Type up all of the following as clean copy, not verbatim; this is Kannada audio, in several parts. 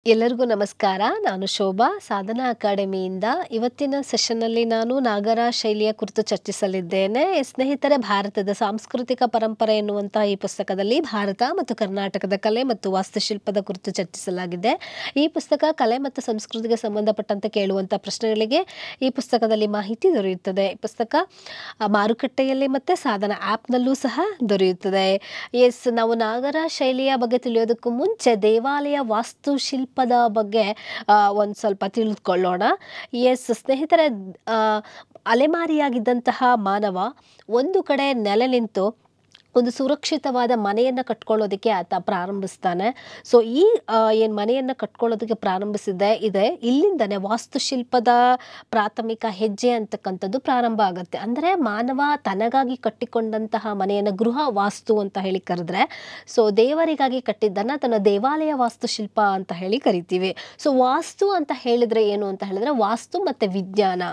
ಎಲ್ಲರಿಗೂ ನಮಸ್ಕಾರ. ನಾನು ಶೋಭಾ ಸಾಧನಾ ಅಕಾಡೆಮಿಯಿಂದ. ಇವತ್ತಿನ ಸೆಷನ್ನಲ್ಲಿ ನಾನು ನಾಗರ ಶೈಲಿಯ ಕುರಿತು ಚರ್ಚಿಸಲಿದ್ದೇನೆ. ಸ್ನೇಹಿತರೆ, ಭಾರತದ ಸಾಂಸ್ಕೃತಿಕ ಪರಂಪರೆ ಎನ್ನುವಂಥ ಈ ಪುಸ್ತಕದಲ್ಲಿ ಭಾರತ ಮತ್ತು ಕರ್ನಾಟಕದ ಕಲೆ ಮತ್ತು ವಾಸ್ತುಶಿಲ್ಪದ ಕುರಿತು ಚರ್ಚಿಸಲಾಗಿದೆ. ಈ ಪುಸ್ತಕ ಕಲೆ ಮತ್ತು ಸಂಸ್ಕೃತಿಗೆ ಸಂಬಂಧಪಟ್ಟಂತೆ ಕೇಳುವಂಥ ಪ್ರಶ್ನೆಗಳಿಗೆ ಈ ಪುಸ್ತಕದಲ್ಲಿ ಮಾಹಿತಿ ದೊರೆಯುತ್ತದೆ. ಈ ಪುಸ್ತಕ ಮಾರುಕಟ್ಟೆಯಲ್ಲಿ ಮತ್ತು ಸಾಧನ ಆ್ಯಪ್ನಲ್ಲೂ ಸಹ ದೊರೆಯುತ್ತದೆ. ನಾವು ನಾಗರ ಶೈಲಿಯ ಬಗ್ಗೆ ತಿಳಿಯೋದಕ್ಕೂ ಮುಂಚೆ ದೇವಾಲಯ ವಾಸ್ತುಶಿಲ್ಪದ ಬಗ್ಗೆ ಒಂದು ಸ್ವಲ್ಪ ತಿಳಿದುಕೊಳ್ಳೋಣ. ಸ್ನೇಹಿತರೆ, ಅಲೆಮಾರಿಯಾಗಿದ್ದಂತಹ ಮಾನವ ಒಂದು ಕಡೆ ನೆಲೆ ನಿಂತು ಒಂದು ಸುರಕ್ಷಿತವಾದ ಮನೆಯನ್ನು ಕಟ್ಕೊಳ್ಳೋದಕ್ಕೆ ಆತ ಪ್ರಾರಂಭಿಸ್ತಾನೆ. ಸೊ ಈ ಏನು ಮನೆಯನ್ನು ಕಟ್ಕೊಳ್ಳೋದಕ್ಕೆ ಇದೆ ಇಲ್ಲಿಂದನೇ ವಾಸ್ತುಶಿಲ್ಪದ ಪ್ರಾಥಮಿಕ ಹೆಜ್ಜೆ ಅಂತಕ್ಕಂಥದ್ದು ಪ್ರಾರಂಭ ಆಗುತ್ತೆ. ಅಂದರೆ ಮಾನವ ತನಗಾಗಿ ಕಟ್ಟಿಕೊಂಡಂತಹ ಮನೆಯನ್ನು ಗೃಹ ವಾಸ್ತು ಅಂತ ಹೇಳಿ ಕರೆದ್ರೆ, ಸೊ ದೇವರಿಗಾಗಿ ಕಟ್ಟಿದ್ದನ್ನು ತನ್ನ ದೇವಾಲಯ ವಾಸ್ತುಶಿಲ್ಪ ಅಂತ ಹೇಳಿ ಕರಿತೀವಿ. ಸೊ ವಾಸ್ತು ಅಂತ ಹೇಳಿದ್ರೆ ಏನು ಅಂತ ಹೇಳಿದ್ರೆ, ವಾಸ್ತು ಮತ್ತು ವಿಜ್ಞಾನ,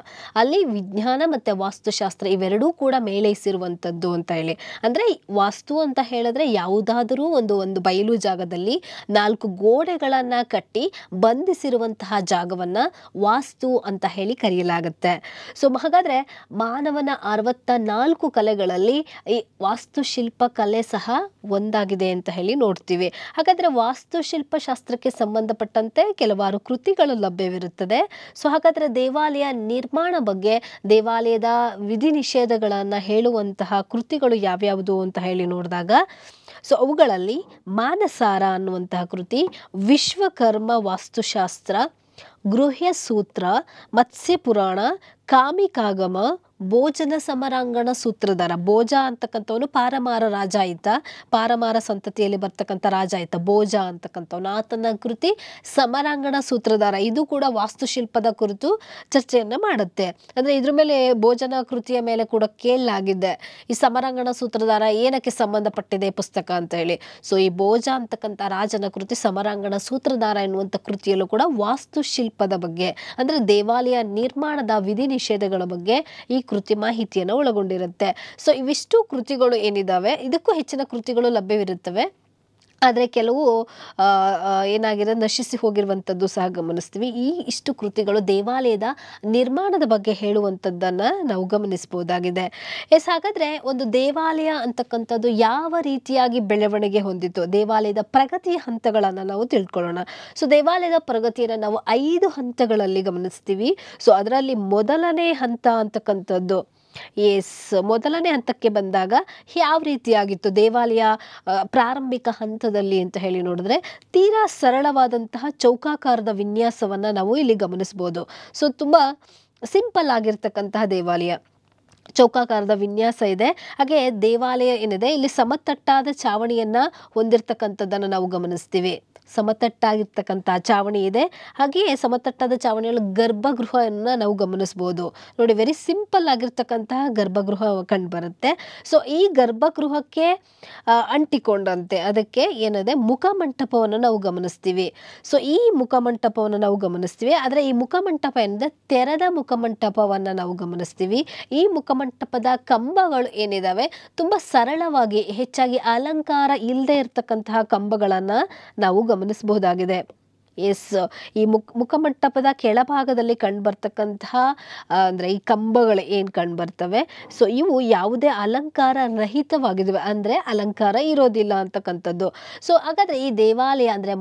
ಅಲ್ಲಿ ವಿಜ್ಞಾನ ಮತ್ತು ವಾಸ್ತುಶಾಸ್ತ್ರ ಇವೆರಡೂ ಕೂಡ ಮೇಳೈಸಿರುವಂಥದ್ದು ಅಂತ ಹೇಳಿ. ಅಂದರೆ ವಾಸ್ತು ಅಂತ ಹೇಳಿದ್ರೆ ಯಾವುದಾದರೂ ಒಂದು ಬಯಲು ಜಾಗದಲ್ಲಿ 4 ಗೋಡೆಗಳನ್ನು ಕಟ್ಟಿ ಬಂಧಿಸಿರುವಂತಹ ಜಾಗವನ್ನು ವಾಸ್ತು ಅಂತ ಹೇಳಿ ಕರೆಯಲಾಗುತ್ತೆ. ಸೊ ಹಾಗಾದರೆ ಮಾನವನ 64 ಕಲೆಗಳಲ್ಲಿ ಈ ವಾಸ್ತುಶಿಲ್ಪ ಕಲೆ ಸಹ ಒಂದಾಗಿದೆ ಅಂತ ಹೇಳಿ ನೋಡ್ತೀವಿ. ಹಾಗಾದರೆ ವಾಸ್ತುಶಿಲ್ಪ ಶಾಸ್ತ್ರಕ್ಕೆ ಸಂಬಂಧಪಟ್ಟಂತೆ ಕೆಲವಾರು ಕೃತಿಗಳು ಲಭ್ಯವಿರುತ್ತದೆ. ಸೊ ಹಾಗಾದರೆ ದೇವಾಲಯ ನಿರ್ಮಾಣ ಬಗ್ಗೆ, ದೇವಾಲಯದ ವಿಧಿ ನಿಷೇಧಗಳನ್ನು ಹೇಳುವಂತಹ ಕೃತಿಗಳು ಯಾವ್ಯಾವುದು ಅಂತ ಹೇಳಿ ನೋಡಿದಾಗ, ಸೊ ಅವುಗಳಲ್ಲಿ ಮಾನಸಾರ ಅನ್ನುವಂತಹ ಕೃತಿ, ವಿಶ್ವಕರ್ಮ ವಾಸ್ತುಶಾಸ್ತ್ರ, ಗೃಹ್ಯ ಸೂತ್ರ, ಮತ್ಸ್ಯ ಪುರಾಣ, ಕಾಮಿಕಾಗಮ, ಭೋಜನ ಸಮರಾಂಗಣ ಸೂತ್ರಧಾರ. ಭೋಜ ಅಂತಕ್ಕಂಥವನು ಪಾರಮಾರ ರಾಜ ಆಯಿತ, ಪಾರಮಾರ ಸಂತತಿಯಲ್ಲಿ ಬರ್ತಕ್ಕಂಥ ರಾಜ ಆಯಿತ ಭೋಜ ಅಂತಕ್ಕಂಥವನು, ಆತನ ಕೃತಿ ಸಮರಾಂಗಣ ಸೂತ್ರಧಾರ. ಇದು ಕೂಡ ವಾಸ್ತುಶಿಲ್ಪದ ಕುರಿತು ಚರ್ಚೆಯನ್ನು ಮಾಡುತ್ತೆ. ಅಂದರೆ ಇದ್ರ ಮೇಲೆ ಭೋಜನ ಕೃತಿಯ ಮೇಲೆ ಕೂಡ ಕೇಳಲಾಗಿದೆ, ಈ ಸಮರಾಂಗಣ ಸೂತ್ರಧಾರ ಏನಕ್ಕೆ ಸಂಬಂಧಪಟ್ಟಿದೆ ಪುಸ್ತಕ ಅಂತ ಹೇಳಿ. ಸೊ ಈ ಭೋಜ ಅಂತಕ್ಕಂಥ ರಾಜನ ಕೃತಿ ಸಮರಾಂಗಣ ಸೂತ್ರಧಾರ ಎನ್ನುವಂಥ ಕೃತಿಯಲ್ಲೂ ಕೂಡ ವಾಸ್ತುಶಿಲ್ಪದ ಬಗ್ಗೆ, ಅಂದರೆ ದೇವಾಲಯ ನಿರ್ಮಾಣದ ವಿಧಿ ನಿಷೇಧಗಳ ಬಗ್ಗೆ ಈ ಕೃತಿ ಮಾಹಿತಿಯನ್ನು ಒಳಗೊಂಡಿರುತ್ತೆ. ಸೊ ಇವಿಷ್ಟು ಕೃತಿಗಳು ಏನಿದಾವೆ, ಇದಕ್ಕೂ ಹೆಚ್ಚಿನ ಕೃತಿಗಳು ಲಭ್ಯವಿರುತ್ತವೆ. ಆದರೆ ಕೆಲವು ಏನಾಗಿದೆ, ನಶಿಸಿ ಹೋಗಿರುವಂಥದ್ದು ಸಹ ಗಮನಿಸ್ತೀವಿ. ಇಷ್ಟು ಕೃತಿಗಳು ದೇವಾಲಯದ ನಿರ್ಮಾಣದ ಬಗ್ಗೆ ಹೇಳುವಂಥದ್ದನ್ನು ನಾವು ಗಮನಿಸಬಹುದಾಗಿದೆ. ಹಾಗಾದರೆ ಒಂದು ದೇವಾಲಯ ಅಂತಕ್ಕಂಥದ್ದು ಯಾವ ರೀತಿಯಾಗಿ ಬೆಳವಣಿಗೆ ಹೊಂದಿತು, ದೇವಾಲಯದ ಪ್ರಗತಿಯ ಹಂತಗಳನ್ನು ನಾವು ತಿಳ್ಕೊಳ್ಳೋಣ. ಸೊ ದೇವಾಲಯದ ಪ್ರಗತಿಯನ್ನು ನಾವು 5 ಹಂತಗಳಲ್ಲಿ ಗಮನಿಸ್ತೀವಿ. ಸೊ ಅದರಲ್ಲಿ ಮೊದಲನೇ ಹಂತ ಅಂತಕ್ಕಂಥದ್ದು, ಮೊದಲನೇ ಹಂತಕ್ಕೆ ಬಂದಾಗ ಯಾವ ರೀತಿಯಾಗಿತ್ತು ದೇವಾಲಯ ಪ್ರಾರಂಭಿಕ ಹಂತದಲ್ಲಿ ಅಂತ ಹೇಳಿ ನೋಡಿದ್ರೆ, ತೀರಾ ಸರಳವಾದಂತಹ ಚೌಕಾಕಾರದ ವಿನ್ಯಾಸವನ್ನು ನಾವು ಇಲ್ಲಿ ಗಮನಿಸ್ಬೋದು. ಸೊ ತುಂಬ ಸಿಂಪಲ್ ಆಗಿರ್ತಕ್ಕಂತಹ ದೇವಾಲಯ, ಚೌಕಾಕಾರದ ವಿನ್ಯಾಸ ಇದೆ. ಹಾಗೆ ದೇವಾಲಯ ಏನಿದೆ ಇಲ್ಲಿ ಸಮತಟ್ಟಾದ ಚಾವಣಿಯನ್ನು ಹೊಂದಿರತಕ್ಕಂಥದ್ದನ್ನು ನಾವು ಗಮನಿಸ್ತೀವಿ. ಸಮತಟ್ಟಾಗಿರ್ತಕ್ಕಂಥ ಚಾವಣಿ ಇದೆ. ಹಾಗೆಯೇ ಸಮತಟ್ಟಾದ ಚಾವಣಿಯಲ್ಲಿ ಗರ್ಭಗೃಹವನ್ನು ನಾವು ಗಮನಿಸ್ಬೋದು. ನೋಡಿ, ವೆರಿ ಸಿಂಪಲ್ ಆಗಿರ್ತಕ್ಕಂತಹ ಗರ್ಭಗೃಹ ಕಂಡು ಬರುತ್ತೆ. ಸೊ ಈ ಗರ್ಭಗೃಹಕ್ಕೆ ಅಂಟಿಕೊಂಡಂತೆ ಅದಕ್ಕೆ ಏನಿದೆ, ಮುಖಮಂಟಪವನ್ನು ನಾವು ಗಮನಿಸ್ತೀವಿ. ಸೊ ಈ ಮುಖಮಂಟಪವನ್ನು ನಾವು ಗಮನಿಸ್ತೀವಿ. ಆದರೆ ಈ ಮುಖಮಂಟಪ ಏನಿದೆ, ತೆರೆದ ಮುಖಮಂಟಪವನ್ನು ನಾವು ಗಮನಿಸ್ತೀವಿ. ಈ ಮುಖಮಂಟಪದ ಕಂಬಗಳು ಏನಿದಾವೆ ತುಂಬ ಸರಳವಾಗಿ, ಹೆಚ್ಚಾಗಿ ಅಲಂಕಾರ ಇಲ್ಲದೆ ಇರತಕ್ಕಂತಹ ಕಂಬಗಳನ್ನು ನಾವು ಗಮನಿಸಬಹುದಾಗಿದೆ. ಈ ಮುಖಮಂಟಪದ ಕೆಳಭಾಗದಲ್ಲಿ ಕಂಡುಬರ್ತಕ್ಕಂತಹ ಅಂದರೆ ಈ ಕಂಬಗಳು ಏನು ಕಂಡುಬರ್ತವೆ, ಸೊ ಇವು ಯಾವುದೇ ಅಲಂಕಾರ ರಹಿತವಾಗಿದ್ದಾವೆ, ಅಂದರೆ ಅಲಂಕಾರ ಇರೋದಿಲ್ಲ ಅಂತಕ್ಕಂಥದ್ದು. ಸೊ ಹಾಗಾದರೆ ಈ ದೇವಾಲಯ ಅಂದರೆ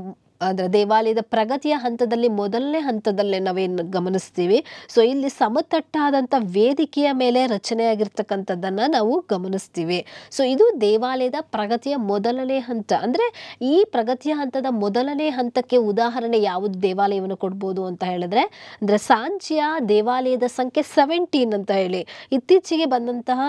ದೇವಾಲಯದ ಪ್ರಗತಿಯ ಹಂತದಲ್ಲಿ ಮೊದಲನೇ ಹಂತದಲ್ಲೇ ನಾವೇನು ಗಮನಿಸ್ತೀವಿ, ಸೊ ಇಲ್ಲಿ ಸಮತಟ್ಟಾದಂಥ ವೇದಿಕೆಯ ಮೇಲೆ ರಚನೆಯಾಗಿರ್ತಕ್ಕಂಥದ್ದನ್ನು ನಾವು ಗಮನಿಸ್ತೀವಿ. ಸೊ ಇದು ದೇವಾಲಯದ ಪ್ರಗತಿಯ ಮೊದಲನೇ ಹಂತ. ಅಂದರೆ ಈ ಪ್ರಗತಿಯ ಹಂತದ ಮೊದಲನೇ ಹಂತಕ್ಕೆ ಉದಾಹರಣೆ ಯಾವುದು ದೇವಾಲಯವನ್ನು ಕೊಡ್ಬೋದು ಅಂತ ಹೇಳಿದ್ರೆ, ಅಂದರೆ ಸಾಂಚಿಯ ದೇವಾಲಯದ ಸಂಖ್ಯೆ 17 ಅಂತ ಹೇಳಿ ಇತ್ತೀಚೆಗೆ ಬಂದಂತಹ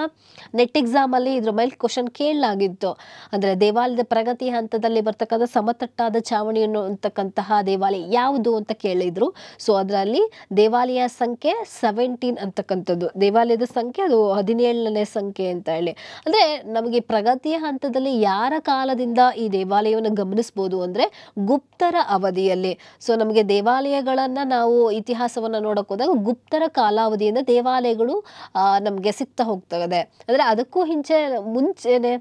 ನೆಟ್ ಎಕ್ಸಾಮಲ್ಲಿ ಇದ್ರ ಮೇಲೆ ಕ್ವಶನ್ ಕೇಳಲಾಗಿತ್ತು. ಅಂದರೆ ದೇವಾಲಯದ ಪ್ರಗತಿ ಹಂತದಲ್ಲಿ ಬರ್ತಕ್ಕಂಥ ಸಮತಟ್ಟಾದ ಚಾವಣಿಯನ್ನು ಅಂತಕ್ಕಂತಹ ದೇವಾಲಯ ಯಾವುದು ಅಂತ ಕೇಳಿದ್ರು. ಸೊ ಅದರಲ್ಲಿ ದೇವಾಲಯ ಸಂಖ್ಯೆ 17 ಅಂತಕ್ಕಂಥದ್ದು, ದೇವಾಲಯದ ಸಂಖ್ಯೆ ಅದು 17ನೇ ಸಂಖ್ಯೆ ಅಂತ ಹೇಳಿ. ಅಂದರೆ ನಮಗೆ ಪ್ರಗತಿಯ ಹಂತದಲ್ಲಿ ಯಾರ ಕಾಲದಿಂದ ಈ ದೇವಾಲಯವನ್ನು ಗಮನಿಸ್ಬೋದು ಅಂದರೆ ಗುಪ್ತರ ಅವಧಿಯಲ್ಲಿ. ಸೊ ನಮಗೆ ದೇವಾಲಯಗಳನ್ನು ನಾವು ಇತಿಹಾಸವನ್ನು ನೋಡೋಕೆ ಹೋದಾಗ ಗುಪ್ತರ ಕಾಲಾವಧಿಯಿಂದ ದೇವಾಲಯಗಳು ನಮಗೆ ಸಿಗ್ತಾ ಹೋಗ್ತದೆ. ಅಂದರೆ ಅದಕ್ಕೂ ಮುಂಚೆನೆ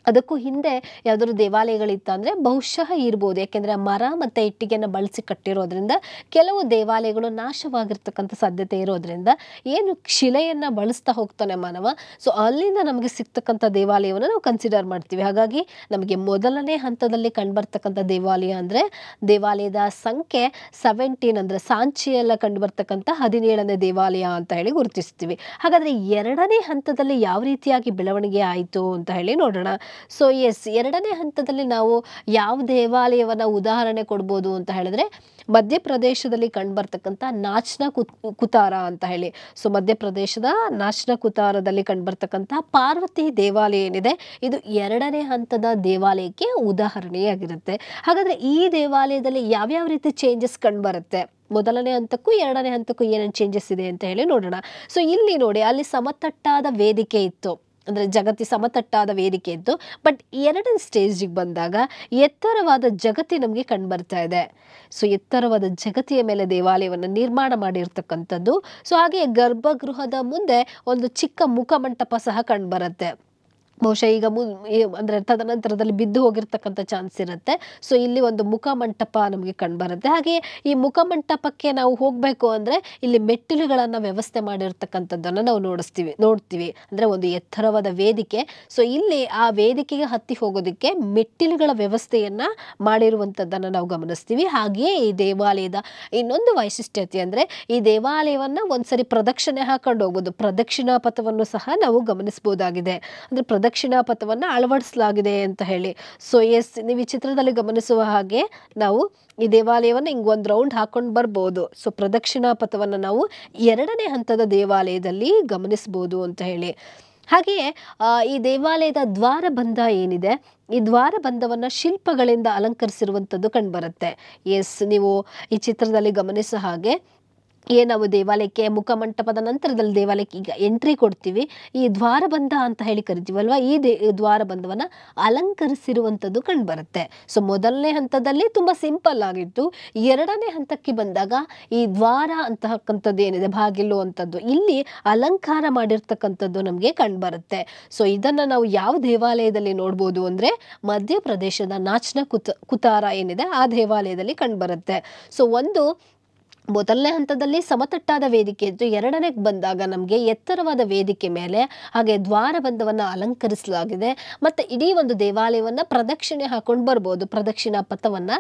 ಅದಕ್ಕೂ ಹಿಂದೆ ಯಾವ್ದಾದ್ರು ದೇವಾಲಯಗಳಿತ್ತ ಅಂದ್ರೆ ಬಹುಶಃ ಇರ್ಬೋದು. ಯಾಕೆಂದ್ರೆ ಮರ ಮತ್ತೆ ಇಟ್ಟಿಗೆನ ಬಳಸಿ ಕಟ್ಟಿರೋದ್ರಿಂದ ಕೆಲವು ದೇವಾಲಯಗಳು ನಾಶವಾಗಿರ್ತಕ್ಕಂಥ ಸಾಧ್ಯತೆ ಇರೋದ್ರಿಂದ ಏನು ಶಿಲೆಯನ್ನ ಬಳಸ್ತಾ ಹೋಗ್ತಾನೆ ಮಾನವ, ಸೊ ಅಲ್ಲಿಂದ ನಮಗೆ ಸಿಗ್ತಕ್ಕಂಥ ದೇವಾಲಯವನ್ನು ನಾವು ಕನ್ಸಿಡರ್ ಮಾಡ್ತೀವಿ. ಹಾಗಾಗಿ ನಮಗೆ ಮೊದಲನೇ ಹಂತದಲ್ಲಿ ಕಂಡುಬರ್ತಕ್ಕಂಥ ದೇವಾಲಯ ಅಂದ್ರೆ ದೇವಾಲಯದ ಸಂಖ್ಯೆ 17 ಅಂದ್ರೆ ಸಾಂಚಿಯೆಲ್ಲ ಕಂಡುಬರ್ತಕ್ಕಂಥ 17ನೇ ದೇವಾಲಯ ಅಂತ ಹೇಳಿ ಗುರುತಿಸ್ತೀವಿ. ಹಾಗಾದ್ರೆ ಎರಡನೇ ಹಂತದಲ್ಲಿ ಯಾವ ರೀತಿಯಾಗಿ ಬೆಳವಣಿಗೆ ಆಯಿತು ಅಂತ ಹೇಳಿ ನೋಡೋಣ. ಸೊ ಎಸ್, ಎರಡನೇ ಹಂತದಲ್ಲಿ ನಾವು ಯಾವ ದೇವಾಲಯವನ್ನ ಉದಾಹರಣೆ ಕೊಡ್ಬೋದು ಅಂತ ಹೇಳಿದ್ರೆ ಮಧ್ಯಪ್ರದೇಶದಲ್ಲಿ ಕಂಡುಬರ್ತಕ್ಕಂಥ ನಾಚ್ನ ಕುತಾರ ಅಂತ ಹೇಳಿ. ಸೊ ಮಧ್ಯಪ್ರದೇಶದ ನಾಚ್ನ ಕುತಾರದಲ್ಲಿ ಕಂಡುಬರ್ತಕ್ಕಂಥ ಪಾರ್ವತಿ ದೇವಾಲಯ ಏನಿದೆ ಇದು ಎರಡನೇ ಹಂತದ ದೇವಾಲಯಕ್ಕೆ ಉದಾಹರಣೆಯಾಗಿರುತ್ತೆ. ಹಾಗಾದ್ರೆ ಈ ದೇವಾಲಯದಲ್ಲಿ ಯಾವ್ಯಾವ ರೀತಿ ಚೇಂಜಸ್ ಕಂಡುಬರುತ್ತೆ, ಮೊದಲನೇ ಹಂತಕ್ಕೂ ಎರಡನೇ ಹಂತಕ್ಕೂ ಏನೇನು ಚೇಂಜಸ್ ಇದೆ ಅಂತ ಹೇಳಿ ನೋಡೋಣ. ಸೊ ಇಲ್ಲಿ ನೋಡಿ, ಅಲ್ಲಿ ಸಮತಟ್ಟಾದ ವೇದಿಕೆ ಇತ್ತು, ಅಂದ್ರೆ ಜಗತಿ ಸಮತಟ್ಟಾದ ವೇದಿಕೆ ಇತ್ತು. ಬಟ್ ಎರಡನೇ ಸ್ಟೇಜಿಗೆ ಬಂದಾಗ ಎತ್ತರವಾದ ಜಗತಿ ನಮಗೆ ಕಂಡು ಬರ್ತಾ ಇದೆ. ಸೊ ಎತ್ತರವಾದ ಜಗತಿಯ ಮೇಲೆ ದೇವಾಲಯವನ್ನು ನಿರ್ಮಾಣ ಮಾಡಿರ್ತಕ್ಕಂಥದ್ದು. ಸೊ ಹಾಗೆ ಗರ್ಭಗೃಹದ ಮುಂದೆ ಒಂದು ಚಿಕ್ಕ ಮುಖಮಂಟಪ ಸಹ ಕಂಡು ಬರುತ್ತೆ. ಬಹುಶಃ ಈಗ ಅಂದ್ರೆ ತದನಂತರದಲ್ಲಿ ಬಿದ್ದು ಹೋಗಿರ್ತಕ್ಕಂಥ ಚಾನ್ಸ್ ಇರುತ್ತೆ. ಸೊ ಇಲ್ಲಿ ಒಂದು ಮುಖಮಂಟಪ ನಮಗೆ ಕಂಡುಬರುತ್ತೆ. ಹಾಗೆ ಈ ಮುಖಮಂಟಪಕ್ಕೆ ನಾವು ಹೋಗ್ಬೇಕು ಅಂದ್ರೆ ಇಲ್ಲಿ ಮೆಟ್ಟಿಲುಗಳನ್ನ ವ್ಯವಸ್ಥೆ ಮಾಡಿರ್ತಕ್ಕಂಥದ್ದನ್ನು ನಾವು ನೋಡ್ತೀವಿ. ಅಂದ್ರೆ ಒಂದು ಎತ್ತರವಾದ ವೇದಿಕೆ. ಸೊ ಇಲ್ಲಿ ಆ ವೇದಿಕೆಗೆ ಹತ್ತಿ ಹೋಗೋದಕ್ಕೆ ಮೆಟ್ಟಿಲುಗಳ ವ್ಯವಸ್ಥೆಯನ್ನ ಮಾಡಿರುವಂತದ್ದನ್ನು ನಾವು ಗಮನಿಸ್ತೀವಿ. ಹಾಗೆಯೇ ಈ ದೇವಾಲಯದ ಇನ್ನೊಂದು ವೈಶಿಷ್ಟ್ಯತೆ ಅಂದ್ರೆ ಈ ದೇವಾಲಯವನ್ನ ಒಂದ್ಸರಿ ಪ್ರದಕ್ಷಿಣೆ ಹಾಕೊಂಡು ಹೋಗ್ಬೋದು. ಪ್ರದಕ್ಷಿಣಾ ಪಥವನ್ನು ಸಹ ನಾವು ಗಮನಿಸಬಹುದಾಗಿದೆ. ಅಂದ್ರೆ ಪ್ರದಕ್ಷಿಣಾ ಪಥವನ್ನ ಅಳವಡಿಸಲಾಗಿದೆ ಅಂತ ಹೇಳಿ. ಸೊ ಎಸ್, ನೀವು ಈ ಚಿತ್ರದಲ್ಲಿ ಗಮನಿಸುವ ಹಾಗೆ ನಾವು ಈ ದೇವಾಲಯವನ್ನ ಹಿಂಗ್ ಒಂದ್ ರೌಂಡ್ ಹಾಕೊಂಡು ಬರ್ಬೋದು. ಸೊ ಪ್ರದಕ್ಷಿಣಾ ಪಥವನ್ನ ನಾವು ಎರಡನೇ ಹಂತದ ದೇವಾಲಯದಲ್ಲಿ ಗಮನಿಸಬಹುದು ಅಂತ ಹೇಳಿ. ಹಾಗೆಯೇ ಈ ದೇವಾಲಯದ ದ್ವಾರಬಂಧ ಏನಿದೆ, ಈ ದ್ವಾರಬಂಧವನ್ನ ಶಿಲ್ಪಗಳಿಂದ ಅಲಂಕರಿಸಿರುವಂಥದ್ದು ಕಂಡುಬರುತ್ತೆ. ಎಸ್, ನೀವು ಈ ಚಿತ್ರದಲ್ಲಿ ಗಮನಿಸೋ ಹಾಗೆ ನಾವು ದೇವಾಲಯಕ್ಕೆ ಮುಖಮಂಟಪದ ನಂತರದಲ್ಲಿ ದೇವಾಲಯಕ್ಕೆ ಈಗ ಎಂಟ್ರಿ ಕೊಡ್ತೀವಿ, ಈ ದ್ವಾರಬಂಧ ಅಂತ ಹೇಳಿ ಕರಿತೀವಲ್ವಾ, ಈ ದ್ವಾರಬಂಧವನ್ನ ಅಲಂಕರಿಸಿರುವಂಥದ್ದು ಕಂಡುಬರುತ್ತೆ. ಸೊ ಮೊದಲನೇ ಹಂತದಲ್ಲಿ ತುಂಬಾ ಸಿಂಪಲ್ ಆಗಿತ್ತು. ಎರಡನೇ ಹಂತಕ್ಕೆ ಬಂದಾಗ ಈ ದ್ವಾರ ಅಂತಕ್ಕಂಥದ್ದು ಏನಿದೆ, ಬಾಗಿಲು ಅಂತದ್ದು, ಇಲ್ಲಿ ಅಲಂಕಾರ ಮಾಡಿರ್ತಕ್ಕಂಥದ್ದು ನಮಗೆ ಕಂಡುಬರುತ್ತೆ. ಸೊ ಇದನ್ನ ನಾವು ಯಾವ ದೇವಾಲಯದಲ್ಲಿ ನೋಡ್ಬೋದು ಅಂದ್ರೆ ಮಧ್ಯಪ್ರದೇಶದ ನಾಚ್ನ ಕುತಾರ ಏನಿದೆ ಆ ದೇವಾಲಯದಲ್ಲಿ ಕಂಡುಬರುತ್ತೆ. ಸೊ ಒಂದು ಮೊದಲನೇ ಹಂತದಲ್ಲಿ ಸಮತಟ್ಟಾದ ವೇದಿಕೆ ಇದ್ದು, ಎರಡನೇ ಬಂದಾಗ ನಮಗೆ ಎತ್ತರವಾದ ವೇದಿಕೆ ಮೇಲೆ ಹಾಗೆ ದ್ವಾರಬಂಧವನ್ನ ಅಲಂಕರಿಸಲಾಗಿದೆ. ಮತ್ತೆ ಇಡೀ ಒಂದು ದೇವಾಲಯವನ್ನ ಪ್ರದಕ್ಷಿಣೆ ಹಾಕೊಂಡು ಬರ್ಬೋದು. ಪ್ರದಕ್ಷಿಣಾ ಪಥವನ್ನ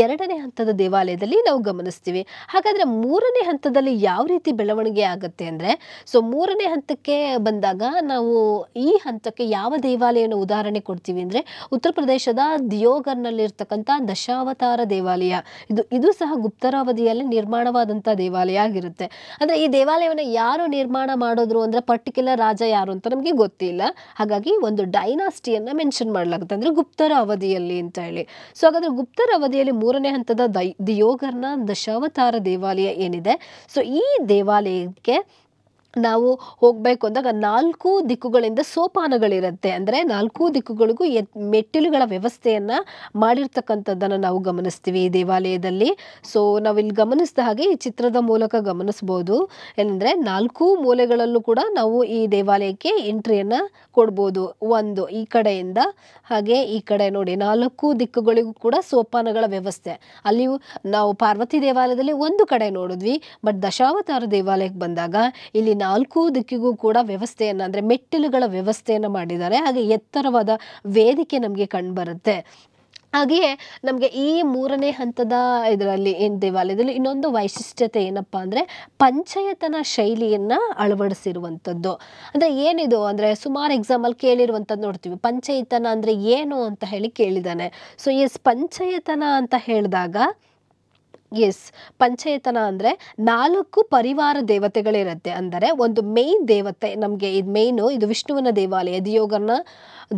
ಎರಡನೇ ಹಂತದ ದೇವಾಲಯದಲ್ಲಿ ನಾವು ಗಮನಿಸ್ತೀವಿ. ಹಾಗಾದ್ರೆ ಮೂರನೇ ಹಂತದಲ್ಲಿ ಯಾವ ರೀತಿ ಬೆಳವಣಿಗೆ ಆಗುತ್ತೆ ಅಂದ್ರೆ, ಸೊ ಮೂರನೇ ಹಂತಕ್ಕೆ ಬಂದಾಗ ನಾವು ಈ ಹಂತಕ್ಕೆ ಯಾವ ದೇವಾಲಯನ ಉದಾಹರಣೆ ಕೊಡ್ತೀವಿ ಅಂದ್ರೆ ಉತ್ತರ ಪ್ರದೇಶದ ದಿಯೋಗರ್ನಲ್ಲಿ ಇರ್ತಕ್ಕಂಥ ದಶಾವತಾರ ದೇವಾಲಯ. ಇದು ಸಹ ಗುಪ್ತರಾವಧಿಯಲ್ಲಿ ನಿರ್ಮಾಣವಾದಂತ ದೇವಾಲಯ ಆಗಿರುತ್ತೆ. ಅಂದ್ರೆ ಈ ದೇವಾಲಯವನ್ನ ಯಾರು ನಿರ್ಮಾಣ ಮಾಡಿದ್ರು ಅಂದ್ರೆ ಪರ್ಟಿಕ್ಯುಲರ್ ರಾಜ ಯಾರು ಅಂತ ನಮಗೆ ಗೊತ್ತಿಲ್ಲ. ಹಾಗಾಗಿ ಒಂದು ಡೈನಾಸ್ಟಿಯನ್ನ ಮೆನ್ಷನ್ ಮಾಡಲಾಗುತ್ತೆ, ಅಂದ್ರೆ ಗುಪ್ತರ ಅವಧಿಯಲ್ಲಿ ಅಂತ ಹೇಳಿ. ಸೊ ಹಾಗಾದ್ರೆ ಗುಪ್ತರ ಅವಧಿಯಲ್ಲಿ ಮೂರನೇ ಹಂತದ ದಿಯೋಗರ್ನ ದಶಾವತಾರ ದೇವಾಲಯ ಏನಿದೆ, ಸೊ ಈ ದೇವಾಲಯಕ್ಕೆ ನಾವು ಹೋಗ್ಬೇಕು ಅಂದಾಗ 4 ದಿಕ್ಕುಗಳಿಂದ ಸೋಪಾನಗಳಿರುತ್ತೆ. ಅಂದ್ರೆ 4 ದಿಕ್ಕುಗಳಿಗೂ ಮೆಟ್ಟಿಲುಗಳ ವ್ಯವಸ್ಥೆಯನ್ನ ಮಾಡಿರ್ತಕ್ಕಂಥದ್ದನ್ನ ನಾವು ಗಮನಿಸ್ತೀವಿ ಈ ದೇವಾಲಯದಲ್ಲಿ. ಸೊ ನಾವಿಲ್ಲಿ ಗಮನಿಸಿದ ಹಾಗೆ ಈ ಚಿತ್ರದ ಮೂಲಕ ಗಮನಿಸಬಹುದು. ಏನಂದ್ರೆ 4 ಮೂಲೆಗಳಲ್ಲೂ ಕೂಡ ನಾವು ಈ ದೇವಾಲಯಕ್ಕೆ ಎಂಟ್ರಿಯನ್ನ ಕೊಡ್ಬೋದು. ಒಂದು ಈ ಕಡೆಯಿಂದ ಹಾಗೆ ಈ ಕಡೆ ನೋಡಿ 4 ದಿಕ್ಕುಗಳಿಗೂ ಕೂಡ ಸೋಪಾನಗಳ ವ್ಯವಸ್ಥೆ. ಅಲ್ಲಿಯೂ ನಾವು ಪಾರ್ವತಿ ದೇವಾಲಯದಲ್ಲಿ ಒಂದು ಕಡೆ ನೋಡಿದ್ವಿ, ಬಟ್ ದಶಾವತಾರ ದೇವಾಲಯಕ್ಕೆ ಬಂದಾಗ ಇಲ್ಲಿ 4 ದಿಕ್ಕಿಗೂ ಕೂಡ ವ್ಯವಸ್ಥೆಯನ್ನ ಅಂದ್ರೆ ಮೆಟ್ಟಿಲುಗಳ ವ್ಯವಸ್ಥೆಯನ್ನ ಮಾಡಿದ್ದಾರೆ. ಹಾಗೆ ಎತ್ತರವಾದ ವೇದಿಕೆ ನಮಗೆ ಕಂಡುಬರುತ್ತೆ. ಹಾಗೆಯೇ ನಮಗೆ ಈ ಮೂರನೇ ಹಂತದ ಇದರಲ್ಲಿ ದೇವಾಲಯದಲ್ಲಿ ಇನ್ನೊಂದು ವೈಶಿಷ್ಟ್ಯತೆ ಏನಪ್ಪಾ ಅಂದ್ರೆ ಪಂಚಯತನ ಶೈಲಿಯನ್ನ ಅಳವಡಿಸಿರುವಂಥದ್ದು. ಅಂದ್ರೆ ಏನಿದು ಅಂದ್ರೆ ಸುಮಾರು ಎಕ್ಸಾಮ್ ಅಲ್ಲಿ ಕೇಳಿರುವಂಥದ್ದು ನೋಡ್ತೀವಿ. ಪಂಚಯತನ ಅಂದ್ರೆ ಏನು ಅಂತ ಹೇಳಿ ಕೇಳಿದಾನೆ. ಸೊ ಎಸ್, ಪಂಚಯತನ ಅಂತ ಹೇಳಿದಾಗ ಎಸ್, ಪಂಚಯತನ ಅಂದ್ರೆ 4 ಪರಿವಾರ ದೇವತೆಗಳಿರುತ್ತೆ. ಅಂದರೆ ಒಂದು ಮೇನ್ ದೇವತೆ ನಮಗೆ ಇದು ಮೇನು, ಇದು ವಿಷ್ಣುವಿನ ದೇವಾಲಯ. ದಿಯೋಗರ್ನ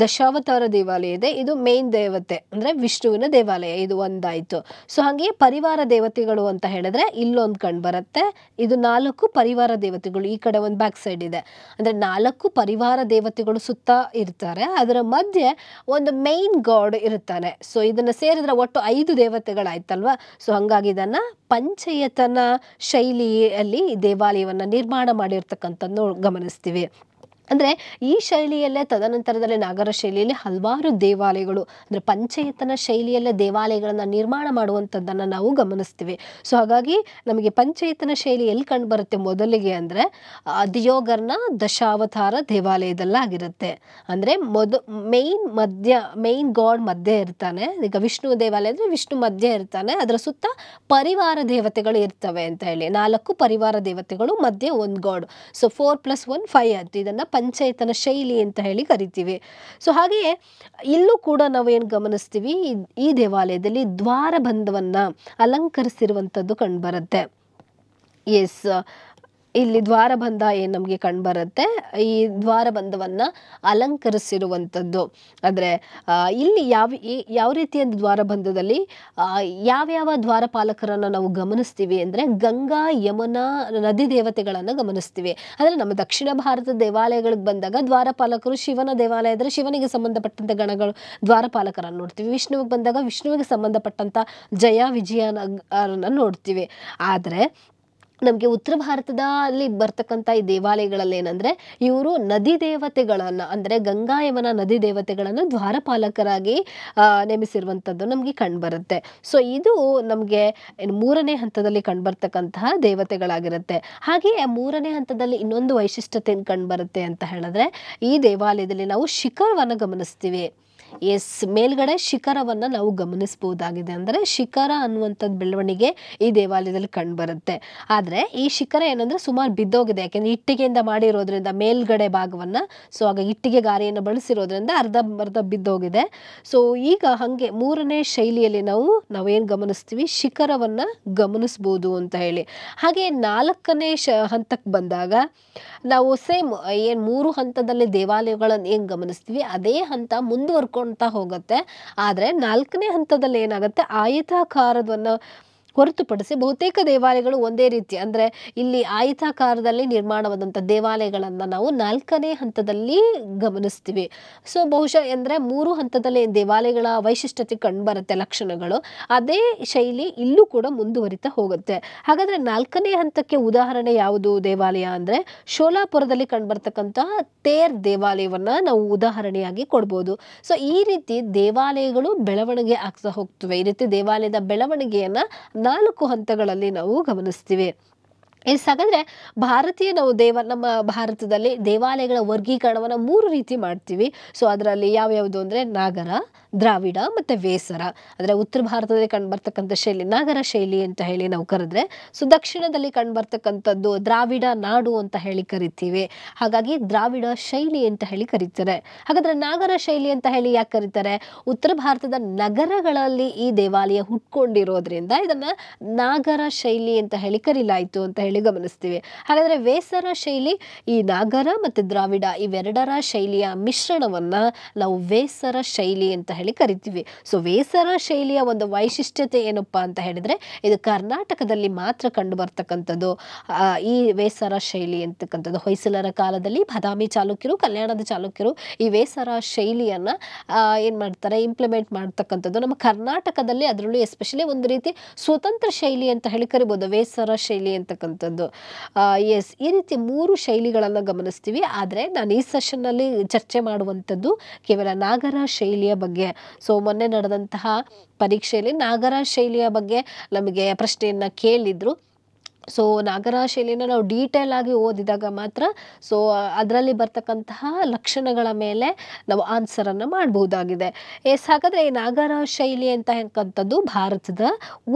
ದಶಾವತಾರ ದೇವಾಲಯ ಇದೆ, ಇದು ಮೇನ್ ದೇವತೆ ಅಂದ್ರೆ ವಿಷ್ಣುವಿನ ದೇವಾಲಯ. ಇದು ಒಂದಾಯ್ತು. ಸೊ ಹಾಗೆ ಪರಿವಾರ ದೇವತೆಗಳು ಅಂತ ಹೇಳಿದ್ರೆ ಇಲ್ಲೊಂದು ಕಂಡು ಬರುತ್ತೆ. ಇದು 4 ಪರಿವಾರ ದೇವತೆಗಳು. ಈ ಕಡೆ ಒಂದು ಬ್ಯಾಕ್ ಸೈಡ್ ಇದೆ, ಅಂದ್ರೆ 4 ಪರಿವಾರ ದೇವತೆಗಳು ಸುತ್ತ ಇರ್ತಾರೆ. ಅದರ ಮಧ್ಯೆ ಒಂದು ಮೇನ್ ಗಾಡ್ ಇರ್ತಾನೆ. ಸೊ ಇದನ್ನ ಸೇರಿದ್ರೆ ಒಟ್ಟು 5 ದೇವತೆಗಳಾಯ್ತಲ್ವಾ. ಸೊ ಹಂಗಾಗಿ ಇದನ್ನ ಪಂಚಯತನ ಶೈಲಿಯಲ್ಲಿ ದೇವಾಲಯವನ್ನ ನಿರ್ಮಾಣ ಮಾಡಿರ್ತಕ್ಕಂಥದ್ದು ಗಮನಿಸ್ತೀವಿ. ಅಂದರೆ ಈ ಶೈಲಿಯಲ್ಲೇ ತದನಂತರದಲ್ಲಿ ನಾಗರ ಶೈಲಿಯಲ್ಲಿ ಹಲವಾರು ದೇವಾಲಯಗಳು ಅಂದರೆ ಪಂಚಯತನ ಶೈಲಿಯಲ್ಲೇ ದೇವಾಲಯಗಳನ್ನು ನಿರ್ಮಾಣ ಮಾಡುವಂಥದ್ದನ್ನು ನಾವು ಗಮನಿಸ್ತೀವಿ. ಸೊ ಹಾಗಾಗಿ ನಮಗೆ ಪಂಚಯತನ ಶೈಲಿ ಎಲ್ಲಿ ಕಂಡು ಬರುತ್ತೆ ಮೊದಲಿಗೆ ಅಂದರೆ ದಿಯೋಗರ್ನ ದಶಾವತಾರ ದೇವಾಲಯದಲ್ಲಾಗಿರುತ್ತೆ. ಅಂದರೆ ಮೇನ್ ಗಾಡ್ ಮಧ್ಯೆ ಇರ್ತಾನೆ. ಈಗ ವಿಷ್ಣು ದೇವಾಲಯ ಅಂದರೆ ವಿಷ್ಣು ಮಧ್ಯೆ ಇರ್ತಾನೆ, ಅದರ ಸುತ್ತ ಪರಿವಾರ ದೇವತೆಗಳು ಇರ್ತವೆ ಅಂತ ಹೇಳಿ, 4 ಪರಿವಾರ ದೇವತೆಗಳು ಮಧ್ಯೆ ಒಂದು ಗಾಡ್. ಸೊ 4+1 5 ಅಂತ ಇದನ್ನು ಪಂಚಯತನ ಶೈಲಿ ಅಂತ ಹೇಳಿ ಕರಿತೀವಿ. ಸೊ ಹಾಗೆಯೇ ಇಲ್ಲೂ ಕೂಡ ನಾವು ಏನು ಗಮನಿಸ್ತೀವಿ, ಈ ದೇವಾಲಯದಲ್ಲಿ ದ್ವಾರಬಂಧವನ್ನು ಅಲಂಕರಿಸಿರುವಂಥದ್ದು ಕಂಡುಬರುತ್ತೆ. ಎಸ್, ಇಲ್ಲಿ ದ್ವಾರಬಂಧ ಏನು ನಮಗೆ ಕಂಡುಬರುತ್ತೆ, ಈ ದ್ವಾರಬಂಧವನ್ನು ಅಲಂಕರಿಸಿರುವಂಥದ್ದು. ಅಂದರೆ ಇಲ್ಲಿ ಯಾವ ರೀತಿಯ ದ್ವಾರಬಂಧದಲ್ಲಿ ಯಾವ್ಯಾವ ದ್ವಾರಪಾಲಕರನ್ನು ನಾವು ಗಮನಿಸ್ತೀವಿ ಅಂದರೆ ಗಂಗಾ ಯಮುನಾ ನದಿ ದೇವತೆಗಳನ್ನು ಗಮನಿಸ್ತೀವಿ. ಅಂದರೆ ನಮ್ಮ ದಕ್ಷಿಣ ಭಾರತದ ದೇವಾಲಯಗಳಿಗೆ ಬಂದಾಗ ದ್ವಾರಪಾಲಕರು ಶಿವನ ದೇವಾಲಯ ಇದ್ದರೆ ಶಿವನಿಗೆ ಸಂಬಂಧಪಟ್ಟಂಥ ಗಣಗಳು ದ್ವಾರಪಾಲಕರನ್ನು ನೋಡ್ತೀವಿ, ವಿಷ್ಣುವಿಗೆ ಬಂದಾಗ ವಿಷ್ಣುವಿಗೆ ಸಂಬಂಧಪಟ್ಟಂಥ ಜಯ ವಿಜಯನನ್ನು ನೋಡ್ತೀವಿ. ಆದರೆ ನಮಗೆ ಉತ್ತರ ಭಾರತದಲ್ಲಿ ಬರ್ತಕ್ಕಂಥ ಈ ದೇವಾಲಯಗಳಲ್ಲಿ ಏನಂದರೆ ಇವರು ನದಿ ದೇವತೆಗಳನ್ನು ಅಂದರೆ ಗಂಗಾ ಯಮುನಾ ನದಿ ದೇವತೆಗಳನ್ನು ದ್ವಾರಪಾಲಕರಾಗಿ ನೇಮಿಸಿರುವಂಥದ್ದು ನಮಗೆ ಕಂಡುಬರುತ್ತೆ. ಸೊ ಇದು ನಮಗೆ 3ನೇ ಹಂತದಲ್ಲಿ ಕಂಡುಬರ್ತಕ್ಕಂತಹ ದೇವತೆಗಳಾಗಿರುತ್ತೆ. ಹಾಗೆಯೇ 3ನೇ ಹಂತದಲ್ಲಿ ಇನ್ನೊಂದು ವೈಶಿಷ್ಟ್ಯತೆ ಕಂಡುಬರುತ್ತೆ ಅಂತ ಹೇಳಿದ್ರೆ ಈ ದೇವಾಲಯದಲ್ಲಿ ನಾವು ಶಿಖರವನ್ನು ಗಮನಿಸ್ತೀವಿ. ಎಸ್, ಮೇಲ್ಗಡೆ ಶಿಖರವನ್ನು ನಾವು ಗಮನಿಸಬಹುದಾಗಿದೆ. ಅಂದರೆ ಶಿಖರ ಅನ್ನುವಂಥದ್ದು ಬೆಳವಣಿಗೆ ಈ ದೇವಾಲಯದಲ್ಲಿ ಕಂಡುಬರುತ್ತೆ. ಆದರೆ ಈ ಶಿಖರ ಏನಂದರೆ ಸುಮಾರು ಬಿದ್ದೋಗಿದೆ, ಯಾಕೆಂದರೆ ಇಟ್ಟಿಗೆಯಿಂದ ಮಾಡಿರೋದ್ರಿಂದ ಮೇಲ್ಗಡೆ ಭಾಗವನ್ನು, ಸೊ ಆಗ ಇಟ್ಟಿಗೆ ಗಾರೆಯನ್ನು ಬಳಸಿರೋದ್ರಿಂದ ಅರ್ಧ ಬಿದ್ದೋಗಿದೆ. ಸೊ ಈಗ ಹಾಗೆ 3ನೇ ಶೈಲಿಯಲ್ಲಿ ನಾವೇನು ಗಮನಿಸ್ತೀವಿ, ಶಿಖರವನ್ನು ಗಮನಿಸ್ಬೋದು ಅಂತ ಹೇಳಿ. ಹಾಗೆ 4ನೇ ಹಂತಕ್ಕೆ ಬಂದಾಗ ನಾವು ಸೇಮ್ ಏನು 3 ಹಂತದಲ್ಲಿ ದೇವಾಲಯಗಳನ್ನು ಏನು ಗಮನಿಸ್ತೀವಿ ಅದೇ ಹಂತ ಮುಂದುವರ್ಕೊಂಡು ಹೋಗುತ್ತೆ. ಆದರೆ 4ನೇ ಹಂತದಲ್ಲಿ ಏನಾಗುತ್ತೆ, ಆಯತಾಕಾರವನ್ನು ಹೊರತುಪಡಿಸಿ ಬಹುತೇಕ ದೇವಾಲಯಗಳು ಒಂದೇ ರೀತಿ, ಅಂದರೆ ಇಲ್ಲಿ ಆಯತಾಕಾರದಲ್ಲಿ ನಿರ್ಮಾಣವಾದಂಥ ದೇವಾಲಯಗಳನ್ನು ನಾವು 4ನೇ ಹಂತದಲ್ಲಿ ಗಮನಿಸ್ತೀವಿ. ಸೊ ಬಹುಶಃ ಅಂದರೆ 3 ಹಂತದಲ್ಲಿ ದೇವಾಲಯಗಳ ವೈಶಿಷ್ಟ್ಯತೆ ಕಂಡುಬರುತ್ತೆ ಲಕ್ಷಣಗಳು, ಅದೇ ಶೈಲಿ ಇಲ್ಲೂ ಕೂಡ ಮುಂದುವರಿತಾ ಹೋಗುತ್ತೆ. ಹಾಗಾದರೆ 4ನೇ ಹಂತಕ್ಕೆ ಉದಾಹರಣೆ ಯಾವುದು ದೇವಾಲಯ ಅಂದರೆ ಶೋಲಾಪುರದಲ್ಲಿ ಕಂಡುಬರ್ತಕ್ಕಂಥ ತೇರ್ ದೇವಾಲಯವನ್ನು ನಾವು ಉದಾಹರಣೆಯಾಗಿ ಕೊಡ್ಬೋದು. ಸೊ ಈ ರೀತಿ ದೇವಾಲಯಗಳು ಬೆಳವಣಿಗೆ ಆಗ್ತಾ ಹೋಗ್ತವೆ. ಈ ರೀತಿ ದೇವಾಲಯದ ಬೆಳವಣಿಗೆಯನ್ನು 4 ಹಂತಗಳಲ್ಲಿ ನಾವು ಗಮನಿಸ್ತೀವಿ. ಹಾಗಾದರೆ ನಮ್ಮ ಭಾರತದಲ್ಲಿ ದೇವಾಲಯಗಳ ವರ್ಗೀಕರಣವನ್ನು 3 ರೀತಿ ಮಾಡ್ತೀವಿ. ಸೊ ಅದರಲ್ಲಿ ಯಾವ್ಯಾವುದು ಅಂದರೆ ನಾಗರ, ದ್ರಾವಿಡ ಮತ್ತು ವೇಸರ. ಅಂದರೆ ಉತ್ತರ ಭಾರತದಲ್ಲಿ ಕಂಡುಬರ್ತಕ್ಕಂಥ ಶೈಲಿ ನಾಗರ ಶೈಲಿ ಅಂತ ಹೇಳಿ ನಾವು ಕರೆದ್ರೆ, ಸೊ ದಕ್ಷಿಣದಲ್ಲಿ ಕಂಡುಬರ್ತಕ್ಕಂಥದ್ದು ದ್ರಾವಿಡ ನಾಡು ಅಂತ ಹೇಳಿ ಕರಿತೀವಿ. ಹಾಗಾಗಿ ದ್ರಾವಿಡ ಶೈಲಿ ಅಂತ ಹೇಳಿ ಕರೀತಾರೆ. ಹಾಗಾದರೆ ನಾಗರ ಶೈಲಿ ಅಂತ ಹೇಳಿ ಯಾಕೆ ಕರೀತಾರೆ? ಉತ್ತರ ಭಾರತದ ನಗರಗಳಲ್ಲಿ ಈ ದೇವಾಲಯ ಹುಟ್ಕೊಂಡಿರೋದ್ರಿಂದ ಇದನ್ನು ನಾಗರ ಶೈಲಿ ಅಂತ ಹೇಳಿ ಕರೀಲಾಯಿತು ಅಂತ ಹೇಳಿ ಗಮನಿಸ್ತೀವಿ. ಹಾಗಾದರೆ ವೇಸರ ಶೈಲಿ ಈ ನಾಗರ ಮತ್ತು ದ್ರಾವಿಡ ಇವೆರಡರ ಶೈಲಿಯ ಮಿಶ್ರಣವನ್ನು ನಾವು ವೇಸರ ಶೈಲಿ ಅಂತ ಹೇಳಿ ಕರಿತೀವಿ. ಸೊ ವೇಸರ ಶೈಲಿಯ ಒಂದು ವೈಶಿಷ್ಟ್ಯತೆ ಏನಪ್ಪಾ ಅಂತ ಹೇಳಿದ್ರೆ, ಇದು ಕರ್ನಾಟಕದಲ್ಲಿ ಮಾತ್ರ ಕಂಡು ಬರ್ತಕ್ಕಂಥದ್ದು. ಈ ವೇಸರ ಶೈಲಿ ಅಂತಕ್ಕಂಥದ್ದು ಹೊಯ್ಸಳರ ಕಾಲದಲ್ಲಿ ಬಾದಾಮಿ ಚಾಲುಕ್ಯರು, ಕಲ್ಯಾಣದ ಚಾಲುಕ್ಯರು ಈ ವೇಸರ ಶೈಲಿಯನ್ನು ಏನು ಮಾಡ್ತಾರೆ, ಇಂಪ್ಲಿಮೆಂಟ್ ಮಾಡ್ತಕ್ಕಂಥದ್ದು ನಮ್ಮ ಕರ್ನಾಟಕದಲ್ಲಿ. ಅದರಲ್ಲೂ ಎಸ್ಪೆಷಲಿ ಒಂದು ರೀತಿ ಸ್ವತಂತ್ರ ಶೈಲಿ ಅಂತ ಹೇಳಿ ಕರಿಬೋದು ವೇಸರ ಶೈಲಿ ಅಂತಕ್ಕಂಥದ್ದು. ಎಸ್, ಈ ರೀತಿ 3 ಶೈಲಿಗಳನ್ನು ಗಮನಿಸ್ತೀವಿ. ಆದರೆ ನಾನು ಈ ಸೆಷನ್ನಲ್ಲಿ ಚರ್ಚೆ ಮಾಡುವಂಥದ್ದು ಕೇವಲ ನಾಗರ ಶೈಲಿಯ ಬಗ್ಗೆ. ಸೊ ಮೊನ್ನೆ ನಡೆದಂತಹ ಪರೀಕ್ಷೆಯಲ್ಲಿ ನಾಗರ ಶೈಲಿಯ ಬಗ್ಗೆ ನಮಗೆ ಪ್ರಶ್ನೆಯನ್ನು ಕೇಳಿದ್ರು. ಸೊ ನಾಗರ ಶೈಲಿನ ನಾವು ಡೀಟೇಲ್ ಆಗಿ ಓದಿದಾಗ ಮಾತ್ರ ಸೊ ಅದರಲ್ಲಿ ಬರ್ತಕ್ಕಂತಹ ಲಕ್ಷಣಗಳ ಮೇಲೆ ನಾವು ಆನ್ಸರನ್ನು ಮಾಡಬಹುದಾಗಿದೆ. ಹಾಗಾದರೆ ಈ ನಾಗರ ಶೈಲಿ ಅಂತಕ್ಕಂಥದ್ದು ಭಾರತದ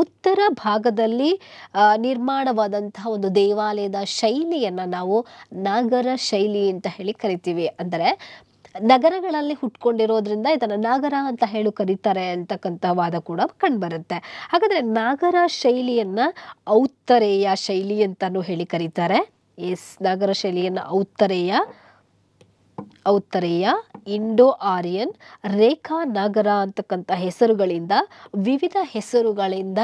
ಉತ್ತರ ಭಾಗದಲ್ಲಿ ನಿರ್ಮಾಣವಾದಂತಹ ಒಂದು ದೇವಾಲಯದ ಶೈಲಿಯನ್ನು ನಾವು ನಾಗರ ಶೈಲಿ ಅಂತ ಹೇಳಿ ಕರಿತೀವಿ. ಅಂದರೆ ನಗರಗಳಲ್ಲಿ ಹುಟ್ಕೊಂಡಿರೋದ್ರಿಂದ ಇದನ್ನು ನಾಗರ ಅಂತ ಹೇಳಿ ಕರೀತಾರೆ ಅಂತಕ್ಕಂಥ ವಾದ ಕೂಡ ಕಂಡುಬರುತ್ತೆ. ಹಾಗಾದರೆ ನಾಗರ ಶೈಲಿಯನ್ನು ಔತ್ತರೇಯ ಶೈಲಿ ಅಂತಾನೂ ಹೇಳಿ ಕರೀತಾರೆ. ಎಸ್, ನಾಗರ ಶೈಲಿಯನ್ನು ಔತ್ತರೇಯ, ಇಂಡೋ ಆರ್ಯನ್, ರೇಖಾ ನಾಗರ ಅಂತಕ್ಕಂಥ ವಿವಿಧ ಹೆಸರುಗಳಿಂದ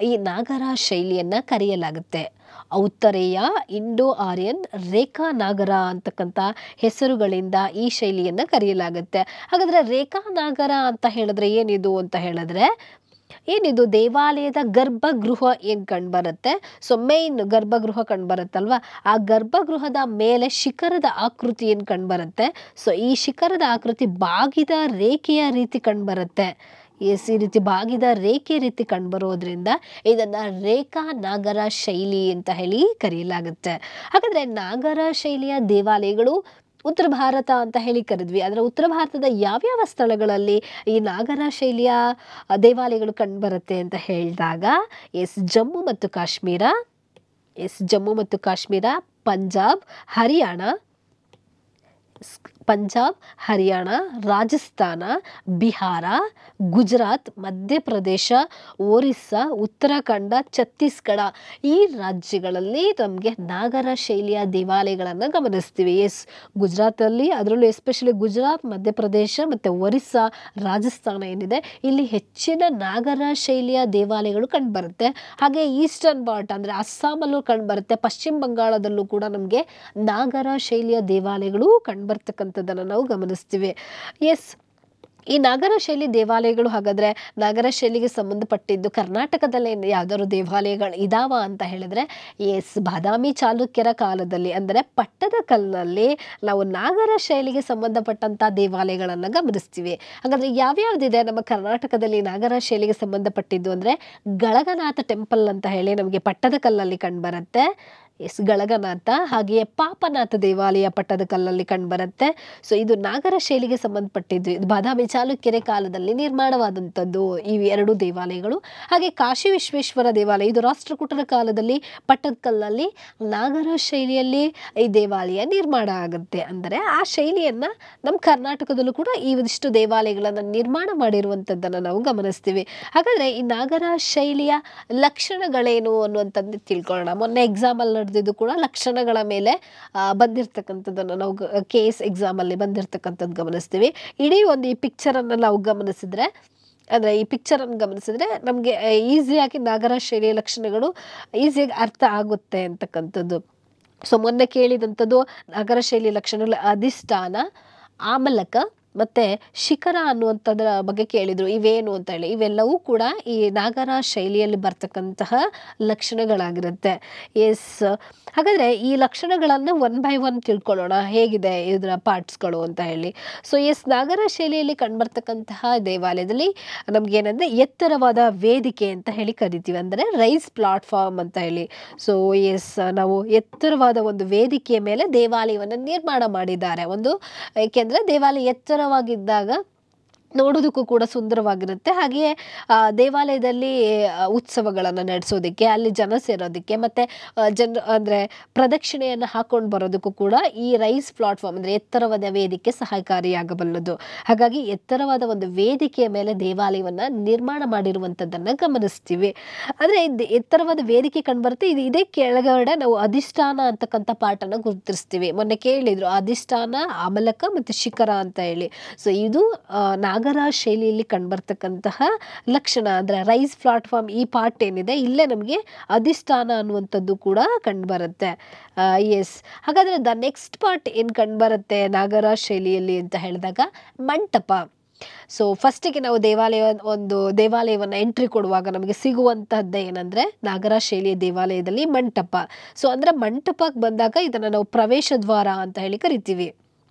ಈ ನಾಗರ ಶೈಲಿಯನ್ನು ಕರೆಯಲಾಗುತ್ತೆ. ಔತ್ತರೇಯ, ಇಂಡೋ ಆರ್ಯನ್, ರೇಖಾ ನಾಗರ ಅಂತಕ್ಕಂಥ ಹೆಸರುಗಳಿಂದ ಈ ಶೈಲಿಯನ್ನು ಕರೆಯಲಾಗುತ್ತೆ. ಹಾಗಾದರೆ ರೇಖಾ ನಾಗರ ಅಂತ ಹೇಳಿದ್ರೆ ಏನಿದು ಅಂತ ಹೇಳಿದ್ರೆ, ಏನಿದು ದೇವಾಲಯದ ಗರ್ಭಗೃಹ ಏನು ಕಂಡುಬರುತ್ತೆ. ಸೊ ಮೇನ್ ಗರ್ಭಗೃಹ ಕಂಡುಬರುತ್ತಲ್ವಾ, ಆ ಗರ್ಭಗೃಹದ ಮೇಲೆ ಶಿಖರದ ಆಕೃತಿ ಏನು ಕಂಡುಬರುತ್ತೆ. ಸೊ ಈ ಶಿಖರದ ಆಕೃತಿ ಬಾಗಿದ ರೇಖೆಯ ರೀತಿ ಕಂಡುಬರುತ್ತೆ. ಎಸ್, ಈ ರೀತಿ ಬಾಗಿದ ರೇಖೆ ರೀತಿ ಕಂಡುಬರೋದ್ರಿಂದ ಇದನ್ನ ರೇಖಾ ನಾಗರ ಶೈಲಿ ಅಂತ ಹೇಳಿ ಕರೆಯಲಾಗುತ್ತೆ. ಹಾಗಾದ್ರೆ ನಾಗರ ಶೈಲಿಯ ದೇವಾಲಯಗಳು ಉತ್ತರ ಭಾರತ ಅಂತ ಹೇಳಿ ಕರೆದ್ವಿ. ಅದರ ಉತ್ತರ ಭಾರತದ ಯಾವ್ಯಾವ ಸ್ಥಳಗಳಲ್ಲಿ ಈ ನಾಗರ ಶೈಲಿಯ ದೇವಾಲಯಗಳು ಕಂಡುಬರುತ್ತೆ ಅಂತ ಹೇಳಿದಾಗ, ಜಮ್ಮು ಮತ್ತು ಕಾಶ್ಮೀರ, ಜಮ್ಮು ಮತ್ತು ಕಾಶ್ಮೀರ, ಪಂಜಾಬ್, ಹರಿಯಾಣ, ರಾಜಸ್ಥಾನ, ಬಿಹಾರ, ಗುಜರಾತ್, ಮಧ್ಯಪ್ರದೇಶ, ಒರಿಸ್ಸಾ, ಉತ್ತರಾಖಂಡ, ಛತ್ತೀಸ್ಗಢ ಈ ರಾಜ್ಯಗಳಲ್ಲಿ ನಮಗೆ ನಾಗರ ಶೈಲಿಯ ದೇವಾಲಯಗಳನ್ನು ಗಮನಿಸ್ತೀವಿ. ಗುಜರಾತಲ್ಲಿ, ಅದರಲ್ಲೂ ಎಸ್ಪೆಷಲಿ ಗುಜರಾತ್, ಮಧ್ಯಪ್ರದೇಶ ಮತ್ತು ಒರಿಸ್ಸಾ, ರಾಜಸ್ಥಾನ ಏನಿದೆ ಇಲ್ಲಿ ಹೆಚ್ಚಿನ ನಾಗರ ಶೈಲಿಯ ದೇವಾಲಯಗಳು ಕಂಡುಬರುತ್ತೆ. ಹಾಗೆ ಈಸ್ಟರ್ನ್ ಪಾರ್ಟ್ ಅಂದರೆ ಅಸ್ಸಾಮಲ್ಲೂ ಕಂಡುಬರುತ್ತೆ. ಪಶ್ಚಿಮ ಬಂಗಾಳದಲ್ಲೂ ಕೂಡ ನಮಗೆ ನಾಗರ ಶೈಲಿಯ ದೇವಾಲಯಗಳು ಕಂಡುಬರ್ತಕ್ಕಂಥದ್ದನ್ನು ನಾವು ಗಮನಿಸ್ತೀವಿ. ಈ ನಾಗರ ಶೈಲಿ ದೇವಾಲಯಗಳು ಹಾಗಾದ್ರೆ ನಾಗರ ಶೈಲಿಗೆ ಸಂಬಂಧಪಟ್ಟಿದ್ದು ಕರ್ನಾಟಕದಲ್ಲೇ ಯಾವ್ದಾದ್ರು ದೇವಾಲಯಗಳು ಇದಾವ ಅಂತ ಹೇಳಿದ್ರೆ, ಬಾದಾಮಿ ಚಾಲುಕ್ಯರ ಕಾಲದಲ್ಲಿ ಅಂದರೆ ಪಟ್ಟದಕಲ್ಲಿನಲ್ಲಿ ನಾವು ನಾಗರ ಶೈಲಿಗೆ ಸಂಬಂಧಪಟ್ಟಂತ ದೇವಾಲಯಗಳನ್ನು ಗಮನಿಸ್ತೀವಿ. ಹಾಗಾದ್ರೆ ಯಾವ್ಯಾವ್ದಿದೆ ನಮ್ಮ ಕರ್ನಾಟಕದಲ್ಲಿ ನಾಗರ ಶೈಲಿಗೆ ಸಂಬಂಧಪಟ್ಟಿದ್ದು ಅಂದ್ರೆ, ಗಳಗನಾಥ ಟೆಂಪಲ್ ಅಂತ ಹೇಳಿ ನಮಗೆ ಪಟ್ಟದಕಲ್ಲಲ್ಲಿ ಕಂಡುಬರುತ್ತೆ. ಗಳಗನಾಥ. ಹಾಗೆಯೇ ಪಾಪನಾಥ ದೇವಾಲಯ ಪಟ್ಟದಕಲ್ಲಲ್ಲಿ ಕಂಡುಬರುತ್ತೆ. ಸೊ ಇದು ನಾಗರ ಶೈಲಿಗೆ ಸಂಬಂಧಪಟ್ಟಿದ್ದು. ಇದು ಬಾದಾಮಿ ಚಾಲುಕ್ಯರ ಕಾಲದಲ್ಲಿ ನಿರ್ಮಾಣವಾದಂಥದ್ದು ಈ ಎರಡು ದೇವಾಲಯಗಳು. ಹಾಗೆ ಕಾಶಿ ವಿಶ್ವೇಶ್ವರ ದೇವಾಲಯ, ಇದು ರಾಷ್ಟ್ರಕೂಟರ ಕಾಲದಲ್ಲಿ ಪಟ್ಟದಕಲ್ಲಲ್ಲಿ ನಾಗರ ಶೈಲಿಯಲ್ಲಿ ಈ ದೇವಾಲಯ ನಿರ್ಮಾಣ ಆಗುತ್ತೆ. ಅಂದರೆ ಆ ಶೈಲಿಯನ್ನ ನಮ್ಮ ಕರ್ನಾಟಕದಲ್ಲೂ ಕೂಡ ಈ ಒಂದಿಷ್ಟು ದೇವಾಲಯಗಳನ್ನು ನಿರ್ಮಾಣ ಮಾಡಿರುವಂಥದ್ದನ್ನು ನಾವು ಗಮನಿಸ್ತೀವಿ. ಹಾಗಾದ್ರೆ ಈ ನಾಗರ ಶೈಲಿಯ ಲಕ್ಷಣಗಳೇನು ಅನ್ನುವಂಥದ್ದು ತಿಳ್ಕೊಳ್ಳೋಣ. ಮೊನ್ನೆ ಎಕ್ಸಾಮಲ್ಲಿ ನಡೆದಿದ್ದು ಕೂಡ ಲಕ್ಷಣಗಳ ಮೇಲೆ ಬಂದಿರತಕ್ಕಂಥದ್ದನ್ನು ನಾವು KS ಎಕ್ಸಾಮಲ್ಲಿ ಬಂದಿರತಕ್ಕಂಥದ್ದು ಗಮನಿಸ್ತೀವಿ. ಇಡೀ ಒಂದು ಈ ಪಿಕ್ಚರನ್ನು ನಾವು ಗಮನಿಸಿದ್ರೆ, ಅಂದರೆ ಈ ಪಿಕ್ಚರನ್ನು ಗಮನಿಸಿದ್ರೆ ನಮಗೆ ಈಸಿಯಾಗಿ ನಾಗರ ಶೈಲಿಯ ಲಕ್ಷಣಗಳು ಈಸಿಯಾಗಿ ಅರ್ಥ ಆಗುತ್ತೆ ಅಂತಕ್ಕಂಥದ್ದು. ಸೊ ಮೊನ್ನೆ ಕೇಳಿದಂಥದ್ದು ನಾಗರ ಶೈಲಿ ಲಕ್ಷಣಗಳು ಅಧಿಷ್ಠಾನ, ಆಮಲಕ ಮತ್ತು ಶಿಖರ ಅನ್ನುವಂಥದ್ರ ಬಗ್ಗೆ ಕೇಳಿದರು. ಇವೇನು ಅಂತ ಹೇಳಿ ಇವೆಲ್ಲವೂ ಕೂಡ ಈ ನಾಗರ ಶೈಲಿಯಲ್ಲಿ ಬರ್ತಕ್ಕಂತಹ ಲಕ್ಷಣಗಳಾಗಿರುತ್ತೆ. ಹಾಗಾದರೆ ಈ ಲಕ್ಷಣಗಳನ್ನು 1 by 1 ತಿಳ್ಕೊಳ್ಳೋಣ, ಹೇಗಿದೆ ಇದರ ಪಾರ್ಟ್ಸ್ಗಳು ಅಂತ ಹೇಳಿ. ಸೊ ನಾಗರ ಶೈಲಿಯಲ್ಲಿ ಕಂಡುಬರ್ತಕ್ಕಂತಹ ದೇವಾಲಯದಲ್ಲಿ ನಮಗೇನಂದರೆ ಎತ್ತರವಾದ ವೇದಿಕೆ ಅಂತ ಹೇಳಿ ಕರಿತೀವಿ, ಅಂದರೆ ರೈಸ್ ಪ್ಲಾಟ್ಫಾರ್ಮ್ ಅಂತ ಹೇಳಿ. ಸೊ ನಾವು ಎತ್ತರವಾದ ಒಂದು ವೇದಿಕೆಯ ಮೇಲೆ ದೇವಾಲಯವನ್ನು ನಿರ್ಮಾಣ ಮಾಡಿದ್ದಾರೆ. ಏಕೆಂದರೆ ದೇವಾಲಯ ಎತ್ತರವಾಗಿದ್ದಾಗ ನೋಡೋದಕ್ಕೂ ಕೂಡ ಸುಂದರವಾಗಿರುತ್ತೆ. ಹಾಗೆಯೇ ದೇವಾಲಯದಲ್ಲಿ ಉತ್ಸವಗಳನ್ನು ನಡೆಸೋದಕ್ಕೆ, ಅಲ್ಲಿ ಜನ ಸೇರೋದಕ್ಕೆ ಮತ್ತು ಅಂದರೆ ಪ್ರದಕ್ಷಿಣೆಯನ್ನು ಹಾಕೊಂಡು ಬರೋದಕ್ಕೂ ಕೂಡ ಈ ರೈಸ್ ಪ್ಲಾಟ್ಫಾರ್ಮ್ ಅಂದರೆ ಎತ್ತರವಾದ ವೇದಿಕೆ ಸಹಾಯಕಾರಿಯಾಗಬಲ್ಲದು. ಹಾಗಾಗಿ ಎತ್ತರವಾದ ಒಂದು ವೇದಿಕೆಯ ಮೇಲೆ ದೇವಾಲಯವನ್ನು ನಿರ್ಮಾಣ ಮಾಡಿರುವಂಥದ್ದನ್ನು ಗಮನಿಸ್ತೀವಿ. ಅಂದರೆ ಎತ್ತರವಾದ ವೇದಿಕೆ ಕಂಡುಬರುತ್ತೆ. ಇದೇ ಕೆಳಗಡೆ ನಾವು ಅಧಿಷ್ಠಾನ ಅಂತಕ್ಕಂಥ ಪಾಠನ ಗುರುತಿಸ್ತೀವಿ. ಮೊನ್ನೆ ಕೇಳಿದ್ರು ಅಧಿಷ್ಠಾನ, ಅಮಲಕ ಮತ್ತು ಶಿಖರ ಅಂತ ಹೇಳಿ. ಸೊ ಇದು ನಾಗರ ಶೈಲಿಯಲ್ಲಿ ಕಂಡುಬರ್ತಕ್ಕಂತಹ ಲಕ್ಷಣ. ಅಂದರೆ ರೈಸ್ ಪ್ಲಾಟ್ಫಾರ್ಮ್ ಈ ಪಾರ್ಟ್ ಏನಿದೆ ಇಲ್ಲೇ ನಮಗೆ ಅಧಿಷ್ಠಾನ ಅನ್ನುವಂಥದ್ದು ಕೂಡ ಕಂಡುಬರುತ್ತೆ. ಹಾಗಾದರೆ ದ ನೆಕ್ಸ್ಟ್ ಪಾರ್ಟ್ ಏನು ಕಂಡುಬರುತ್ತೆ ನಾಗರ ಶೈಲಿಯಲ್ಲಿ ಅಂತ ಹೇಳಿದಾಗ ಮಂಟಪ. ಸೊ ಫಸ್ಟಿಗೆ ನಾವು ದೇವಾಲಯವನ್ನು ಎಂಟ್ರಿ ಕೊಡುವಾಗ ನಮಗೆ ಸಿಗುವಂತಹದ್ದು ಏನಂದ್ರೆ ನಾಗರ ಶೈಲಿಯ ದೇವಾಲಯದಲ್ಲಿ ಮಂಟಪ. ಸೊ ಅಂದ್ರೆ ಮಂಟಪಕ್ಕೆ ಬಂದಾಗ ಇದನ್ನು ನಾವು ಪ್ರವೇಶ ದ್ವಾರ ಅಂತ ಹೇಳಿ ಕರಿತೀವಿ.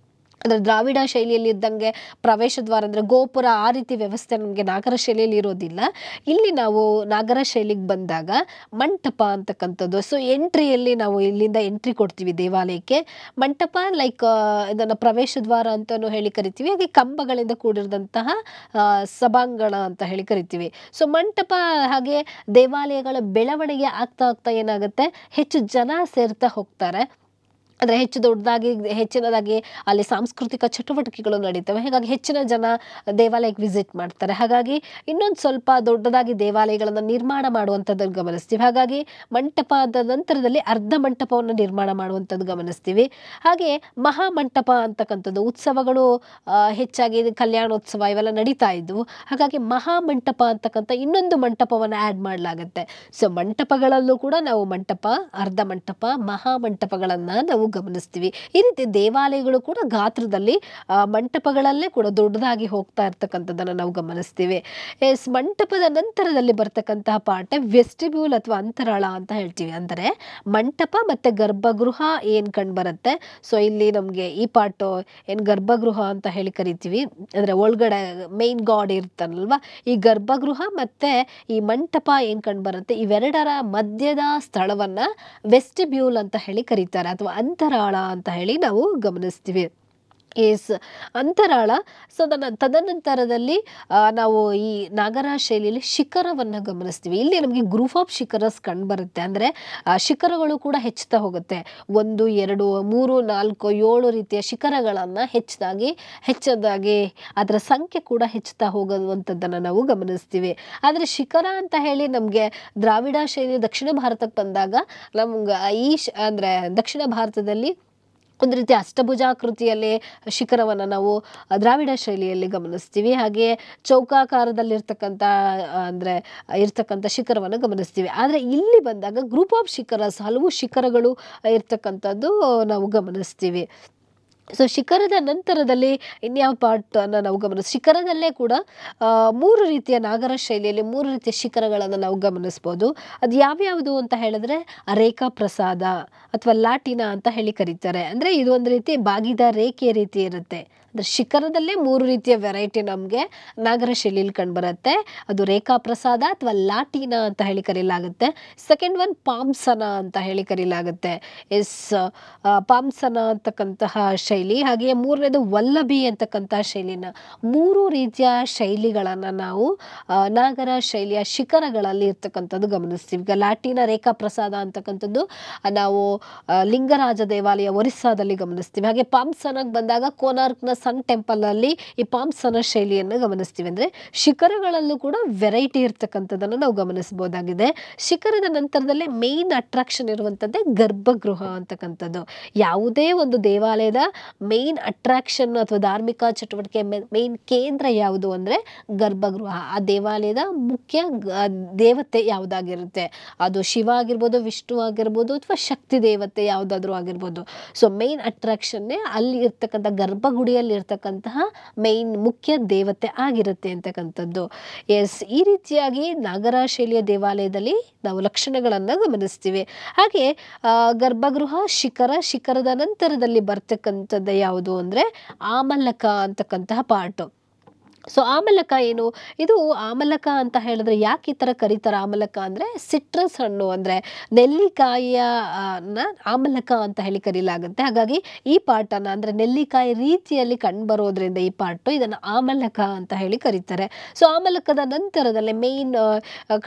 ಅಂದರೆ ದ್ರಾವಿಡ ಶೈಲಿಯಲ್ಲಿ ಇದ್ದಂಗೆ ಪ್ರವೇಶ ದ್ವಾರ ಅಂದರೆ ಗೋಪುರ ಆ ರೀತಿ ವ್ಯವಸ್ಥೆ ನಮಗೆ ನಾಗರ ಶೈಲಿಯಲ್ಲಿ ಇರೋದಿಲ್ಲ. ಇಲ್ಲಿ ನಾವು ನಾಗರ ಶೈಲಿಗೆ ಬಂದಾಗ ಮಂಟಪ ಅಂತಕ್ಕಂಥದ್ದು. ಸೊ ಎಂಟ್ರಿಯಲ್ಲಿ ನಾವು ಇಲ್ಲಿಂದ ಎಂಟ್ರಿ ಕೊಡ್ತೀವಿ ದೇವಾಲಯಕ್ಕೆ. ಮಂಟಪ ಲೈಕ್ ಇದನ್ನು ಪ್ರವೇಶ ದ್ವಾರ ಅಂತಲೂ ಹೇಳಿ ಕರಿತೀವಿ. ಹಾಗೆ ಕಂಬಗಳಿಂದ ಕೂಡಿರಿದಂತಹ ಸಭಾಂಗಣ ಅಂತ ಹೇಳಿ ಕರಿತೀವಿ. ಸೊ ಮಂಟಪ ಹಾಗೆ ದೇವಾಲಯಗಳ ಬೆಳವಣಿಗೆ ಆಗ್ತಾ ಏನಾಗುತ್ತೆ, ಹೆಚ್ಚು ಜನ ಸೇರ್ತಾ ಹೋಗ್ತಾರೆ. ಅಂದರೆ ಹೆಚ್ಚಿನದಾಗಿ ಅಲ್ಲಿ ಸಾಂಸ್ಕೃತಿಕ ಚಟುವಟಿಕೆಗಳು ನಡೀತವೆ. ಹಾಗಾಗಿ ಹೆಚ್ಚಿನ ಜನ ದೇವಾಲಯಕ್ಕೆ ವಿಸಿಟ್ ಮಾಡ್ತಾರೆ. ಹಾಗಾಗಿ ಇನ್ನೊಂದು ಸ್ವಲ್ಪ ದೊಡ್ಡದಾಗಿ ದೇವಾಲಯಗಳನ್ನು ನಿರ್ಮಾಣ ಮಾಡುವಂಥದ್ದನ್ನು ಗಮನಿಸ್ತೀವಿ. ಹಾಗಾಗಿ ಮಂಟಪದ ನಂತರದಲ್ಲಿ ಅರ್ಧ ಮಂಟಪವನ್ನು ನಿರ್ಮಾಣ ಮಾಡುವಂಥದ್ದು ಗಮನಿಸ್ತೀವಿ. ಹಾಗೆ ಮಹಾಮಂಟಪ ಅಂತಕ್ಕಂಥದ್ದು ಉತ್ಸವಗಳು ಹೆಚ್ಚಾಗಿ ಕಲ್ಯಾಣೋತ್ಸವ ಇವೆಲ್ಲ ನಡೀತಾ ಇದ್ವು. ಹಾಗಾಗಿ ಮಹಾಮಂಟಪ ಅಂತಕ್ಕಂಥ ಇನ್ನೊಂದು ಮಂಟಪವನ್ನು ಆ್ಯಡ್ ಮಾಡಲಾಗುತ್ತೆ. ಸೊ ಮಂಟಪಗಳಲ್ಲೂ ಕೂಡ ನಾವು ಮಂಟಪ, ಅರ್ಧ ಮಂಟಪ, ಮಹಾಮಂಟಪಗಳನ್ನು ನಾವು ಗಮನಿಸ್ತೀವಿ. ಈ ರೀತಿ ದೇವಾಲಯಗಳು ಕೂಡ ಗಾತ್ರದಲ್ಲಿ ಮಂಟಪಗಳಲ್ಲೇ ಕೂಡ ದೊಡ್ಡದಾಗಿ ಹೋಗ್ತಾ ಇರ್ತಕ್ಕಂಥದ್ದನ್ನು ನಾವು ಗಮನಿಸ್ತೀವಿ. ಮಂಟಪದ ನಂತರದಲ್ಲಿ ಬರ್ತಕ್ಕಂತಹ ಪಾರ್ಟ್ ವೆಸ್ಟಿಬ್ಯೂಲ್ ಅಥವಾ ಅಂತರಾಳ ಅಂತ ಹೇಳ್ತೀವಿ. ಅಂದರೆ ಮಂಟಪ ಮತ್ತೆ ಗರ್ಭಗೃಹ ಏನ್ ಕಂಡು ಬರುತ್ತೆ. ಸೊ ಇಲ್ಲಿ ನಮ್ಗೆ ಈ ಪಾರ್ಟ್ ಏನ್ ಗರ್ಭಗೃಹ ಅಂತ ಹೇಳಿ ಕರಿತೀವಿ. ಅಂದ್ರೆ ಒಳಗಡೆ ಮೈನ್ ಗಾಡ್ ಇರ್ತಾನಲ್ವಾ, ಈ ಗರ್ಭಗೃಹ ಮತ್ತೆ ಈ ಮಂಟಪ ಏನ್ ಕಂಡು ಬರುತ್ತೆ, ಇವೆರಡರ ಮಧ್ಯದ ಸ್ಥಳವನ್ನ ವೆಸ್ಟಿಬ್ಯೂಲ್ ಅಂತ ಹೇಳಿ ಕರೀತಾರೆ ಅಥವಾ ಅಂತರಾಳ ಅಂತ ಹೇಳಿ ನಾವು ಗಮನಿಸ್ತೀವಿ. ಅಂತರಾಳ. ಸೊ ತದನಂತರದಲ್ಲಿ ನಾವು ಈ ನಾಗರ ಶೈಲಿಯಲ್ಲಿ ಶಿಖರವನ್ನು ಗಮನಿಸ್ತೀವಿ. ಇಲ್ಲಿ ನಮಗೆ ಗ್ರೂಪ್ ಆಫ್ ಶಿಖರಸ್ ಕಂಡು ಬರುತ್ತೆ. ಅಂದರೆ ಶಿಖರಗಳು ಕೂಡ ಹೆಚ್ಚುತ್ತಾ ಹೋಗುತ್ತೆ. 1, 2, 3, 4, 7 ರೀತಿಯ ಶಿಖರಗಳನ್ನು ಹೆಚ್ಚದಾಗಿ ಅದರ ಸಂಖ್ಯೆ ಕೂಡ ಹೆಚ್ಚುತ್ತಾ ಹೋಗುವಂಥದ್ದನ್ನು ನಾವು ಗಮನಿಸ್ತೀವಿ. ಆದರೆ ಶಿಖರ ಅಂತ ಹೇಳಿ ನಮಗೆ ದ್ರಾವಿಡ ಶೈಲಿ ದಕ್ಷಿಣ ಭಾರತಕ್ಕೆ ಬಂದಾಗ ನಮ್ಗೆ ಅಂದರೆ ದಕ್ಷಿಣ ಭಾರತದಲ್ಲಿ ಒಂದು ರೀತಿ ಅಷ್ಟಭುಜಾಕೃತಿಯಲ್ಲಿ ಶಿಖರವನ್ನು ನಾವು ದ್ರಾವಿಡ ಶೈಲಿಯಲ್ಲಿ ಗಮನಿಸ್ತೀವಿ. ಹಾಗೆ ಚೌಕಾಕಾರದಲ್ಲಿರ್ತಕ್ಕಂಥ ಇರ್ತಕ್ಕಂಥ ಶಿಖರವನ್ನು ಗಮನಿಸ್ತೀವಿ. ಆದರೆ ಇಲ್ಲಿ ಬಂದಾಗ ಗ್ರೂಪ್ ಆಫ್ ಶಿಖರಸ್, ಹಲವು ಶಿಖರಗಳು ಇರ್ತಕ್ಕಂಥದ್ದು ನಾವು ಗಮನಿಸ್ತೀವಿ. ಸೊ ಶಿಖರದ ನಂತರದಲ್ಲಿ ಇನ್ಯಾವ ಪಾರ್ಟ್ ಅನ್ನು ನಾವು ಗಮನಿಸ್ತೀವಿ. ಶಿಖರದಲ್ಲೇ ಕೂಡ 3 ರೀತಿಯ ನಾಗರ ಶೈಲಿಯಲ್ಲಿ 3 ರೀತಿಯ ಶಿಖರಗಳನ್ನು ನಾವು ಗಮನಿಸ್ಬೋದು. ಅದು ಯಾವ್ಯಾವುದು ಅಂತ ಹೇಳಿದ್ರೆ ರೇಖಾ ಪ್ರಸಾದ ಅಥವಾ ಲಾಟಿನಾ ಅಂತ ಹೇಳಿ ಕರೀತಾರೆ. ಅಂದರೆ ಇದು ಒಂದು ರೀತಿ ಬಾಗಿದ ರೇಖೆಯ ರೀತಿ ಇರುತ್ತೆ. ಅಂದರೆ ಶಿಖರದಲ್ಲೇ 3 ರೀತಿಯ ವೆರೈಟಿ ನಮಗೆ ನಾಗರ ಶೈಲಿಯಲ್ಲಿ ಕಂಡುಬರುತ್ತೆ. ಅದು ರೇಖಾ ಪ್ರಸಾದ ಅಥವಾ ಲಾಟಿನಾ ಅಂತ ಹೇಳಿ ಕರೀಲಾಗುತ್ತೆ. ಸೆಕೆಂಡ್ ಒನ್ ಪಾಂಸನ ಅಂತ ಹೇಳಿ ಕರೀಲಾಗುತ್ತೆ. ಪಾಂಸನ ಅಂತಕ್ಕಂತಹ ಶೈಲಿ. ಹಾಗೆಯೇ ಮೂರನೇದು ವಲ್ಲಭಿ ಅಂತಕ್ಕಂತಹ ಶೈಲಿನ 3 ರೀತಿಯ ಶೈಲಿಗಳನ್ನು ನಾವು ನಾಗರ ಶೈಲಿಯ ಶಿಖರಗಳಲ್ಲಿ ಇರ್ತಕ್ಕಂಥದ್ದು ಗಮನಿಸ್ತೀವಿ. ಈಗ ಲಾಟಿನಾ ರೇಖಾ ಪ್ರಸಾದ ಅಂತಕ್ಕಂಥದ್ದು ನಾವು ಲಿಂಗರಾಜ ದೇವಾಲಯ ಒರಿಸ್ಸಾದಲ್ಲಿ ಗಮನಿಸ್ತೀವಿ. ಹಾಗೆ ಪಾಂಸನಕ್ಕೆ ಬಂದಾಗ ಕೋನಾರ್ಕ್ನ ಸನ್ ಟೆಂಪಲ್ ಅಲ್ಲಿ ಈ ಪಾಂಸನ ಶೈಲಿಯನ್ನು ಗಮನಿಸ್ತೀವಿ. ಅಂದ್ರೆ ಶಿಖರಗಳಲ್ಲೂ ಕೂಡ ವೆರೈಟಿ ಇರ್ತಕ್ಕಂಥದ್ದನ್ನು ನಾವು ಗಮನಿಸಬಹುದಾಗಿದೆ. ಶಿಖರದ ನಂತರದಲ್ಲೇ ಮೇನ್ ಅಟ್ರಾಕ್ಷನ್ ಇರುವಂತದ್ದೇ ಗರ್ಭಗೃಹ ಅಂತಕ್ಕಂಥದ್ದು. ಯಾವುದೇ ಒಂದು ದೇವಾಲಯದ ಮೇನ್ ಅಟ್ರಾಕ್ಷನ್ ಅಥವಾ ಧಾರ್ಮಿಕ ಚಟುವಟಿಕೆ ಮೇನ್ ಕೇಂದ್ರ ಯಾವುದು ಅಂದ್ರೆ ಗರ್ಭಗೃಹ. ಆ ದೇವಾಲಯದ ಮುಖ್ಯ ದೇವತೆ ಯಾವುದಾಗಿರುತ್ತೆ, ಅದು ಶಿವ ಆಗಿರ್ಬೋದು, ವಿಷ್ಣು ಆಗಿರ್ಬೋದು, ಅಥವಾ ಶಕ್ತಿ ದೇವತೆ ಯಾವುದಾದ್ರೂ ಆಗಿರ್ಬೋದು. ಸೊ ಮೇನ್ ಅಟ್ರಾಕ್ಷನ್ನೇ ಅಲ್ಲಿ ಇರ್ತಕ್ಕಂಥ ಗರ್ಭಗುಡಿಯಲ್ಲಿ ಇರ್ತಕ್ಕಂತಹ ಮೇನ್ ಮುಖ್ಯ ದೇವತೆ ಆಗಿರುತ್ತೆ ಅಂತಕ್ಕಂಥದ್ದು. ಈ ರೀತಿಯಾಗಿ ನಾಗರ ಶೈಲಿಯ ದೇವಾಲಯದಲ್ಲಿ ನಾವು ಲಕ್ಷಣಗಳನ್ನು ಗಮನಿಸ್ತೀವಿ. ಹಾಗೆ ಗರ್ಭಗೃಹ, ಶಿಖರದ ನಂತರದಲ್ಲಿ ಬರ್ತಕ್ಕಂಥದ್ದು ಯಾವುದು ಅಂದ್ರೆ ಆಮಲಕ ಅಂತಕ್ಕಂತಹ ಪಾರ್ಟ್. ಸೊ ಆಮಲಕ ಏನು, ಇದು ಆಮಲಕ ಅಂತ ಹೇಳಿದ್ರೆ ಯಾಕೆ ಈ ತರ ಕರೀತಾರೆ ಆಮಲಕ ಅಂದ್ರೆ ಸಿಟ್ರಸ್ ಹಣ್ಣು ಅಂದ್ರೆ ನೆಲ್ಲಿಕಾಯಿಯ ಆಮಲಕ ಅಂತ ಹೇಳಿ ಕರೀಲಾಗುತ್ತೆ. ಹಾಗಾಗಿ ಈ ಪಾರ್ಟ್ ಅನ್ನ ಅಂದ್ರೆ ನೆಲ್ಲಿಕಾಯಿ ರೀತಿಯಲ್ಲಿ ಕಂಡುಬರೋದ್ರಿಂದ ಈ ಪಾರ್ಟ್ ಇದನ್ನ ಆಮಲಕ ಅಂತ ಹೇಳಿ ಕರೀತಾರೆ. ಸೊ ಆಮಲಕದ ನಂತರದಲ್ಲಿ ಮೇನ್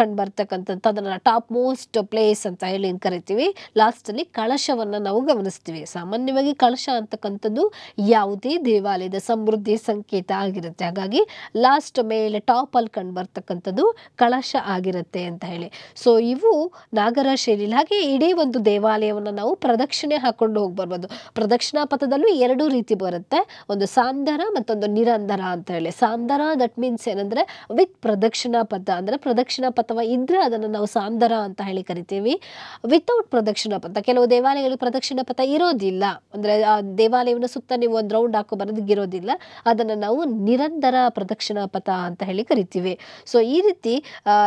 ಕಂಡುಬರ್ತಕ್ಕಂಥದ್ದು ಅದನ್ನ ಟಾಪ್ ಮೋಸ್ಟ್ ಪ್ಲೇಸ್ ಅಂತ ಹೇಳಿ ಕರಿತೀವಿ. ಲಾಸ್ಟ್ ಅಲ್ಲಿ ಕಳಶವನ್ನ ನಾವು ಗಮನಿಸ್ತೀವಿ. ಸಾಮಾನ್ಯವಾಗಿ ಕಳಶ ಅಂತಕ್ಕಂಥದ್ದು ಯಾವುದೇ ದೇವಾಲಯದ ಸಮೃದ್ಧಿ ಸಂಕೇತ ಆಗಿರುತ್ತೆ. ಹಾಗಾಗಿ ಲಾಸ್ಟ್ ಮೇಲೆ ಟಾಪ್ ಅಲ್ಲಿ ಕಂಡು ಬರ್ತಕ್ಕಂಥದ್ದು ಕಳಶ ಆಗಿರುತ್ತೆ ಅಂತ ಹೇಳಿ. ಸೊ ಇವು ನಾಗರ ಶೈಲಿ. ಹಾಗೆ ಇಡೀ ಒಂದು ದೇವಾಲಯವನ್ನು ನಾವು ಪ್ರದಕ್ಷಿಣೆ ಹಾಕೊಂಡು ಹೋಗಿ ಬರ್ಬೋದು. ಪ್ರದಕ್ಷಿಣಾ ಪಥದಲ್ಲೂ 2 ರೀತಿ ಬರುತ್ತೆ, ಒಂದು ಸಾಂದರ ಮತ್ತೊಂದು ನಿರಂತರ ಅಂತ ಹೇಳಿ. ಸಾಂದರ ದಟ್ ಮೀನ್ಸ್ ಏನಂದ್ರೆ ವಿತ್ ಪ್ರದಕ್ಷಿಣಾ ಪಥ, ಅಂದ್ರೆ ಪ್ರದಕ್ಷಿಣಾ ಪಥವ ಇದ್ರೆ ಅದನ್ನು ನಾವು ಸಾಂದರ ಅಂತ ಹೇಳಿ ಕರಿತೀವಿ. ವಿತೌಟ್ ಪ್ರದಕ್ಷಿಣಾ ಪಥ, ಕೆಲವು ದೇವಾಲಯಗಳಿಗೆ ಪ್ರದಕ್ಷಿಣಾ ಪಥ ಇರೋದಿಲ್ಲ, ಅಂದ್ರೆ ಆ ದೇವಾಲಯವನ್ನು ಸುತ್ತ ನೀವು ಒಂದು ರೌಂಡ್ ಹಾಕೋ ಬರೋದಕ್ಕಿರೋದಿಲ್ಲ, ಅದನ್ನು ನಾವು ನಿರಂತರ ಪ್ರದಕ್ಷಿಣಾ ಪಥ ಅಂತ ಹೇಳಿ ಕರಿತೀವಿ. ಸೊ ಈ ರೀತಿ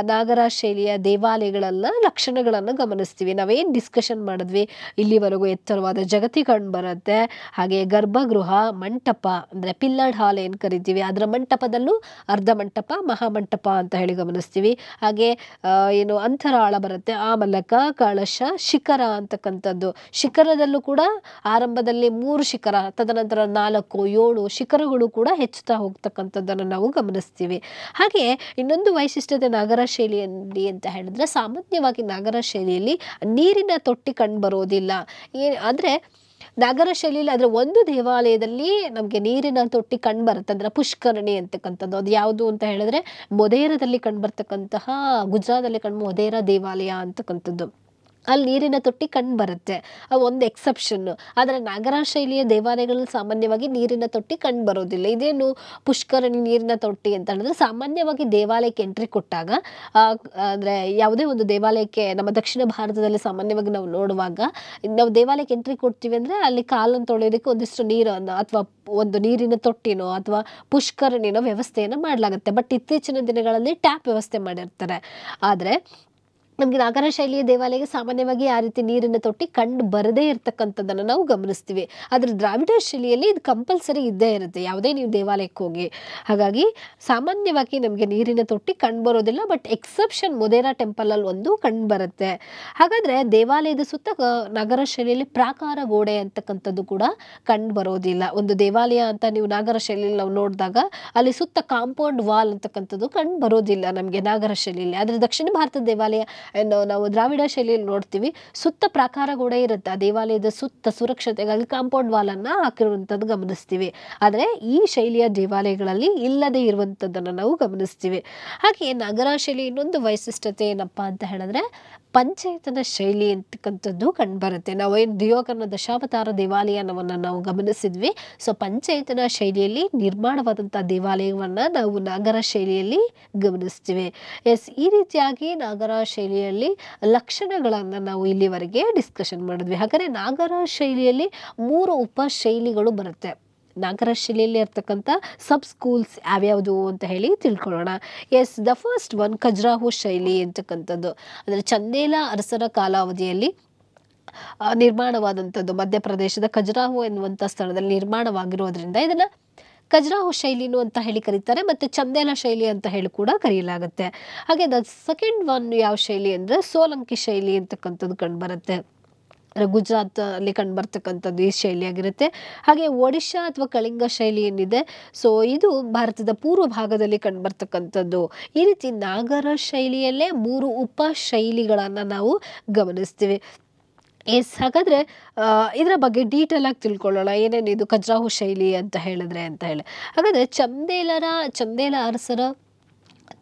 ನಾಗರ ಶೈಲಿಯ ದೇವಾಲಯಗಳನ್ನ ಲಕ್ಷಣಗಳನ್ನು ಗಮನಿಸ್ತೀವಿ. ನಾವೇನ್ ಡಿಸ್ಕಷನ್ ಮಾಡಿದ್ವಿ ಇಲ್ಲಿವರೆಗೂ, ಎತ್ತರವಾದ ಜಗತಿ ಕಂಡು ಬರುತ್ತೆ, ಹಾಗೆ ಗರ್ಭಗೃಹ, ಮಂಟಪ ಅಂದ್ರೆ ಪಿಲ್ಲರ್ಡ್ ಹಾಲ್ ಏನ್ ಕರಿತೀವಿ, ಅದರ ಮಂಟಪದಲ್ಲೂ ಅರ್ಧ ಮಂಟಪ, ಮಹಾಮಂಟಪ ಅಂತ ಹೇಳಿ ಗಮನಿಸ್ತೀವಿ. ಹಾಗೆ ಏನು ಅಂತರಾಳ ಬರುತ್ತೆ, ಆಮಲಕ, ಕಳಶ, ಶಿಖರ ಅಂತಕ್ಕಂಥದ್ದು. ಶಿಖರದಲ್ಲೂ ಕೂಡ ಆರಂಭದಲ್ಲಿ 3 ಶಿಖರ, ತದನಂತರ 4, 7 ಶಿಖರಗಳು ಕೂಡ ಹೆಚ್ಚುತ್ತಾ ಹೋಗ್ತಕ್ಕಂಥದ್ದನ್ನು ನಾವು ಗಮನಿಸ್ತೀವಿ. ಹಾಗೆ ಇನ್ನೊಂದು ವೈಶಿಷ್ಟ್ಯತೆ ನಾಗರ ಶೈಲಿಯಲ್ಲಿ ಅಂತ ಹೇಳಿದ್ರೆ, ಸಾಮಾನ್ಯವಾಗಿ ನಾಗರ ಶೈಲಿಯಲ್ಲಿ ನೀರಿನ ತೊಟ್ಟಿ ಕಂಡು ಬರೋದಿಲ್ಲ. ಅಂದ್ರೆ ನಾಗರ ಶೈಲಿಯಲ್ಲಿ ಅದರ ಒಂದು ದೇವಾಲಯದಲ್ಲಿ ನಮಗೆ ನೀರಿನ ತೊಟ್ಟಿ ಕಂಡು ಬರುತ್ತೆ, ಅಂದ್ರೆ ಪುಷ್ಕರಣಿ ಅಂತಕ್ಕಂಥದ್ದು. ಅದು ಯಾವುದು ಅಂತ ಹೇಳಿದ್ರೆ ಮೊದೇರಾದಲ್ಲಿ ಕಂಡು ಬರ್ತಕ್ಕಂತಹ, ಗುಜರಾತಲ್ಲಿ ಮೊದೇರಾ ದೇವಾಲಯ ಅಂತಕ್ಕಂಥದ್ದು. ಅಲ್ಲಿ ನೀರಿನ ತೊಟ್ಟಿ ಕಂಡು ಬರುತ್ತೆ. ಒಂದು ಎಕ್ಸೆಪ್ಷನ್. ಆದರೆ ನಾಗರ ಶೈಲಿಯ ದೇವಾಲಯಗಳಲ್ಲಿ ಸಾಮಾನ್ಯವಾಗಿ ನೀರಿನ ತೊಟ್ಟಿ ಕಂಡು ಬರೋದಿಲ್ಲ. ಇದೇನು ಪುಷ್ಕರಣಿ ನೀರಿನ ತೊಟ್ಟಿ ಅಂತ ಹೇಳಿದ್ರೆ, ಸಾಮಾನ್ಯವಾಗಿ ದೇವಾಲಯಕ್ಕೆ ಎಂಟ್ರಿ ಕೊಟ್ಟಾಗ ಅಂದರೆ ಯಾವುದೇ ಒಂದು ದೇವಾಲಯಕ್ಕೆ ನಮ್ಮ ದಕ್ಷಿಣ ಭಾರತದಲ್ಲಿ ಸಾಮಾನ್ಯವಾಗಿ ನಾವು ನೋಡುವಾಗ, ನಾವು ದೇವಾಲಯಕ್ಕೆ ಎಂಟ್ರಿ ಕೊಡ್ತೀವಿ ಅಂದರೆ ಅಲ್ಲಿ ಕಾಲನ್ನು ತೊಳೆಯೋದಕ್ಕೆ ಒಂದಿಷ್ಟು ನೀರನ್ನು ಅಥವಾ ಒಂದು ನೀರಿನ ತೊಟ್ಟಿನೋ ಅಥವಾ ಪುಷ್ಕರಣಿನೋ ವ್ಯವಸ್ಥೆಯನ್ನು ಮಾಡಲಾಗುತ್ತೆ. ಬಟ್ ಇತ್ತೀಚಿನ ದಿನಗಳಲ್ಲಿ ಟ್ಯಾಪ್ ವ್ಯವಸ್ಥೆ ಮಾಡಿರ್ತಾರೆ. ಆದರೆ ನಮಗೆ ನಾಗರ ಶೈಲಿಯ ದೇವಾಲಯಕ್ಕೆ ಸಾಮಾನ್ಯವಾಗಿ ಆ ರೀತಿ ನೀರಿನ ತೊಟ್ಟಿ ಕಂಡು ಬರದೇ ಇರತಕ್ಕಂಥದ್ದನ್ನು ನಾವು ಗಮನಿಸ್ತೀವಿ. ಆದರೆ ದ್ರಾವಿಡ ಶೈಲಿಯಲ್ಲಿ ಇದು ಕಂಪಲ್ಸರಿ ಇದ್ದೇ ಇರುತ್ತೆ, ಯಾವುದೇ ನೀವು ದೇವಾಲಯಕ್ಕೆ ಹೋಗಿ. ಹಾಗಾಗಿ ಸಾಮಾನ್ಯವಾಗಿ ನಮಗೆ ನೀರಿನ ತೊಟ್ಟಿ ಕಂಡು ಬರೋದಿಲ್ಲ. ಬಟ್ ಎಕ್ಸೆಪ್ಷನ್ ಮೊದೇರಾ ಟೆಂಪಲಲ್ಲಿ ಒಂದು ಕಂಡು ಬರುತ್ತೆ. ಹಾಗಾದರೆ ದೇವಾಲಯದ ಸುತ್ತ ನಗರ ಶೈಲಿಯಲ್ಲಿ ಪ್ರಾಕಾರ ಗೋಡೆ ಅಂತಕ್ಕಂಥದ್ದು ಕೂಡ ಕಂಡು ಬರೋದಿಲ್ಲ. ಒಂದು ದೇವಾಲಯ ಅಂತ ನೀವು ನಾಗರ ಶೈಲಿಯಲ್ಲಿ ನಾವು ನೋಡಿದಾಗ ಅಲ್ಲಿ ಸುತ್ತ ಕಾಂಪೌಂಡ್ ವಾಲ್ ಅಂತಕ್ಕಂಥದ್ದು ಕಂಡು ಬರೋದಿಲ್ಲ ನಮಗೆ ನಾಗರ ಶೈಲಿಯಲ್ಲಿ. ಆದರೆ ದಕ್ಷಿಣ ಭಾರತದ ದೇವಾಲಯ ನಾವು ದ್ರಾವಿಡ ಶೈಲಿಯಲ್ಲಿ ನೋಡ್ತೀವಿ, ಸುತ್ತ ಪ್ರಾಕಾರ ಗೋಡೆ ಇರುತ್ತೆ. ಆ ದೇವಾಲಯದ ಸುತ್ತ ಸುರಕ್ಷತೆಗಾಗಿ ಕಾಂಪೌಂಡ್ ವಾಲ್ ಅನ್ನ ಹಾಕಿರುವಂಥದ್ದು ಗಮನಿಸ್ತೀವಿ. ಆದರೆ ಈ ಶೈಲಿಯ ದೇವಾಲಯಗಳಲ್ಲಿ ಇಲ್ಲದೆ ಇರುವಂಥದ್ದನ್ನು ನಾವು ಗಮನಿಸ್ತೀವಿ. ಹಾಗೆ ನಗರ ಶೈಲಿ ಇನ್ನೊಂದು ವೈಶಿಷ್ಟ್ಯತೆ ಏನಪ್ಪಾ ಅಂತ ಹೇಳಿದ್ರೆ, ಪಂಚೇತನ ಶೈಲಿ ಅಂತಕ್ಕಂಥದ್ದು ಕಂಡುಬರುತ್ತೆ. ನಾವು ಏನು ದಿಯೋಗರ್ನ ದಶಾವತಾರ ದೇವಾಲಯವನ್ನು ನಾವು ಗಮನಿಸಿದ್ವಿ. ಸೊ ಪಂಚೇತನ ಶೈಲಿಯಲ್ಲಿ ನಿರ್ಮಾಣವಾದಂಥ ದೇವಾಲಯವನ್ನು ನಾವು ನಾಗರ ಶೈಲಿಯಲ್ಲಿ ಗಮನಿಸ್ತೀವಿ. ಎಸ್, ಈ ರೀತಿಯಾಗಿ ನಾಗರ ಶೈಲಿಯಲ್ಲಿ ಲಕ್ಷಣಗಳನ್ನು ನಾವು ಇಲ್ಲಿವರೆಗೆ ಡಿಸ್ಕಷನ್ ಮಾಡಿದ್ವಿ. ಹಾಗಾದರೆ ನಾಗರ ಶೈಲಿಯಲ್ಲಿ 3 ಉಪ ಶೈಲಿಗಳು ಬರುತ್ತೆ. ನಾಗರ ಶೈಲಿಯಲ್ಲಿ ಇರ್ತಕ್ಕಂಥ ಸಬ್ ಸ್ಕೂಲ್ಸ್ ಯಾವ್ಯಾವುದು ಅಂತ ಹೇಳಿ ತಿಳ್ಕೊಳ್ಳೋಣ. Yes, the first one Khajuraho ಶೈಲಿ ಅಂತಕ್ಕಂಥದ್ದು. ಅಂದರೆ ಚಂದೇಲ ಅರಸರ ಕಾಲಾವಧಿಯಲ್ಲಿ ನಿರ್ಮಾಣವಾದಂಥದ್ದು. ಮಧ್ಯಪ್ರದೇಶದ ಖಜುರಾಹೋ ಎನ್ನುವಂಥ ಸ್ಥಳದಲ್ಲಿ ನಿರ್ಮಾಣವಾಗಿರೋದ್ರಿಂದ ಇದನ್ನು ಖಜುರಾಹೋ ಶೈಲಿನು ಅಂತ ಹೇಳಿ ಕರೀತಾರೆ, ಮತ್ತು ಚಂದೇಲ ಶೈಲಿ ಅಂತ ಹೇಳಿ ಕೂಡ ಕರೆಯಲಾಗುತ್ತೆ. ಹಾಗೆ ದ ಸೆಕೆಂಡ್ ಒನ್ ಯಾವ ಶೈಲಿ ಅಂದರೆ ಸೋಲಂಕಿ ಶೈಲಿ ಅಂತಕ್ಕಂಥದ್ದು ಕಂಡುಬರುತ್ತೆ. ಗುಜರಾತ್ ಅಲ್ಲಿ ಕಂಡುಬರ್ತಕ್ಕಂಥದ್ದು ಈ ಶೈಲಿಯಾಗಿರುತ್ತೆ. ಹಾಗೆ ಒಡಿಶಾ ಅಥವಾ ಕಳಿಂಗ ಶೈಲಿ ಏನಿದೆ, ಸೊ ಇದು ಭಾರತದ ಪೂರ್ವ ಭಾಗದಲ್ಲಿ ಕಂಡುಬರ್ತಕ್ಕಂಥದ್ದು. ಈ ರೀತಿ ನಾಗರ ಶೈಲಿಯಲ್ಲೇ 3 ಉಪ ಶೈಲಿಗಳನ್ನು ನಾವು ಗಮನಿಸ್ತೀವಿ. ಎಸ್, ಹಾಗಾದರೆ ಇದರ ಬಗ್ಗೆ ಡೀಟೇಲ್ ಆಗಿ ತಿಳ್ಕೊಳ್ಳೋಣ. ಏನೇನು ಇದು ಖಜುರಾಹೋ ಶೈಲಿ ಅಂತ ಹೇಳಿದ್ರೆ ಅಂತ ಹೇಳಿ. ಹಾಗಾದರೆ ಚಂದೇಲ ಅರಸರ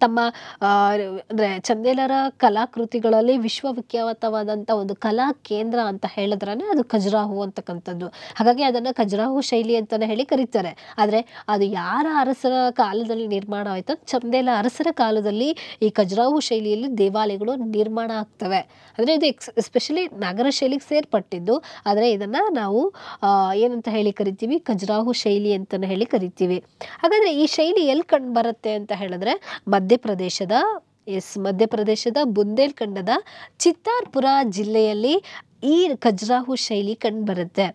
ತಮ್ಮ ಅಂದರೆ ಚಂದೇಲರ ಕಲಾಕೃತಿಗಳಲ್ಲಿ ವಿಶ್ವವಿಖ್ಯಾತವಾದಂಥ ಒಂದು ಕಲಾ ಕೇಂದ್ರ ಅಂತ ಹೇಳಿದ್ರೆ ಅದು ಖಜುರಾಹೋ ಅಂತಕ್ಕಂಥದ್ದು. ಹಾಗಾಗಿ ಅದನ್ನು ಖಜುರಾಹೋ ಶೈಲಿ ಅಂತಲೇ ಹೇಳಿ ಕರೀತಾರೆ. ಆದರೆ ಅದು ಯಾರ ಅರಸರ ಕಾಲದಲ್ಲಿ ನಿರ್ಮಾಣ ಆಯಿತು? ಚಂದೇಲ ಅರಸರ ಕಾಲದಲ್ಲಿ ಈ ಖಜುರಾಹೋ ಶೈಲಿಯಲ್ಲಿ ದೇವಾಲಯಗಳು ನಿರ್ಮಾಣ ಆಗ್ತವೆ. ಅಂದರೆ ಇದು ಎಸ್ಪೆಷಲಿ ನಗರ ಶೈಲಿಗೆ ಸೇರ್ಪಟ್ಟಿದ್ದು. ಆದರೆ ಇದನ್ನು ನಾವು ಏನಂತ ಹೇಳಿ ಕರಿತೀವಿ? ಖಜುರಾಹೋ ಶೈಲಿ ಅಂತಲೇ ಹೇಳಿ ಕರಿತೀವಿ. ಹಾಗಾದರೆ ಈ ಶೈಲಿ ಎಲ್ಲಿ ಕಂಡು ಬರುತ್ತೆ ಅಂತ ಹೇಳಿದ್ರೆ ಮಧ್ಯಪ್ರದೇಶದ ಬುಂದೇಲ್ಖಂಡದ ಚಿತ್ತಾರ್ಪುರ ಜಿಲ್ಲೆಯಲ್ಲಿ ಈ ಖಜುರಾಹೋ ಶೈಲಿ ಕಂಡು ಬರುತ್ತೆ.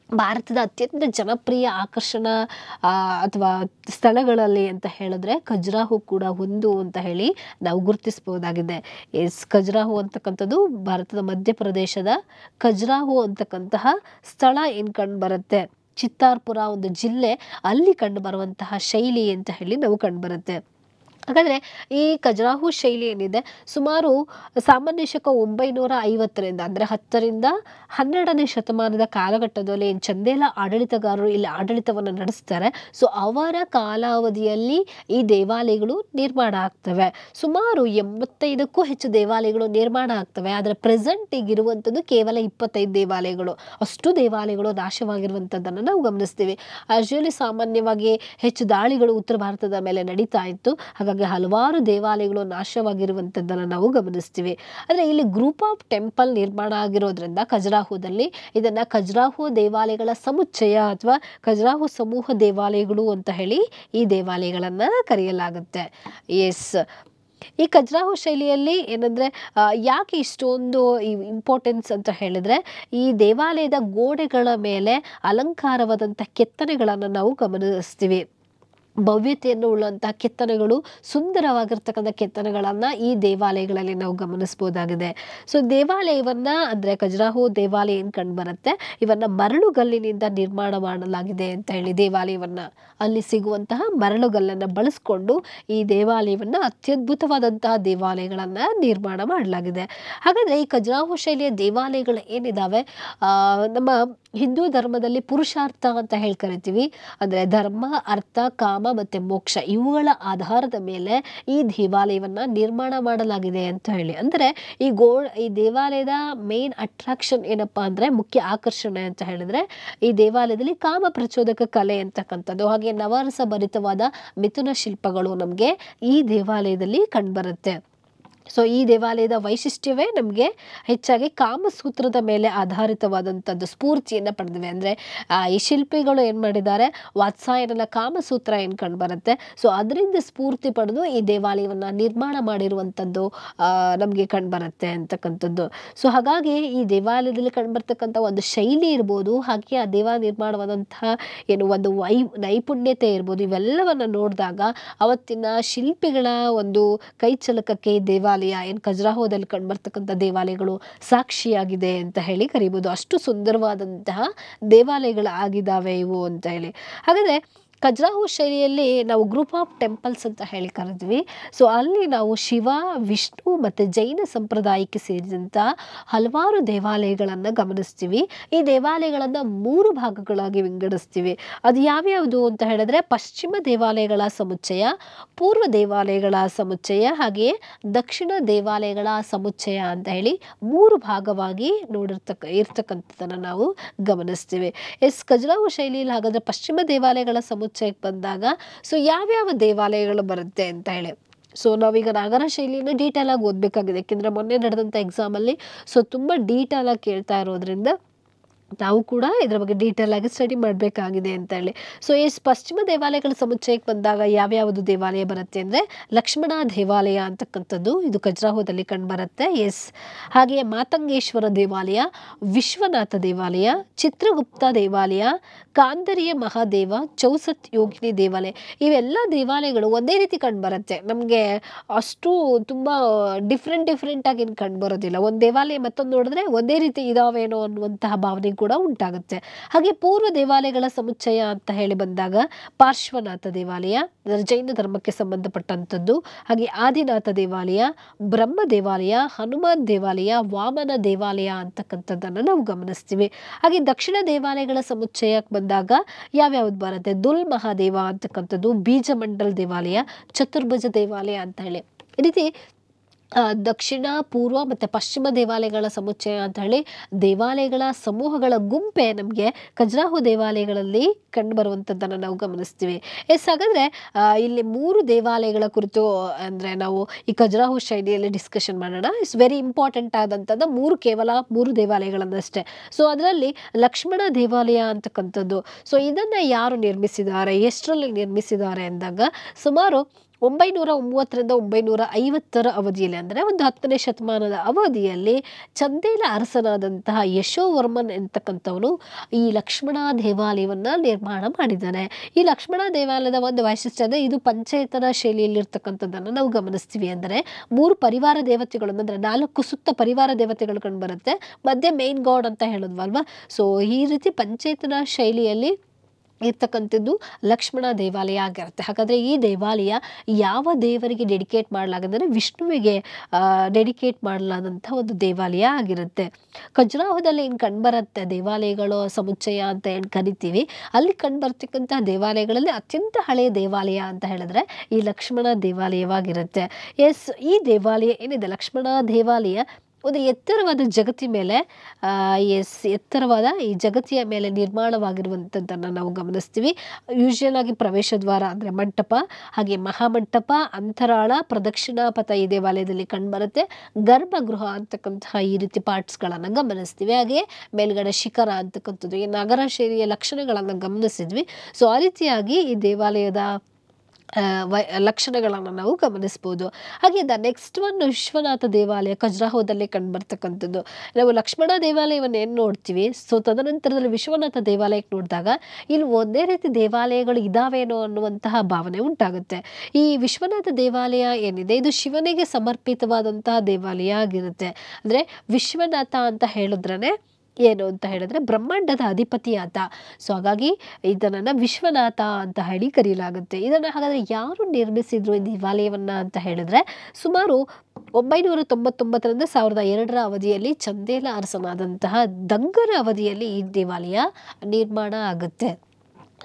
ಭಾರತದ ಅತ್ಯಂತ ಜನಪ್ರಿಯ ಆಕರ್ಷಣಾ ಅಥವಾ ಸ್ಥಳಗಳಲ್ಲಿ ಅಂತ ಹೇಳಿದ್ರೆ ಖಜುರಾಹೋ ಕೂಡ ಒಂದು ಅಂತ ಹೇಳಿ ನಾವು ಗುರುತಿಸಬಹುದಾಗಿದೆ. ಖಜುರಾಹೋ ಅಂತಕ್ಕಂಥದ್ದು ಭಾರತದ ಮಧ್ಯಪ್ರದೇಶದ ಖಜುರಾಹೋ ಅಂತಕ್ಕಂತಹ ಸ್ಥಳ ಏನು ಕಂಡು ಬರುತ್ತೆ, ಚಿತ್ತಾರ್ಪುರ ಒಂದು ಜಿಲ್ಲೆ, ಅಲ್ಲಿ ಕಂಡು ಬರುವಂತಹ ಶೈಲಿ ಅಂತ ಹೇಳಿ ನಾವು ಕಂಡು ಬರುತ್ತೆ. ಹಾಗಾದರೆ ಈ ಖಜುರಾಹೋ ಶೈಲಿ ಏನಿದೆ, ಸುಮಾರು ಸಾಮಾನ್ಯ ಶಕ 950ರಿಂದ ಅಂದರೆ 10ರಿಂದ 12ನೇ ಶತಮಾನದ ಕಾಲಘಟ್ಟದಲ್ಲಿ ಏನು ಚಂದೇಲ ಆಡಳಿತಗಾರರು ಇಲ್ಲಿ ಆಡಳಿತವನ್ನು ನಡೆಸ್ತಾರೆ, ಸೊ ಅವರ ಕಾಲಾವಧಿಯಲ್ಲಿ ಈ ದೇವಾಲಯಗಳು ನಿರ್ಮಾಣ ಆಗ್ತವೆ. ಸುಮಾರು 85ಕ್ಕೂ ಹೆಚ್ಚು ದೇವಾಲಯಗಳು ನಿರ್ಮಾಣ ಆಗ್ತವೆ. ಆದರೆ ಪ್ರೆಸೆಂಟ್ ಈಗಿರುವಂಥದ್ದು ಕೇವಲ 25 ದೇವಾಲಯಗಳು. ಅಷ್ಟು ದೇವಾಲಯಗಳು ನಾಶವಾಗಿರುವಂಥದ್ದನ್ನು ನಾವು ಗಮನಿಸ್ತೀವಿ. ಯೂಶುವಲಿ ಸಾಮಾನ್ಯವಾಗಿ ಹೆಚ್ಚು ದಾಳಿಗಳು ಉತ್ತರ ಭಾರತದ ಮೇಲೆ ನಡೀತಾ ಇತ್ತು. ಹಾಗಾಗಿ ಹಲವಾರು ದೇವಾಲಯಗಳು ನಾಶವಾಗಿರುವಂಥದ್ದನ್ನು ನಾವು ಗಮನಿಸ್ತೀವಿ. ಆದರೆ ಇಲ್ಲಿ ಗ್ರೂಪ್ ಆಫ್ ಟೆಂಪಲ್ ನಿರ್ಮಾಣ ಆಗಿರೋದ್ರಿಂದ ಖಜುರಾಹೋದಲ್ಲಿ ಇದನ್ನು ಖಜುರಾಹೋ ದೇವಾಲಯಗಳ ಸಮುಚ್ಚಯ ಅಥವಾ ಖಜುರಾಹೋ ಸಮೂಹ ದೇವಾಲಯಗಳು ಅಂತ ಹೇಳಿ ಈ ದೇವಾಲಯಗಳನ್ನು ಕರೆಯಲಾಗುತ್ತೆ. ಎಸ್, ಈ ಖಜುರಾಹೋ ಶೈಲಿಯಲ್ಲಿ ಏನಂದರೆ ಯಾಕೆ ಇಷ್ಟೊಂದು ಇಂಪಾರ್ಟೆನ್ಸ್ ಅಂತ ಹೇಳಿದ್ರೆ, ಈ ದೇವಾಲಯದ ಗೋಡೆಗಳ ಮೇಲೆ ಅಲಂಕಾರವಾದಂಥ ಕೆತ್ತನೆಗಳನ್ನು ನಾವು ಗಮನಿಸ್ತೀವಿ. ಭವ್ಯತೆಯನ್ನು ಉಳ್ಳಂತಹ ಕೆತ್ತನೆಗಳು, ಸುಂದರವಾಗಿರ್ತಕ್ಕಂಥ ಕೆತ್ತನೆಗಳನ್ನು ಈ ದೇವಾಲಯಗಳಲ್ಲಿ ನಾವು ಗಮನಿಸಬಹುದಾಗಿದೆ. ಸೊ ದೇವಾಲಯವನ್ನು ಅಂದರೆ ಖಜುರಾಹೋ ದೇವಾಲಯ ಏನು ಕಂಡು ಬರುತ್ತೆ, ಇವನ್ನ ಮರಳುಗಲ್ಲಿನಿಂದ ನಿರ್ಮಾಣ ಮಾಡಲಾಗಿದೆ ಅಂತ ಹೇಳಿ ದೇವಾಲಯವನ್ನು ಅಲ್ಲಿ ಸಿಗುವಂತಹ ಮರಳುಗಲ್ಲನ್ನು ಬಳಸ್ಕೊಂಡು ಈ ದೇವಾಲಯವನ್ನು ಅತ್ಯದ್ಭುತವಾದಂತಹ ದೇವಾಲಯಗಳನ್ನು ನಿರ್ಮಾಣ ಮಾಡಲಾಗಿದೆ. ಹಾಗಾದರೆ ಈ ಖಜುರಾಹೋ ಶೈಲಿಯ ದೇವಾಲಯಗಳು ಏನಿದ್ದಾವೆ, ನಮ್ಮ ಹಿಂದೂ ಧರ್ಮದಲ್ಲಿ ಪುರುಷಾರ್ಥ ಅಂತ ಹೇಳಿ ಕರಿತೀವಿ. ಅಂದರೆ ಧರ್ಮ, ಅರ್ಥ, ಕಾಮ, ಮತ್ತು ಮೋಕ್ಷ ಇವುಗಳ ಆಧಾರದ ಮೇಲೆ ಈ ದೇವಾಲಯವನ್ನು ನಿರ್ಮಾಣ ಮಾಡಲಾಗಿದೆ ಅಂತ ಹೇಳಿ. ಅಂದರೆ ಈ ದೇವಾಲಯದ ಮೇನ್ ಅಟ್ರಾಕ್ಷನ್ ಏನಪ್ಪಾ ಅಂದರೆ, ಮುಖ್ಯ ಆಕರ್ಷಣೆ ಅಂತ ಹೇಳಿದ್ರೆ ಈ ದೇವಾಲಯದಲ್ಲಿ ಕಾಮ ಪ್ರಚೋದಕ ಕಲೆ ಅಂತಕ್ಕಂಥದ್ದು, ಹಾಗೆ ನವರಸ ಭರಿತವಾದ ಮಿಥುನ ಶಿಲ್ಪಗಳು ನಮಗೆ ಈ ದೇವಾಲಯದಲ್ಲಿ ಕಂಡುಬರುತ್ತೆ. ಸೊ ಈ ದೇವಾಲಯದ ವೈಶಿಷ್ಟ್ಯವೇ ನಮಗೆ ಹೆಚ್ಚಾಗಿ ಕಾಮಸೂತ್ರದ ಮೇಲೆ ಆಧಾರಿತವಾದಂಥದ್ದು ಸ್ಫೂರ್ತಿಯನ್ನು ಪಡೆದಿವೆ. ಅಂದರೆ ಈ ಶಿಲ್ಪಿಗಳು ಏನು ಮಾಡಿದ್ದಾರೆ, ವಾತ್ಸಾಯನನ ಕಾಮಸೂತ್ರ ಏನು ಕಂಡುಬರುತ್ತೆ, ಸೊ ಅದರಿಂದ ಸ್ಫೂರ್ತಿ ಪಡೆದು ಈ ದೇವಾಲಯವನ್ನು ನಿರ್ಮಾಣ ಮಾಡಿರುವಂಥದ್ದು ನಮಗೆ ಕಂಡುಬರುತ್ತೆ ಅಂತಕ್ಕಂಥದ್ದು. ಸೊ ಹಾಗಾಗಿ ಈ ದೇವಾಲಯದಲ್ಲಿ ಕಂಡುಬರ್ತಕ್ಕಂಥ ಒಂದು ಶೈಲಿ ಇರ್ಬೋದು, ಹಾಗೆ ಆ ದೇವಾಲಯ ನಿರ್ಮಾಣವಾದಂತಹ ಒಂದು ನೈಪುಣ್ಯತೆ ಇರ್ಬೋದು, ಇವೆಲ್ಲವನ್ನು ನೋಡಿದಾಗ ಅವತ್ತಿನ ಶಿಲ್ಪಿಗಳ ಒಂದು ಕೈಚಳಕಕ್ಕೆ ಈ ದೇವಾಲಯ ಏನು ಖಜುರಾಹೋದಲ್ಲಿ ಕಂಡುಬರ್ತಕ್ಕಂಥ ದೇವಾಲಯಗಳು ಸಾಕ್ಷಿಯಾಗಿದೆ ಅಂತ ಹೇಳಿ ಕರಿಬೋದು. ಅಷ್ಟು ಸುಂದರವಾದಂತಹ ದೇವಾಲಯಗಳು ಆಗಿದ್ದಾವೆ ಇವು ಅಂತ ಹೇಳಿ. ಹಾಗಾದರೆ ಖಜುರಾಹೋ ಶೈಲಿಯಲ್ಲಿ ನಾವು ಗ್ರೂಪ್ ಆಫ್ ಟೆಂಪಲ್ಸ್ ಅಂತ ಹೇಳಿ ಕರೆದ್ವಿ. ಸೊ ಅಲ್ಲಿ ನಾವು ಶಿವ, ವಿಷ್ಣು ಮತ್ತು ಜೈನ ಸಂಪ್ರದಾಯಕ್ಕೆ ಸೇರಿದಂಥ ಹಲವಾರು ದೇವಾಲಯಗಳನ್ನು ಗಮನಿಸ್ತೀವಿ. ಈ ದೇವಾಲಯಗಳನ್ನು 3 ಭಾಗಗಳಾಗಿ ವಿಂಗಡಿಸ್ತೀವಿ. ಅದು ಯಾವ್ಯಾವುದು ಅಂತ ಹೇಳಿದ್ರೆ, ಪಶ್ಚಿಮ ದೇವಾಲಯಗಳ ಸಮುಚ್ಚಯ, ಪೂರ್ವ ದೇವಾಲಯಗಳ ಸಮುಚ್ಚಯ, ಹಾಗೆಯೇ ದಕ್ಷಿಣ ದೇವಾಲಯಗಳ ಸಮುಚ್ಚಯ ಅಂತ ಹೇಳಿ 3 ಭಾಗವಾಗಿ ಇರ್ತಕ್ಕಂಥದ್ದನ್ನು ನಾವು ಗಮನಿಸ್ತೀವಿ. ಖಜುರಾಹೋ ಶೈಲಿಯಲ್ಲಿ ಹಾಗಾದರೆ ಪಶ್ಚಿಮ ದೇವಾಲಯಗಳ ಸಮುಚ್ಚಯಕ್ಕೆ ಬಂದಾಗ ಸೊ ಯಾವ್ಯಾವ ದೇವಾಲಯಗಳು ಬರುತ್ತೆ ಅಂತ ಹೇಳಿ, ಸೊ ನಾವೀಗ ನಾಗರ ಶೈಲಿನ ಡೀಟೇಲ್ ಆಗಿ ಓದಬೇಕಾಗಿದೆ. ಯಾಕೆಂದರೆ ಮೊನ್ನೆ ನಡೆದಂಥ ಎಕ್ಸಾಮಲ್ಲಿ ಸೊ ತುಂಬ ಡೀಟೇಲ್ ಆಗಿ ಕೇಳ್ತಾ ಇರೋದ್ರಿಂದ ನಾವು ಕೂಡ ಇದರ ಬಗ್ಗೆ ಡೀಟೇಲ್ ಆಗಿ ಸ್ಟಡಿ ಮಾಡಬೇಕಾಗಿದೆ ಅಂತ ಹೇಳಿ. ಸೊ ಪಶ್ಚಿಮ ದೇವಾಲಯಗಳ ಸಮುಚ್ಚಯಕ್ಕೆ ಬಂದಾಗ ಯಾವ್ಯಾವುದು ದೇವಾಲಯ ಬರುತ್ತೆ ಅಂದರೆ, ಲಕ್ಷ್ಮಣ ದೇವಾಲಯ ಅಂತಕ್ಕಂಥದ್ದು ಇದು ಖಜುರಾಹೋದಲ್ಲಿ ಕಂಡುಬರುತ್ತೆ. ಹಾಗೆಯೇ ಮಾತಂಗೇಶ್ವರ ದೇವಾಲಯ, ವಿಶ್ವನಾಥ ದೇವಾಲಯ, ಚಿತ್ರಗುಪ್ತ ದೇವಾಲಯ, ಕಾಂದರಿಯ ಮಹಾದೇವ, ಚೌಸತ್ ಯೋಗಿನಿ ದೇವಾಲಯ. ಇವೆಲ್ಲ ದೇವಾಲಯಗಳು ಒಂದೇ ರೀತಿ ಕಂಡುಬರುತ್ತೆ. ನಮಗೆ ಅಷ್ಟು ತುಂಬ ಡಿಫ್ರೆಂಟ್ ಆಗಿ ಏನು ಕಂಡುಬರೋದಿಲ್ಲ. ಒಂದು ದೇವಾಲಯ ಮತ್ತೊಂದು ನೋಡಿದ್ರೆ ಒಂದೇ ರೀತಿ ಇದಾವೇನೋ ಅನ್ನುವಂತಹ ಭಾವನೆ ಕೂಡ ಉಂಟಾಗುತ್ತೆ. ಹಾಗೆ ಪೂರ್ವ ದೇವಾಲಯಗಳ ಸಮುಚ್ಚಯ ಅಂತ ಹೇಳಿ ಬಂದಾಗ ಪಾರ್ಶ್ವನಾಥ ದೇವಾಲಯ, ಜೈನ ಧರ್ಮಕ್ಕೆ ಸಂಬಂಧಪಟ್ಟಂಥದ್ದು, ಹಾಗೆ ಆದಿನಾಥ ದೇವಾಲಯ, ಬ್ರಹ್ಮ ದೇವಾಲಯ, ಹನುಮಾನ್ ದೇವಾಲಯ, ವಾಮನ ದೇವಾಲಯ ಅಂತಕ್ಕಂಥದ್ದನ್ನು ನಾವು ಗಮನಿಸ್ತೀವಿ. ಹಾಗೆ ದಕ್ಷಿಣ ದೇವಾಲಯಗಳ ಸಮುಚ್ಚಯಕ್ಕೆ ಬಂದಾಗ ಯಾವ್ಯಾವ್ದು ಬರುತ್ತೆ, ದುಲ್ ಮಹಾದೇವ ಅಂತಕ್ಕಂಥದ್ದು, ಬೀಜಮಂಡಲ್ ದೇವಾಲಯ, ಚತುರ್ಭುಜ ದೇವಾಲಯ ಅಂತ ಹೇಳಿ ಈ ರೀತಿ ದಕ್ಷಿಣ, ಪೂರ್ವ ಮತ್ತು ಪಶ್ಚಿಮ ದೇವಾಲಯಗಳ ಸಮುಚ್ಚಯ ಅಂತ ಹೇಳಿ ದೇವಾಲಯಗಳ ಸಮೂಹಗಳ ಗುಂಪೆ ನಮಗೆ ಖಜುರಾಹೋ ದೇವಾಲಯಗಳಲ್ಲಿ ಕಂಡುಬರುವಂಥದ್ದನ್ನು ನಾವು ಗಮನಿಸ್ತೀವಿ. ಹಾಗಾದರೆ ಇಲ್ಲಿ 3 ದೇವಾಲಯಗಳ ಕುರಿತು ಅಂದರೆ ನಾವು ಈ ಖಜುರಾಹೋ ಶೈಲಿಯಲ್ಲಿ ಡಿಸ್ಕಷನ್ ಮಾಡೋಣ. ಇಟ್ಸ್ ವೆರಿ ಇಂಪಾರ್ಟೆಂಟ್ ಆದಂಥದ್ದು ಕೇವಲ 3 ದೇವಾಲಯಗಳನ್ನಷ್ಟೇ. ಸೊ ಅದರಲ್ಲಿ ಲಕ್ಷ್ಮಣ ದೇವಾಲಯ ಅಂತಕ್ಕಂಥದ್ದು, ಸೊ ಇದನ್ನು ಯಾರು ನಿರ್ಮಿಸಿದ್ದಾರೆ, ಎಷ್ಟರಲ್ಲಿ ನಿರ್ಮಿಸಿದ್ದಾರೆ ಅಂದಾಗ ಸುಮಾರು 930ರಿಂದ 950ರ ಅವಧಿಯಲ್ಲಿ, ಅಂದರೆ ಒಂದು 10ನೇ ಶತಮಾನದ ಅವಧಿಯಲ್ಲಿ ಚಂದೇಲ ಅರಸನಾದಂತಹ ಯಶೋವರ್ಮನ್ ಎಂತಕ್ಕಂಥವನು ಈ ಲಕ್ಷ್ಮಣ ದೇವಾಲಯವನ್ನು ನಿರ್ಮಾಣ ಮಾಡಿದ್ದಾನೆ. ಈ ಲಕ್ಷ್ಮಣ ದೇವಾಲಯದ ಒಂದು ವೈಶಿಷ್ಟ್ಯ ಅಂದರೆ ಇದು ಪಂಚಾಯತನ ಶೈಲಿಯಲ್ಲಿರ್ತಕ್ಕಂಥದ್ದನ್ನು ನಾವು ಗಮನಿಸ್ತೀವಿ. ಅಂದರೆ 3 ಪರಿವಾರ ದೇವತೆಗಳು, ಅಂದರೆ 4 ಸುತ್ತ ಪರಿವಾರ ದೇವತೆಗಳು ಕಂಡು ಬರುತ್ತೆ, ಮಧ್ಯೆ ಮೇನ್ ಗಾಡ್ ಅಂತ ಹೇಳಿದ್ವಲ್ವಾ. ಸೊ ಈ ರೀತಿ ಪಂಚಾಯತನ ಶೈಲಿಯಲ್ಲಿ ಇರ್ತಕ್ಕಂಥದ್ದು ಲಕ್ಷ್ಮಣ ದೇವಾಲಯ ಆಗಿರುತ್ತೆ. ಹಾಗಾದರೆ ಈ ದೇವಾಲಯ ಯಾವ ದೇವರಿಗೆ ಡೆಡಿಕೇಟ್ ಮಾಡಲಾಗಿದೆ, ವಿಷ್ಣುವಿಗೆ ಡೆಡಿಕೇಟ್ ಮಾಡಲಾದಂಥ ಒಂದು ದೇವಾಲಯ ಆಗಿರುತ್ತೆ. ಖಜುರಾಹೋದಲ್ಲಿ ಏನು ಕಂಡುಬರುತ್ತೆ ದೇವಾಲಯಗಳು ಸಮುಚ್ಚಯ ಅಂತ ಏನು ಕರಿತೀವಿ, ಅಲ್ಲಿ ಕಂಡುಬರ್ತಕ್ಕಂಥ ದೇವಾಲಯಗಳಲ್ಲಿ ಅತ್ಯಂತ ಹಳೆಯ ದೇವಾಲಯ ಅಂತ ಹೇಳಿದ್ರೆ ಈ ಲಕ್ಷ್ಮಣ ದೇವಾಲಯವಾಗಿರುತ್ತೆ. ಈ ದೇವಾಲಯ ಏನಿದೆ ಲಕ್ಷ್ಮಣ ದೇವಾಲಯ ಒಂದು ಎತ್ತರವಾದ ಜಗತ್ತಿನ ಮೇಲೆ ಎತ್ತರವಾದ ಈ ಜಗತ್ತಿಯ ಮೇಲೆ ನಿರ್ಮಾಣವಾಗಿರುವಂಥದ್ದನ್ನು ನಾವು ಗಮನಿಸ್ತೀವಿ. ಯೂಶುವಲ್ ಆಗಿ ಪ್ರವೇಶ ದ್ವಾರ ಅಂದರೆ ಮಂಟಪ, ಹಾಗೆ ಮಹಾಮಂಟಪ, ಅಂತರಾಳ, ಪ್ರದಕ್ಷಿಣಾಪಥ ಈ ದೇವಾಲಯದಲ್ಲಿ ಕಂಡುಬರುತ್ತೆ. ಗರ್ಭಗೃಹ ಅಂತಕ್ಕಂತಹ ಈ ರೀತಿ ಪಾರ್ಟ್ಸ್ಗಳನ್ನು ಗಮನಿಸ್ತೀವಿ. ಹಾಗೆ ಮೇಲ್ಗಡೆ ಶಿಖರ ಅಂತಕ್ಕಂಥದ್ದು ಈ ನಗರ ಶೈಲಿಯ ಲಕ್ಷಣಗಳನ್ನು ಗಮನಿಸಿದ್ವಿ. ಸೊ ಆ ರೀತಿಯಾಗಿ ಈ ದೇವಾಲಯದ ಲಕ್ಷಣಗಳನ್ನು ನಾವು ಗಮನಿಸ್ಬೋದು. ಹಾಗೆ ನೆಕ್ಸ್ಟ್ ಒನ್ ವಿಶ್ವನಾಥ ದೇವಾಲಯ ಖಜುರಾಹೋದಲ್ಲಿ ಕಂಡುಬರ್ತಕ್ಕಂಥದ್ದು. ನಾವು ಲಕ್ಷ್ಮಣ ದೇವಾಲಯವನ್ನು ಏನು ನೋಡ್ತೀವಿ, ಸೊ ತದನಂತರದಲ್ಲಿ ವಿಶ್ವನಾಥ ದೇವಾಲಯಕ್ಕೆ ನೋಡಿದಾಗ ಇಲ್ಲಿ ಒಂದೇ ರೀತಿ ದೇವಾಲಯಗಳು ಇದಾವೇನೋ ಅನ್ನುವಂತಹ ಭಾವನೆ ಉಂಟಾಗುತ್ತೆ. ಈ ವಿಶ್ವನಾಥ ದೇವಾಲಯ ಏನಿದೆ ಇದು ಶಿವನಿಗೆ ಸಮರ್ಪಿತವಾದಂತಹ ದೇವಾಲಯ ಆಗಿರುತ್ತೆ. ಅಂದರೆ ವಿಶ್ವನಾಥ ಅಂತ ಹೇಳಿದ್ರೇ ಏನು ಅಂತ ಹೇಳಿದ್ರೆ ಬ್ರಹ್ಮಾಂಡದ ಅಧಿಪತಿ ಆತ. ಸೊ ಹಾಗಾಗಿ ಇದನ್ನು ವಿಶ್ವನಾಥ ಅಂತ ಹೇಳಿ ಕರೆಯಲಾಗುತ್ತೆ. ಇದನ್ನು ಹಾಗಾದರೆ ಯಾರು ನಿರ್ಮಿಸಿದ್ರು ಈ ದೇವಾಲಯವನ್ನು ಅಂತ ಹೇಳಿದ್ರೆ ಸುಮಾರು 999ರಿಂದ 1002ರ ಅವಧಿಯಲ್ಲಿ ಚಂದೇಲ ಅರಸನಾದಂತಹ ದಂಗರ ಅವಧಿಯಲ್ಲಿ ಈ ದೇವಾಲಯ ನಿರ್ಮಾಣ ಆಗುತ್ತೆ.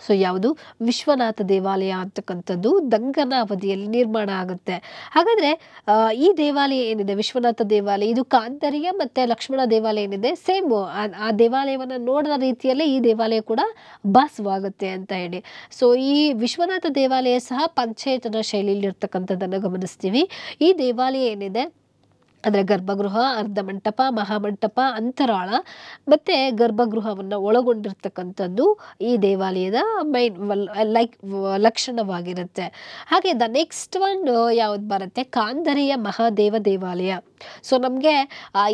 ಸೊ ಯಾವುದು ವಿಶ್ವನಾಥ ದೇವಾಲಯ ಅಂತಕ್ಕಂಥದ್ದು ದಂಗನ ಅವಧಿಯಲ್ಲಿ ನಿರ್ಮಾಣ ಆಗುತ್ತೆ. ಹಾಗಾದ್ರೆ ಈ ದೇವಾಲಯ ಏನಿದೆ ವಿಶ್ವನಾಥ ದೇವಾಲಯ, ಇದು ಕಾಂತರಿಯ ಮತ್ತೆ ಲಕ್ಷ್ಮಣ ದೇವಾಲಯ ಏನಿದೆ ಸೇಮ್ ಆ ದೇವಾಲಯವನ್ನು ನೋಡಿದ ರೀತಿಯಲ್ಲೇ ಈ ದೇವಾಲಯ ಕೂಡ ಭಾಸವಾಗುತ್ತೆ ಅಂತ ಹೇಳಿ. ಸೊ ಈ ವಿಶ್ವನಾಥ ದೇವಾಲಯ ಸಹ ಪಂಚೇತನ ಶೈಲಿಯಲ್ಲಿ ಇರ್ತಕ್ಕಂಥದ್ದನ್ನು ಗಮನಿಸ್ತೀವಿ. ಈ ದೇವಾಲಯ ಏನಿದೆ ಅಂದರೆ ಗರ್ಭಗೃಹ, ಅರ್ಧಮಂಟಪ, ಮಹಾಮಂಟಪ, ಅಂತರಾಳ ಮತ್ತು ಗರ್ಭಗೃಹವನ್ನು ಒಳಗೊಂಡಿರ್ತಕ್ಕಂಥದ್ದು ಈ ದೇವಾಲಯದ ಮೈನ್ ಲಕ್ಷಣವಾಗಿರುತ್ತೆ. ಹಾಗೆ ದ ನೆಕ್ಸ್ಟ್ ಒನ್ ಯಾವ್ದು ಬರುತ್ತೆ, ಕಾಂದರಿಯ ಮಹಾದೇವ ದೇವಾಲಯ. ಸೊ ನಮಗೆ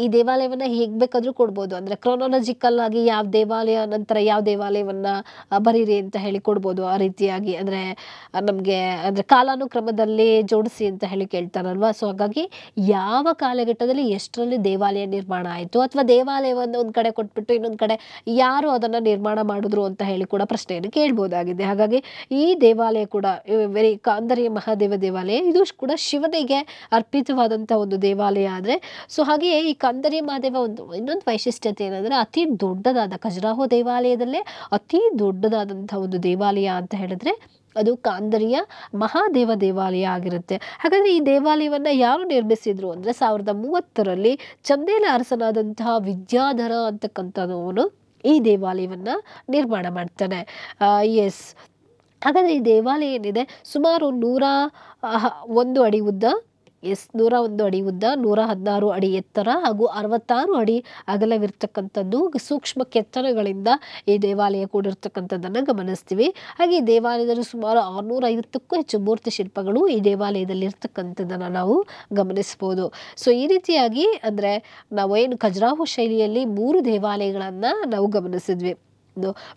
ಈ ದೇವಾಲಯವನ್ನು ಹೇಗೆ ಬೇಕಾದರೂ ಕೊಡ್ಬೋದು, ಅಂದರೆ ಕ್ರೋನಾಲಜಿಕಲ್ ಆಗಿ ಯಾವ ದೇವಾಲಯ ನಂತರ ಯಾವ ದೇವಾಲಯವನ್ನು ಬರೀರಿ ಅಂತ ಹೇಳಿ ಕೊಡ್ಬೋದು. ಆ ರೀತಿಯಾಗಿ ಅಂದರೆ ನಮಗೆ ಅಂದರೆ ಕಾಲಾನುಕ್ರಮದಲ್ಲಿ ಜೋಡಿಸಿ ಅಂತ ಹೇಳಿ ಕೇಳ್ತಾರಲ್ವ. ಸೊ ಹಾಗಾಗಿ ಯಾವ ಕಾಲಘಟ್ಟದಲ್ಲಿ ಎಷ್ಟರಲ್ಲಿ ದೇವಾಲಯ ನಿರ್ಮಾಣ ಆಯಿತು, ಅಥವಾ ದೇವಾಲಯವನ್ನು ಒಂದು ಕಡೆ ಕೊಟ್ಬಿಟ್ಟು ಇನ್ನೊಂದು ಕಡೆ ಯಾರು ಅದನ್ನು ನಿರ್ಮಾಣ ಮಾಡಿದ್ರು ಅಂತ ಹೇಳಿ ಕೂಡ ಪ್ರಶ್ನೆಯನ್ನು ಕೇಳ್ಬೋದಾಗಿದೆ. ಹಾಗಾಗಿ ಈ ದೇವಾಲಯ ಕೂಡ ವೆರಿ ಕಾಂದರಿಯ ಮಹಾದೇವ ದೇವಾಲಯ, ಇದು ಕೂಡ ಶಿವನಿಗೆ ಅರ್ಪಿತವಾದಂಥ ಒಂದು ದೇವಾಲಯ. ಆದರೆ ಸೊ ಹಾಗೆಯೇ ಈ ಕಾಂದರಿಯ ಮಹಾದೇವ ಇನ್ನೊಂದು ವೈಶಿಷ್ಟ್ಯತೆ ಏನಂದರೆ ಅತಿ ದೊಡ್ಡದಾದ ಖಜುರಾಹೋ ದೇವಾಲಯದಲ್ಲೇ ಅತಿ ದೊಡ್ಡದಾದಂಥ ಒಂದು ದೇವಾಲಯ ಅಂತ ಹೇಳಿದ್ರೆ ಅದು ಕಾಂದರಿಯ ಮಹಾದೇವ ದೇವಾಲಯ ಆಗಿರುತ್ತೆ. ಹಾಗಾದರೆ ಈ ದೇವಾಲಯವನ್ನು ಯಾರು ನಿರ್ಮಿಸಿದ್ರು ಅಂದರೆ 1030ರಲ್ಲಿ ಚಂದೇಲ ಅರಸನಾದಂತಹ ವಿದ್ಯಾಧರ ಅಂತಕ್ಕಂಥವನು ಈ ದೇವಾಲಯವನ್ನು ನಿರ್ಮಾಣ ಮಾಡ್ತಾನೆ. ಎಸ್, ಹಾಗಾದರೆ ಈ ದೇವಾಲಯ ಏನಿದೆ ಸುಮಾರು 101 ಅಡಿ ಉದ್ದ, 101 ಅಡಿ ಉದ್ದ, 116 ಅಡಿ ಎತ್ತರ ಹಾಗೂ 66 ಅಡಿ ಅಗಲವಿರ್ತಕ್ಕಂಥದ್ದು ಸೂಕ್ಷ್ಮ ಕೆತ್ತನೆಗಳಿಂದ ಈ ದೇವಾಲಯ ಕೂಡಿರ್ತಕ್ಕಂಥದ್ದನ್ನು ಗಮನಿಸ್ತೀವಿ. ಹಾಗೆ ಈ ದೇವಾಲಯದಲ್ಲಿ ಸುಮಾರು 650ಕ್ಕೂ ಹೆಚ್ಚು ಮೂರ್ತಿ ಶಿಲ್ಪಗಳು ಈ ದೇವಾಲಯದಲ್ಲಿ ಇರ್ತಕ್ಕಂಥದ್ದನ್ನು ನಾವು ಗಮನಿಸ್ಬೋದು. ಸೊ ಈ ರೀತಿಯಾಗಿ ಅಂದರೆ ನಾವು ಏನು ಖಜುರಾಹೋ ಶೈಲಿಯಲ್ಲಿ 3 ದೇವಾಲಯಗಳನ್ನು ನಾವು ಗಮನಿಸಿದ್ವಿ.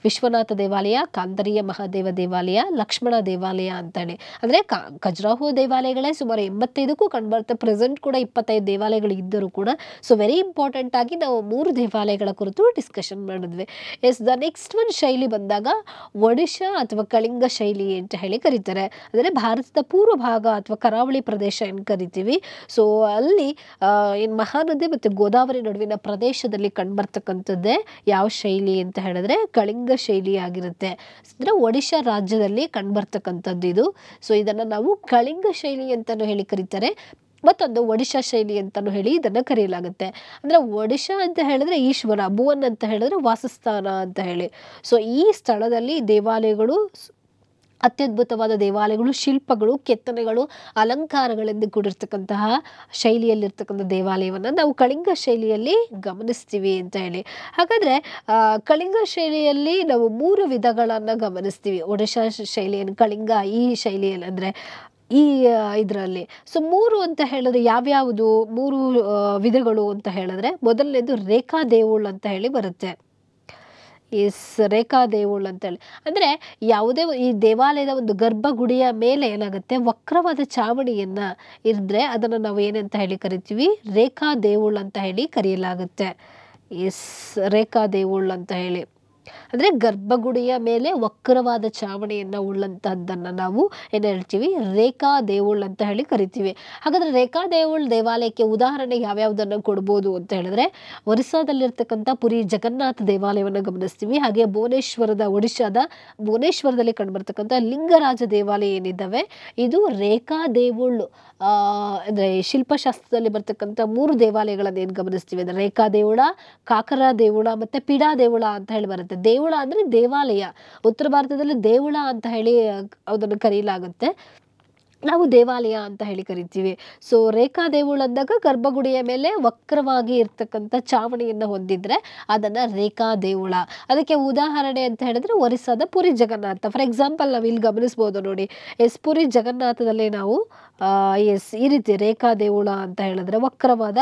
ವಿಶ್ವನಾಥ ದೇವಾಲಯ, ಕಾಂದರಿಯ ಮಹಾದೇವ ದೇವಾಲಯ, ಲಕ್ಷ್ಮಣ ದೇವಾಲಯ ಅಂತೇಳಿ. ಅಂದರೆ ಖಜುರಾಹೋ ದೇವಾಲಯಗಳೇ ಸುಮಾರು 85ಕ್ಕೂ ಕಂಡುಬರುತ್ತೆ. ಪ್ರೆಸೆಂಟ್ ಕೂಡ 25 ದೇವಾಲಯಗಳು ಇದ್ದರೂ ಕೂಡ ಸೊ ವೆರಿ ಇಂಪಾರ್ಟೆಂಟ್ ಆಗಿ ನಾವು 3 ದೇವಾಲಯಗಳ ಕುರಿತು ಡಿಸ್ಕಷನ್ ಮಾಡಿದ್ವಿ. ಎಸ್, ದ ನೆಕ್ಸ್ಟ್ ಒನ್ ಶೈಲಿ ಬಂದಾಗ ಒಡಿಶಾ ಅಥವಾ ಕಳಿಂಗ ಶೈಲಿ ಅಂತ ಹೇಳಿ ಕರೀತಾರೆ. ಅಂದರೆ ಭಾರತದ ಪೂರ್ವ ಭಾಗ ಅಥವಾ ಕರಾವಳಿ ಪ್ರದೇಶ ಏನು ಕರಿತೀವಿ. ಸೊ ಅಲ್ಲಿ ಏನು ಮಹಾನದಿ ಮತ್ತು ಗೋದಾವರಿ ನಡುವಿನ ಪ್ರದೇಶದಲ್ಲಿ ಕಂಡುಬರ್ತಕ್ಕಂಥದ್ದೇ ಯಾವ ಶೈಲಿ ಅಂತ ಹೇಳಿದ್ರೆ ಕಳಿಂಗ ಶೈಲಿ ಆಗಿರುತ್ತೆ. ಅಂದರೆ ಒಡಿಶಾ ರಾಜ್ಯದಲ್ಲಿ ಕಂಡುಬರ್ತಕ್ಕಂಥದ್ದು ಇದು. ಸೊ ಇದನ್ನು ನಾವು ಕಳಿಂಗ ಶೈಲಿ ಅಂತಲೂ ಹೇಳಿ ಕರೀತಾರೆ, ಮತ್ತೊಂದು ಒಡಿಶಾ ಶೈಲಿ ಅಂತಲೂ ಹೇಳಿ ಇದನ್ನು ಕರೆಯಲಾಗುತ್ತೆ. ಅಂದರೆ ಒಡಿಶಾ ಅಂತ ಹೇಳಿದ್ರೆ ಈಶ್ವರ, ಭುವನ್ ಅಂತ ಹೇಳಿದ್ರೆ ವಾಸಸ್ಥಾನ ಅಂತ ಹೇಳಿ. ಸೊ ಈ ಸ್ಥಳದಲ್ಲಿ ದೇವಾಲಯಗಳು ಅತ್ಯದ್ಭುತವಾದ ದೇವಾಲಯಗಳು, ಶಿಲ್ಪಗಳು, ಕೆತ್ತನೆಗಳು, ಅಲಂಕಾರಗಳಿಂದ ಕೂಡಿರ್ತಕ್ಕಂತಹ ಶೈಲಿಯಲ್ಲಿರ್ತಕ್ಕಂಥ ದೇವಾಲಯವನ್ನು ನಾವು ಕಳಿಂಗ ಶೈಲಿಯಲ್ಲಿ ಗಮನಿಸ್ತೀವಿ ಅಂತ ಹೇಳಿ. ಹಾಗಾದರೆ ಕಳಿಂಗ ಶೈಲಿಯಲ್ಲಿ ನಾವು 3 ವಿಧಗಳನ್ನು ಗಮನಿಸ್ತೀವಿ. ಒಡಿಶಾ ಶೈಲಿಯನ್ನು ಕಳಿಂಗ ಈ ಶೈಲಿಯಲ್ಲಿ ಅಂದರೆ ಈ ಇದರಲ್ಲಿ ಸೊ 3 ಅಂತ ಹೇಳಿದ್ರೆ ಯಾವ್ಯಾವುದು 3 ವಿಧಗಳು ಅಂತ ಹೇಳಿದ್ರೆ ಮೊದಲನೇದು ರೇಖಾ ದೇವುಳ್ ಅಂತ ಹೇಳಿ ಬರುತ್ತೆ. ರೇಖಾ ದೇವುಳ್ ಅಂತೇಳಿ ಅಂದರೆ ಯಾವುದೇ ಈ ದೇವಾಲಯದ ಒಂದು ಗರ್ಭಗುಡಿಯ ಮೇಲೆ ಏನಾಗುತ್ತೆ ವಕ್ರವಾದ ಚಾವಣಿಯನ್ನ ಇದ್ರೆ ಅದನ್ನು ನಾವು ಏನಂತ ಹೇಳಿ ಕರಿತೀವಿ, ರೇಖಾ ದೇವುಳ್ ಅಂತ ಹೇಳಿ ಕರೆಯಲಾಗುತ್ತೆ. ರೇಖಾ ದೇವುಳ್ ಅಂತ ಹೇಳಿ ಅಂದರೆ ಗರ್ಭಗುಡಿಯ ಮೇಲೆ ವಕ್ರವಾದ ಚಾವಣಿಯನ್ನು ಉಳ್ಳಂತಹದ್ದನ್ನು ನಾವು ಏನು ಹೇಳ್ತೀವಿ, ರೇಖಾ ದೇವುಳ್ ಅಂತ ಹೇಳಿ ಕರಿತೀವಿ. ಹಾಗಾದರೆ ರೇಖಾ ದೇವುಳ್ ದೇವಾಲಯಕ್ಕೆ ಉದಾಹರಣೆ ಯಾವ್ಯಾವುದನ್ನು ಕೊಡ್ಬೋದು ಅಂತ ಹೇಳಿದ್ರೆ ಒರಿಸ್ಸಾದಲ್ಲಿರ್ತಕ್ಕಂಥ ಪುರಿ ಜಗನ್ನಾಥ ದೇವಾಲಯವನ್ನು ಗಮನಿಸ್ತೀವಿ. ಹಾಗೆ ಒಡಿಶಾದ ಭುವನೇಶ್ವರದಲ್ಲಿ ಕಂಡುಬರ್ತಕ್ಕಂಥ ಲಿಂಗರಾಜ ದೇವಾಲಯ ಏನಿದ್ದಾವೆ ಇದು ರೇಖಾ ದೇವುಳ್ ಅಂದರೆ ಶಿಲ್ಪಶಾಸ್ತ್ರದಲ್ಲಿ ಬರ್ತಕ್ಕಂಥ 3 ದೇವಾಲಯಗಳನ್ನು ಏನು ಗಮನಿಸ್ತೀವಿ ಅಂದರೆ ರೇಖಾ ದೇವುಳ, ಕಾಕರ ದೇವುಳ ಮತ್ತು ಪಿಡಾ ದೇವುಳ ಅಂತ ಹೇಳಿ ಬರುತ್ತೆ. ದೇವುಳ ಅಂದರೆ ದೇವಾಲಯ, ಉತ್ತರ ಭಾರತದಲ್ಲಿ ದೇವುಳ ಅಂತ ಹೇಳಿ ಅದನ್ನು ಕರೆಯಲಾಗುತ್ತೆ, ನಾವು ದೇವಾಲಯ ಅಂತ ಹೇಳಿ ಕರಿತೀವಿ. ಸೊ ರೇಖಾ ದೇವುಳ್ ಅಂದಾಗ ಗರ್ಭಗುಡಿಯ ಮೇಲೆ ವಕ್ರವಾಗಿ ಇರ್ತಕ್ಕಂಥ ಚಾವಣಿಯನ್ನು ಹೊಂದಿದ್ರೆ ಅದನ್ನು ರೇಖಾ ದೇವುಳ. ಅದಕ್ಕೆ ಉದಾಹರಣೆ ಅಂತ ಹೇಳಿದ್ರೆ ಒರಿಸ್ಸಾದ ಪುರಿ ಜಗನ್ನಾಥ. ಫಾರ್ ಎಕ್ಸಾಂಪಲ್ ನಾವು ಇಲ್ಲಿ ಗಮನಿಸ್ಬೋದು ನೋಡಿ, ಪುರಿ ಜಗನ್ನಾಥದಲ್ಲಿ ನಾವು ಈ ರೀತಿ ರೇಖಾ ದೇವುಳ ಅಂತ ಹೇಳಿದ್ರೆ ವಕ್ರವಾದ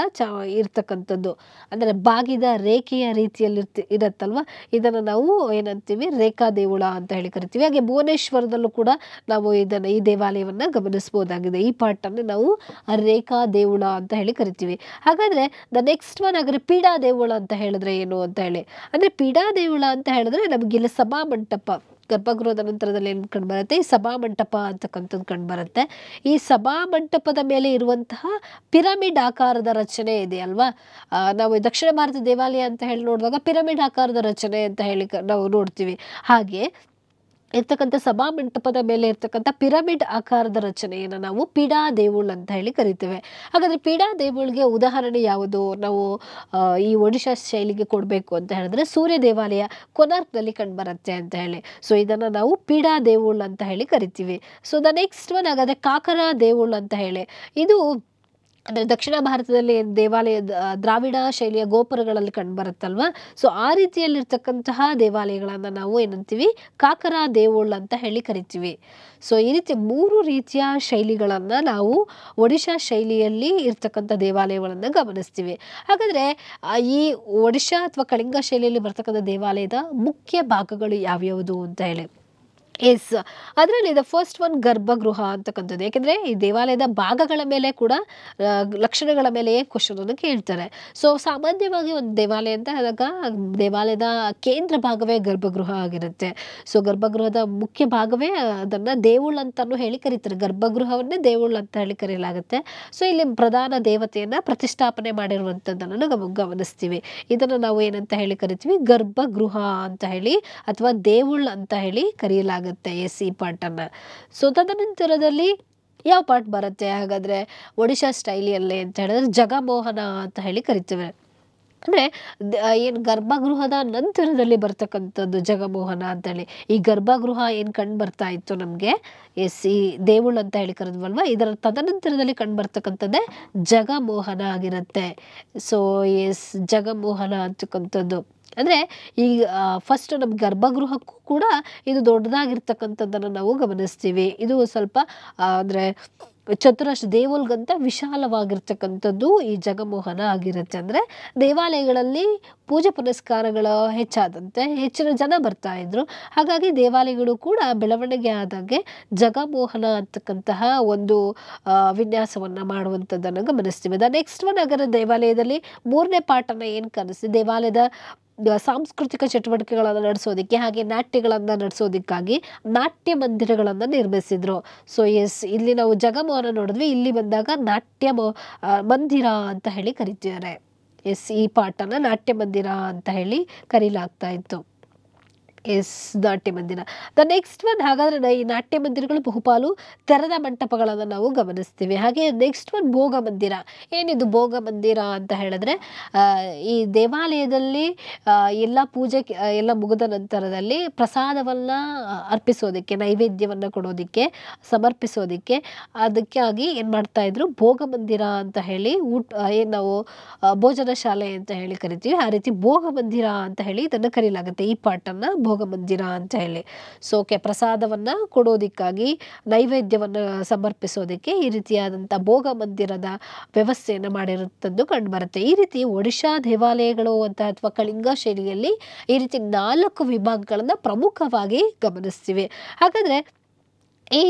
ಇರ್ತಕ್ಕಂಥದ್ದು ಅಂದರೆ ಬಾಗಿದ ರೇಖೆಯ ರೀತಿಯಲ್ಲಿ ಇರತ್ತಲ್ವ, ಇದನ್ನು ನಾವು ಏನಂತೀವಿ ರೇಖಾ ದೇವುಳ ಅಂತ ಹೇಳಿ ಕರಿತೀವಿ. ಹಾಗೆ ಭುವನೇಶ್ವರದಲ್ಲೂ ಕೂಡ ನಾವು ಈ ದೇವಾಲಯವನ್ನು ಗಮನಿಸಬಹುದಾಗಿದೆ. ಈ ಪಾರ್ಟ್ ಅನ್ನು ನಾವು ರೇಖಾ ದೇವುಳ ಅಂತ ಹೇಳಿ ಕರಿತೀವಿ. ಹಾಗಾದ್ರೆ ದ ನೆಕ್ಸ್ಟ್ ಒನ್ ಹಾಗಾದ್ರೆ ಪೀಡಾ ದೇವುಳ ಅಂತ ಹೇಳಿದ್ರೆ ಏನು ಅಂತ ಹೇಳಿ ಅಂದ್ರೆ ಪೀಡಾ ದೇವುಳ ಅಂತ ಹೇಳಿದ್ರೆ ನಮಗೆ ಇಲ್ಲಿ ಸಭಾ ಮಂಟಪ, ಗರ್ಭಗೃಹದ ನಂತರದಲ್ಲಿ ಏನು ಕಂಡು ಬರುತ್ತೆ, ಈ ಸಭಾ ಮಂಟಪ ಅಂತಕ್ಕಂಥದ್ದು ಕಂಡು ಬರುತ್ತೆ. ಈ ಸಭಾ ಮಂಟಪದ ಮೇಲೆ ಇರುವಂತಹ ಪಿರಮಿಡ್ ಆಕಾರದ ರಚನೆ ಇದೆ ಅಲ್ವಾ, ನಾವು ದಕ್ಷಿಣ ಭಾರತ ದೇವಾಲಯ ಅಂತ ಹೇಳಿ ನೋಡಿದಾಗ ಪಿರಮಿಡ್ ಆಕಾರದ ರಚನೆ ಅಂತ ಹೇಳಿ ನಾವು ನೋಡ್ತೀವಿ. ಹಾಗೆ ಇರ್ತಕ್ಕಂಥ ಸಭಾ ಮಂಟಪದ ಮೇಲೆ ಇರ್ತಕ್ಕಂಥ ಪಿರಮಿಡ್ ಆಕಾರದ ರಚನೆಯನ್ನು ನಾವು ಪೀಡಾ ದೇವುಳ್ ಅಂತ ಹೇಳಿ ಕರಿತೇವೆ. ಹಾಗಾದ್ರೆ ಪೀಡಾ ದೇವುಳ್ಗೆ ಉದಾಹರಣೆ ಯಾವುದು ನಾವು ಈ ಒಡಿಶಾ ಶೈಲಿಗೆ ಕೊಡಬೇಕು ಅಂತ ಹೇಳಿದ್ರೆ ಸೂರ್ಯ ದೇವಾಲಯ ಕೊನಾರ್ಕ್ನಲ್ಲಿ ಕಂಡುಬರುತ್ತೆ ಅಂತ ಹೇಳಿ. ಸೊ ಇದನ್ನು ನಾವು ಪೀಡಾ ದೇವುಳ್ ಅಂತ ಹೇಳಿ ಕರಿತೀವಿ. ಸೊ ದ ನೆಕ್ಸ್ಟ್ ಒನ್ ಹಾಗಾದ್ರೆ ಕಾಕರ ದೇವುಳ್ ಅಂತ ಹೇಳಿ, ಇದು ಅಂದರೆ ದಕ್ಷಿಣ ಭಾರತದಲ್ಲಿ ದೇವಾಲಯ ದ್ರಾವಿಡ ಶೈಲಿಯ ಗೋಪುರಗಳಲ್ಲಿ ಕಂಡುಬರುತ್ತಲ್ವ. ಸೊ ಆ ರೀತಿಯಲ್ಲಿರ್ತಕ್ಕಂತಹ ದೇವಾಲಯಗಳನ್ನು ನಾವು ಏನಂತೀವಿ, ಕಾಕರ ದೇವುಳ್ ಅಂತ ಹೇಳಿ ಕರಿತೀವಿ. ಸೊ ಈ ರೀತಿ 3 ರೀತಿಯ ಶೈಲಿಗಳನ್ನು ನಾವು ಒಡಿಶಾ ಶೈಲಿಯಲ್ಲಿ ಇರ್ತಕ್ಕಂಥ ದೇವಾಲಯಗಳನ್ನು ಗಮನಿಸ್ತೀವಿ. ಹಾಗಾದರೆ ಈ ಒಡಿಶಾ ಅಥವಾ ಕಳಿಂಗ ಶೈಲಿಯಲ್ಲಿ ಬರ್ತಕ್ಕಂಥ ದೇವಾಲಯದ ಮುಖ್ಯ ಭಾಗಗಳು ಯಾವ್ಯಾವುದು ಅಂತ ಹೇಳಿ, ಎಸ್ ಅದರಲ್ಲಿ ದ ಫಸ್ಟ್ ಒನ್ ಗರ್ಭಗೃಹ ಅಂತಕ್ಕಂಥದ್ದು. ಯಾಕೆಂದರೆ ಈ ದೇವಾಲಯದ ಭಾಗಗಳ ಮೇಲೆ ಕೂಡ ಲಕ್ಷಣಗಳ ಮೇಲೆ ಕ್ವಶನನ್ನು ಕೇಳ್ತಾರೆ. ಸೊ ಸಾಮಾನ್ಯವಾಗಿ ಒಂದು ದೇವಾಲಯ ಅಂತ ಆದಾಗ ದೇವಾಲಯದ ಕೇಂದ್ರ ಭಾಗವೇ ಗರ್ಭಗೃಹ ಆಗಿರುತ್ತೆ. ಸೊ ಗರ್ಭಗೃಹದ ಮುಖ್ಯ ಭಾಗವೇ ಅದನ್ನು ದೇವುಳ್ ಅಂತಲೂ ಹೇಳಿ ಕರೀತಾರೆ. ಗರ್ಭಗೃಹವನ್ನೇ ದೇವುಳ್ ಅಂತ ಹೇಳಿ ಕರೆಯಲಾಗುತ್ತೆ. ಸೊ ಇಲ್ಲಿ ಪ್ರಧಾನ ದೇವತೆಯನ್ನು ಪ್ರತಿಷ್ಠಾಪನೆ ಮಾಡಿರುವಂಥದ್ದನ್ನು ಗಮನಿಸ್ತೀವಿ. ಇದನ್ನು ನಾವು ಏನಂತ ಹೇಳಿ ಕರಿತೀವಿ, ಗರ್ಭಗೃಹ ಅಂತ ಹೇಳಿ ಅಥವಾ ದೇವುಳ್ ಅಂತ ಹೇಳಿ ಕರೆಯಲಾಗುತ್ತೆ. ಎಸ್ ಈ ಪಾರ್ಟನ್ನು. ಸೊ ತದನಂತರದಲ್ಲಿ ಯಾವ ಪಾರ್ಟ್ ಬರುತ್ತೆ ಹಾಗಾದರೆ ಒಡಿಶಾ ಸ್ಟೈಲಿಯಲ್ಲಿ ಅಂತ ಹೇಳಿದ್ರೆ ಜಗಮೋಹನ ಅಂತ ಹೇಳಿ ಕರಿತೇವೆ. ಅಂದರೆ ಏನು ಗರ್ಭಗೃಹದ ನಂತರದಲ್ಲಿ ಬರ್ತಕ್ಕಂಥದ್ದು ಜಗಮೋಹನ ಅಂತೇಳಿ. ಈ ಗರ್ಭಗೃಹ ಏನು ಕಂಡು ಬರ್ತಾ ಇತ್ತು ನಮಗೆ, ಎಸ್ ಈ ದೇವುಳ್ ಅಂತ ಹೇಳಿ ಕರೆದ್ವಲ್ವ, ಇದರ ತದನಂತರದಲ್ಲಿ ಕಂಡು ಬರ್ತಕ್ಕಂಥದ್ದೇ ಜಗಮೋಹನ ಆಗಿರುತ್ತೆ. ಸೊ ಎಸ್ ಜಗಮೋಹನ ಅಂತಕ್ಕಂಥದ್ದು ಅಂದರೆ ಈ ಫಸ್ಟ್ ನಮ್ಮ ಗರ್ಭಗೃಹಕ್ಕೂ ಕೂಡ ಇದು ದೊಡ್ಡದಾಗಿರ್ತಕ್ಕಂಥದ್ದನ್ನು ನಾವು ಗಮನಿಸ್ತೀವಿ. ಇದು ಸ್ವಲ್ಪ ಅಂದರೆ ಚತುರಶ್ರ ದೇವುಲ್ಗಂತ ವಿಶಾಲವಾಗಿರ್ತಕ್ಕಂಥದ್ದು ಈ ಜಗಮೋಹನ ಆಗಿರುತ್ತೆ. ಅಂದರೆ ದೇವಾಲಯಗಳಲ್ಲಿ ಪೂಜೆ ಪುನಸ್ಕಾರಗಳು ಹೆಚ್ಚಾದಂತೆ ಹೆಚ್ಚಿನ ಜನ ಬರ್ತಾ ಇದ್ರು. ಹಾಗಾಗಿ ದೇವಾಲಯಗಳು ಕೂಡ ಬೆಳವಣಿಗೆ ಆದಾಗೆ ಜಗಮೋಹನ ಅಂತಕ್ಕಂತಹ ಒಂದು ವಿನ್ಯಾಸವನ್ನು ಮಾಡುವಂಥದ್ದನ್ನು ಗಮನಿಸ್ತೀವಿ. ದ ನೆಕ್ಸ್ಟ್ ಒನ್ ನಗರ ದೇವಾಲಯದಲ್ಲಿ 3ನೇ ಪಾಠನ ಏನು ಕಲಿಸಿ ದೇವಾಲಯದ ಸಾಂಸ್ಕೃತಿಕ ಚಟುವಟಿಕೆಗಳನ್ನು ನಡೆಸೋದಕ್ಕೆ ಹಾಗೆ ನಾಟ್ಯಗಳನ್ನು ನಡೆಸೋದಕ್ಕಾಗಿ ನಾಟ್ಯ ಮಂದಿರಗಳನ್ನು ನಿರ್ಮಿಸಿದ್ರು. ಸೊ ಎಸ್ ಇಲ್ಲಿ ನಾವು ಜಗಮೋಹನ ನೋಡಿದ್ವಿ, ಇಲ್ಲಿ ಬಂದಾಗ ನಾಟ್ಯ ಮಂದಿರ ಅಂತ ಹೇಳಿ ಕರಿತಿದ್ದಾರೆ. ಎಸ್ ಈ ಪಾಠನ ನಾಟ್ಯ ಮಂದಿರ ಅಂತ ಹೇಳಿ ಕರೀಲಾಗ್ತಾ ಇತ್ತು. ಎಸ್ ನಾಟ್ಯ ಮಂದಿರ. ದ ನೆಕ್ಸ್ಟ್ ಒನ್ ಹಾಗಾದರೆ ಈ ನಾಟ್ಯ ಮಂದಿರಗಳು ಬಹುಪಾಲು ತೆರೆದ ಮಂಟಪಗಳನ್ನು ನಾವು ಗಮನಿಸ್ತೀವಿ. ಹಾಗೆ ನೆಕ್ಸ್ಟ್ ಒನ್ ಭೋಗ ಮಂದಿರ. ಏನಿದು ಭೋಗ ಮಂದಿರ ಅಂತ ಹೇಳಿದ್ರೆ ಈ ದೇವಾಲಯದಲ್ಲಿ ಎಲ್ಲ ಪೂಜೆ ಎಲ್ಲ ಮುಗಿದ ನಂತರದಲ್ಲಿ ಪ್ರಸಾದವನ್ನು ಅರ್ಪಿಸೋದಕ್ಕೆ, ನೈವೇದ್ಯವನ್ನು ಕೊಡೋದಕ್ಕೆ, ಸಮರ್ಪಿಸೋದಕ್ಕೆ ಅದಕ್ಕಾಗಿ ಏನು ಮಾಡ್ತಾಯಿದ್ರು, ಭೋಗ ಮಂದಿರ ಅಂತ ಹೇಳಿ ಏನು ನಾವು ಭೋಜನ ಶಾಲೆ ಅಂತ ಹೇಳಿ ಕರಿತೀವಿ. ಆ ರೀತಿ ಭೋಗ ಮಂದಿರ ಅಂತ ಹೇಳಿ ಇದನ್ನು ಕರೀಲಾಗುತ್ತೆ, ಈ ಪಾಠನ್ನು ಭೋಗ ಮಂದಿರ ಅಂತ ಹೇಳಿ. ಸೊ ಪ್ರಸಾದವನ್ನು ಕೊಡೋದಕ್ಕಾಗಿ, ನೈವೇದ್ಯವನ್ನು ಸಮರ್ಪಿಸೋದಕ್ಕೆ ಈ ರೀತಿಯಾದಂಥ ಭೋಗ ಮಂದಿರದ ವ್ಯವಸ್ಥೆಯನ್ನು ಮಾಡಿರುತ್ತದ್ದು ಕಂಡುಬರುತ್ತೆ. ಈ ರೀತಿ ಒಡಿಶಾ ದೇವಾಲಯಗಳು ಅಂತ ಅಥವಾ ಕಳಿಂಗ ಶೈಲಿಯಲ್ಲಿ ಈ ರೀತಿ 4 ವಿಭಾಗಗಳನ್ನು ಪ್ರಮುಖವಾಗಿ ಗಮನಿಸ್ತೀವಿ. ಹಾಗಾದರೆ ಈ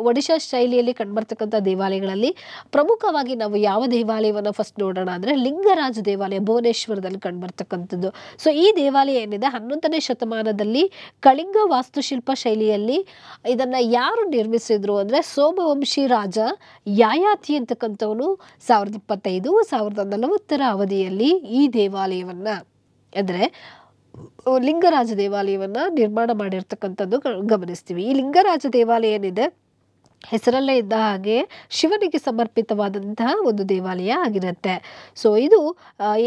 ಒಡಿಶಾ ಶೈಲಿಯಲ್ಲಿ ಕಂಡುಬರ್ತಕ್ಕಂಥ ದೇವಾಲಯಗಳಲ್ಲಿ ಪ್ರಮುಖವಾಗಿ ನಾವು ಯಾವ ದೇವಾಲಯವನ್ನು ಫಸ್ಟ್ ನೋಡೋಣ ಅಂದರೆ ಲಿಂಗರಾಜ ದೇವಾಲಯ ಭುವನೇಶ್ವರದಲ್ಲಿ ಕಂಡುಬರ್ತಕ್ಕಂಥದ್ದು. ಸೊ ಈ ದೇವಾಲಯ ಏನಿದೆ 11ನೇ ಶತಮಾನದಲ್ಲಿ ಕಳಿಂಗ ವಾಸ್ತುಶಿಲ್ಪ ಶೈಲಿಯಲ್ಲಿ ಇದನ್ನು ಯಾರು ನಿರ್ಮಿಸಿದ್ರು ಅಂದರೆ ಸೋಮವಂಶಿ ರಾಜ ಯಾಯಾತಿ ಅಂತಕ್ಕಂಥವನು 1025, 1040 ಅವಧಿಯಲ್ಲಿ ಈ ದೇವಾಲಯವನ್ನು ಅಂದರೆ ಲಿಂಗರಾಜ ದೇವಾಲಯವನ್ನು ನಿರ್ಮಾಣ ಮಾಡಿರ್ತಕ್ಕಂಥದ್ದು ಗಮನಿಸ್ತೀವಿ. ಈ ಲಿಂಗರಾಜ ದೇವಾಲಯ ಏನಿದೆ ಹೆಸರಲ್ಲೇ ಇದ್ದ ಹಾಗೆ ಶಿವನಿಗೆ ಸಮರ್ಪಿತವಾದಂತಹ ಒಂದು ದೇವಾಲಯ ಆಗಿರುತ್ತೆ. ಸೊ ಇದು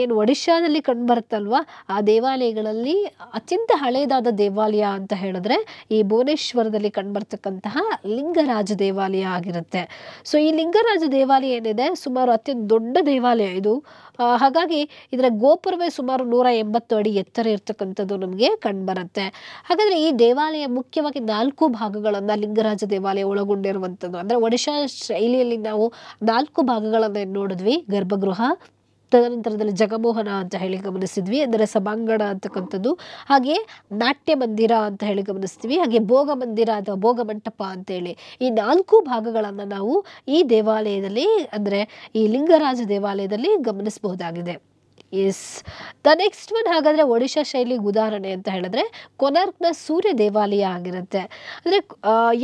ಏನು ಒಡಿಶಾದಲ್ಲಿ ಕಂಡುಬರುತ್ತಲ್ವ ಆ ದೇವಾಲಯಗಳಲ್ಲಿ ಅತ್ಯಂತ ಹಳೆಯದಾದ ದೇವಾಲಯ ಅಂತ ಹೇಳಿದ್ರೆ ಈ ಭುವನೇಶ್ವರದಲ್ಲಿ ಕಂಡುಬರ್ತಕ್ಕಂತಹ ಲಿಂಗರಾಜ ದೇವಾಲಯ ಆಗಿರುತ್ತೆ. ಸೊ ಈ ಲಿಂಗರಾಜ ದೇವಾಲಯ ಏನಿದೆ ಸುಮಾರು ಅತ್ಯಂತ ದೊಡ್ಡ ದೇವಾಲಯ ಇದು. ಹಾಗಾಗಿ ಇದರ ಗೋಪುರವೇ ಸುಮಾರು 180 ಅಡಿ ಎತ್ತರ ಇರ್ತಕ್ಕಂಥದ್ದು ನಮಗೆ ಕಂಡುಬರುತ್ತೆ. ಹಾಗಾದರೆ ಈ ದೇವಾಲಯ ಮುಖ್ಯವಾಗಿ 4 ಭಾಗಗಳನ್ನು ಲಿಂಗರಾಜ ದೇವಾಲಯ ಒಳಗೊಂಡಿರುವಂಥದ್ದು. ಅಂದರೆ ಒಡಿಶಾ ಶೈಲಿಯಲ್ಲಿ ನಾವು 4 ಭಾಗಗಳನ್ನು ನೋಡಿದ್ವಿ. ಗರ್ಭಗೃಹ, ತದನಂತರದಲ್ಲಿ ಜಗಮೋಹನ ಅಂತ ಹೇಳಿ ಗಮನಿಸಿದ್ವಿ, ಅಂದರೆ ಸಭಾಂಗಣ ಅಂತಕ್ಕಂಥದ್ದು. ಹಾಗೆ ನಾಟ್ಯ ಮಂದಿರ ಅಂತ ಹೇಳಿ ಗಮನಿಸ್ತೀವಿ. ಹಾಗೆ ಭೋಗ ಮಂದಿರ ಅಥವಾ ಭೋಗ ಮಂಟಪ ಅಂತೇಳಿ ಈ 4 ಭಾಗಗಳನ್ನು ನಾವು ಈ ದೇವಾಲಯದಲ್ಲಿ ಅಂದರೆ ಈ ಲಿಂಗರಾಜ ದೇವಾಲಯದಲ್ಲಿ ಗಮನಿಸಬಹುದಾಗಿದೆ. ಎಸ್ ದ ನೆಕ್ಸ್ಟ್ ಒನ್ ಹಾಗಾದರೆ ಒಡಿಶಾ ಶೈಲಿಗೆ ಉದಾಹರಣೆ ಅಂತ ಹೇಳಿದ್ರೆ ಕೊನಾರ್ಕ್ನ ಸೂರ್ಯ ದೇವಾಲಯ ಆಗಿರುತ್ತೆ. ಅಂದರೆ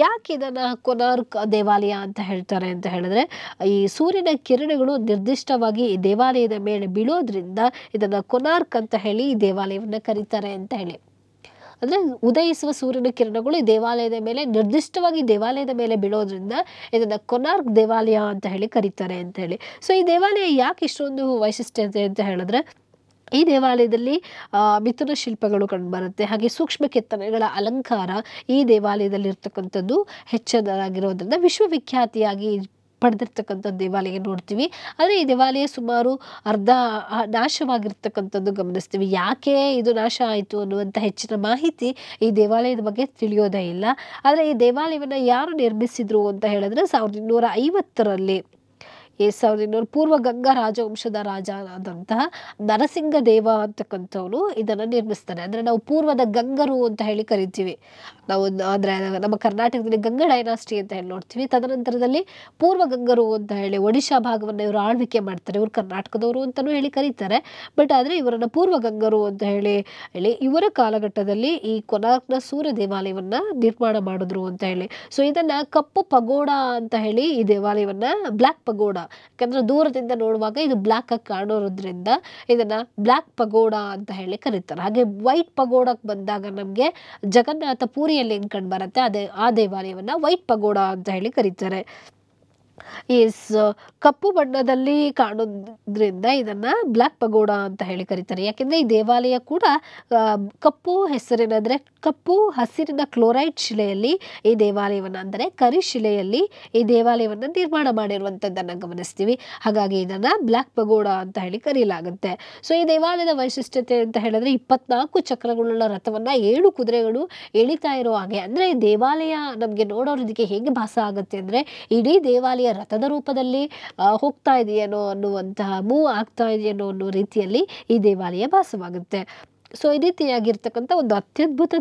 ಯಾಕೆ ಇದನ್ನು ಕೊನಾರ್ಕ್ ದೇವಾಲಯ ಅಂತ ಹೇಳ್ತಾರೆ ಅಂತ ಹೇಳಿದ್ರೆ ಈ ಸೂರ್ಯನ ಕಿರಣಗಳು ನಿರ್ದಿಷ್ಟವಾಗಿ ಈ ದೇವಾಲಯದ ಮೇಲೆ ಬೀಳೋದ್ರಿಂದ ಇದನ್ನು ಕೊನಾರ್ಕ್ ಅಂತ ಹೇಳಿ ಈ ದೇವಾಲಯವನ್ನು ಕರೀತಾರೆ ಅಂತ ಹೇಳಿ. ಅಂದರೆ ಉದಯಿಸುವ ಸೂರ್ಯನ ಕಿರಣಗಳು ಈ ದೇವಾಲಯದ ಮೇಲೆ ನಿರ್ದಿಷ್ಟವಾಗಿ ದೇವಾಲಯದ ಮೇಲೆ ಬೀಳೋದ್ರಿಂದ ಇದನ್ನು ಕೊನಾರ್ಕ್ ದೇವಾಲಯ ಅಂತ ಹೇಳಿ ಕರೀತಾರೆ ಅಂತ ಹೇಳಿ. ಸೊ ಈ ದೇವಾಲಯ ಯಾಕೆ ಇಷ್ಟೊಂದು ವೈಶಿಷ್ಟ್ಯತೆ ಅಂತ ಹೇಳಿದ್ರೆ, ಈ ದೇವಾಲಯದಲ್ಲಿ ಮಿಥುನ ಶಿಲ್ಪಗಳು ಕಂಡುಬರುತ್ತೆ. ಹಾಗೆ ಸೂಕ್ಷ್ಮ ಕೆತ್ತನೆಗಳ ಅಲಂಕಾರ ಈ ದೇವಾಲಯದಲ್ಲಿ ಇರ್ತಕ್ಕಂಥದ್ದು ಹೆಚ್ಚದಾಗಿರೋದ್ರಿಂದ ವಿಶ್ವವಿಖ್ಯಾತಿಯಾಗಿ ಪಡೆದಿರ್ತಕ್ಕಂಥ ದೇವಾಲಯ ನೋಡ್ತೀವಿ. ಆದರೆ ಈ ದೇವಾಲಯ ಸುಮಾರು ಅರ್ಧ ನಾಶವಾಗಿರ್ತಕ್ಕಂಥದ್ದು ಗಮನಿಸ್ತೀವಿ. ಯಾಕೆ ಇದು ನಾಶ ಆಯಿತು ಅನ್ನುವಂಥ ಹೆಚ್ಚಿನ ಮಾಹಿತಿ ಈ ದೇವಾಲಯದ ಬಗ್ಗೆ ತಿಳಿಯೋದೇ ಇಲ್ಲ. ಆದರೆ ಈ ದೇವಾಲಯವನ್ನು ಯಾರು ನಿರ್ಮಿಸಿದ್ರು ಅಂತ ಹೇಳಿದ್ರೆ 1250ರಲ್ಲಿ 1200 ಪೂರ್ವ ಗಂಗಾ ರಾಜವಂಶದ ರಾಜ ಆದಂತಹ ನರಸಿಂಗ ದೇವ ಅಂತಕ್ಕಂಥವನು ಇದನ್ನು ನಿರ್ಮಿಸ್ತಾನೆ. ಅಂದರೆ ನಾವು ಪೂರ್ವದ ಗಂಗರು ಅಂತ ಹೇಳಿ ಕರಿತೀವಿ ನಾವು. ಅಂದರೆ ನಮ್ಮ ಕರ್ನಾಟಕದಲ್ಲಿ ಗಂಗಾ ಡೈನಾಸ್ಟಿ ಅಂತ ಹೇಳಿ ನೋಡ್ತೀವಿ. ತದನಂತರದಲ್ಲಿ ಪೂರ್ವ ಗಂಗರು ಅಂತ ಹೇಳಿ ಒಡಿಶಾ ಭಾಗವನ್ನು ಇವರು ಆಳ್ವಿಕೆ ಮಾಡ್ತಾರೆ. ಇವರು ಕರ್ನಾಟಕದವರು ಅಂತಲೂ ಹೇಳಿ ಕರೀತಾರೆ. ಬಟ್ ಆದರೆ ಇವರನ್ನು ಪೂರ್ವ ಗಂಗರು ಅಂತ ಹೇಳಿ ಇವರ ಕಾಲಘಟ್ಟದಲ್ಲಿ ಈ ಕೊನಾರ್ಕ್ನ ಸೂರ್ಯ ದೇವಾಲಯವನ್ನು ನಿರ್ಮಾಣ ಮಾಡಿದ್ರು ಅಂತ ಹೇಳಿ. ಸೊ ಇದನ್ನು ಕಪ್ಪು ಪಗೋಡ ಅಂತ ಹೇಳಿ ಈ ದೇವಾಲಯವನ್ನು ಬ್ಲ್ಯಾಕ್ ಪಗೋಡ, ಯಾಕಂದ್ರೆ ದೂರದಿಂದ ನೋಡುವಾಗ ಇದು ಬ್ಲ್ಯಾಕ್ ಆಗಿ ಕಾಣೋದ್ರಿಂದ ಇದನ್ನ ಬ್ಲ್ಯಾಕ್ ಪಗೋಡ ಅಂತ ಹೇಳಿ ಕರೀತಾರೆ. ಹಾಗೆ ವೈಟ್ ಪಗೋಡಕ್ಕೆ ಬಂದಾಗ ನಮಗೆ ಜಗನ್ನಾಥ ಪೂರಿಯಲ್ಲಿ ಹೆಂಗ್ ಕಂಡು ಬರುತ್ತೆ ಅದೇ ಆ ದೇವಾಲಯವನ್ನ ವೈಟ್ ಪಗೋಡ ಅಂತ ಹೇಳಿ ಕರೀತಾರೆ. ಕಪ್ಪು ಬಣ್ಣದಲ್ಲಿ ಕಾಣೋದ್ರಿಂದ ಇದನ್ನ ಬ್ಲ್ಯಾಕ್ ಪಗೋಡ ಅಂತ ಹೇಳಿ ಕರೀತಾರೆ. ಯಾಕೆಂದ್ರೆ ಈ ದೇವಾಲಯ ಕೂಡ ಕಪ್ಪು ಹೆಸರಿನ ಅಂದ್ರೆ ಕಪ್ಪು ಹಸಿರಿನ ಕ್ಲೋರೈಡ್ ಶಿಲೆಯಲ್ಲಿ ಈ ದೇವಾಲಯವನ್ನ ಅಂದರೆ ಕರಿಶಿಲೆಯಲ್ಲಿ ಈ ದೇವಾಲಯವನ್ನ ನಿರ್ಮಾಣ ಮಾಡಿರುವಂತದ್ದನ್ನ ಗಮನಿಸ್ತೀವಿ. ಹಾಗಾಗಿ ಇದನ್ನ ಬ್ಲ್ಯಾಕ್ ಪಗೋಡ ಅಂತ ಹೇಳಿ ಕರೆಯಲಾಗುತ್ತೆ. ಸೊ ಈ ದೇವಾಲಯದ ವೈಶಿಷ್ಟ್ಯತೆ ಅಂತ ಹೇಳಿದ್ರೆ 24 ಚಕ್ರಗಳುಳ್ಳ ರಥವನ್ನ 7 ಕುದುರೆಗಳು ಎಳಿತಾ ಇರೋ ಹಾಗೆ, ಅಂದ್ರೆ ಈ ದೇವಾಲಯ ನಮ್ಗೆ ನೋಡೋದಕ್ಕೆ ಹೇಗೆ ಭಾಸ ಆಗುತ್ತೆ ಅಂದ್ರೆ ಇಡೀ ದೇವಾಲಯ ರಥದ ರೂಪದಲ್ಲಿ ಹೋಗ್ತಾ ಇದೆಯೇನೋ ಅನ್ನುವಂತಹ ಮೂವ್ ಆಗ್ತಾ ಇದೆಯೇನೋ ಅನ್ನೋ ರೀತಿಯಲ್ಲಿ ಈ ದೇವಾಲಯ ಭಾಸವಾಗುತ್ತೆ. ಸೊ ಈ ರೀತಿಯಾಗಿರ್ತಕ್ಕಂಥ ಒಂದು ಅತ್ಯದ್ಭುತ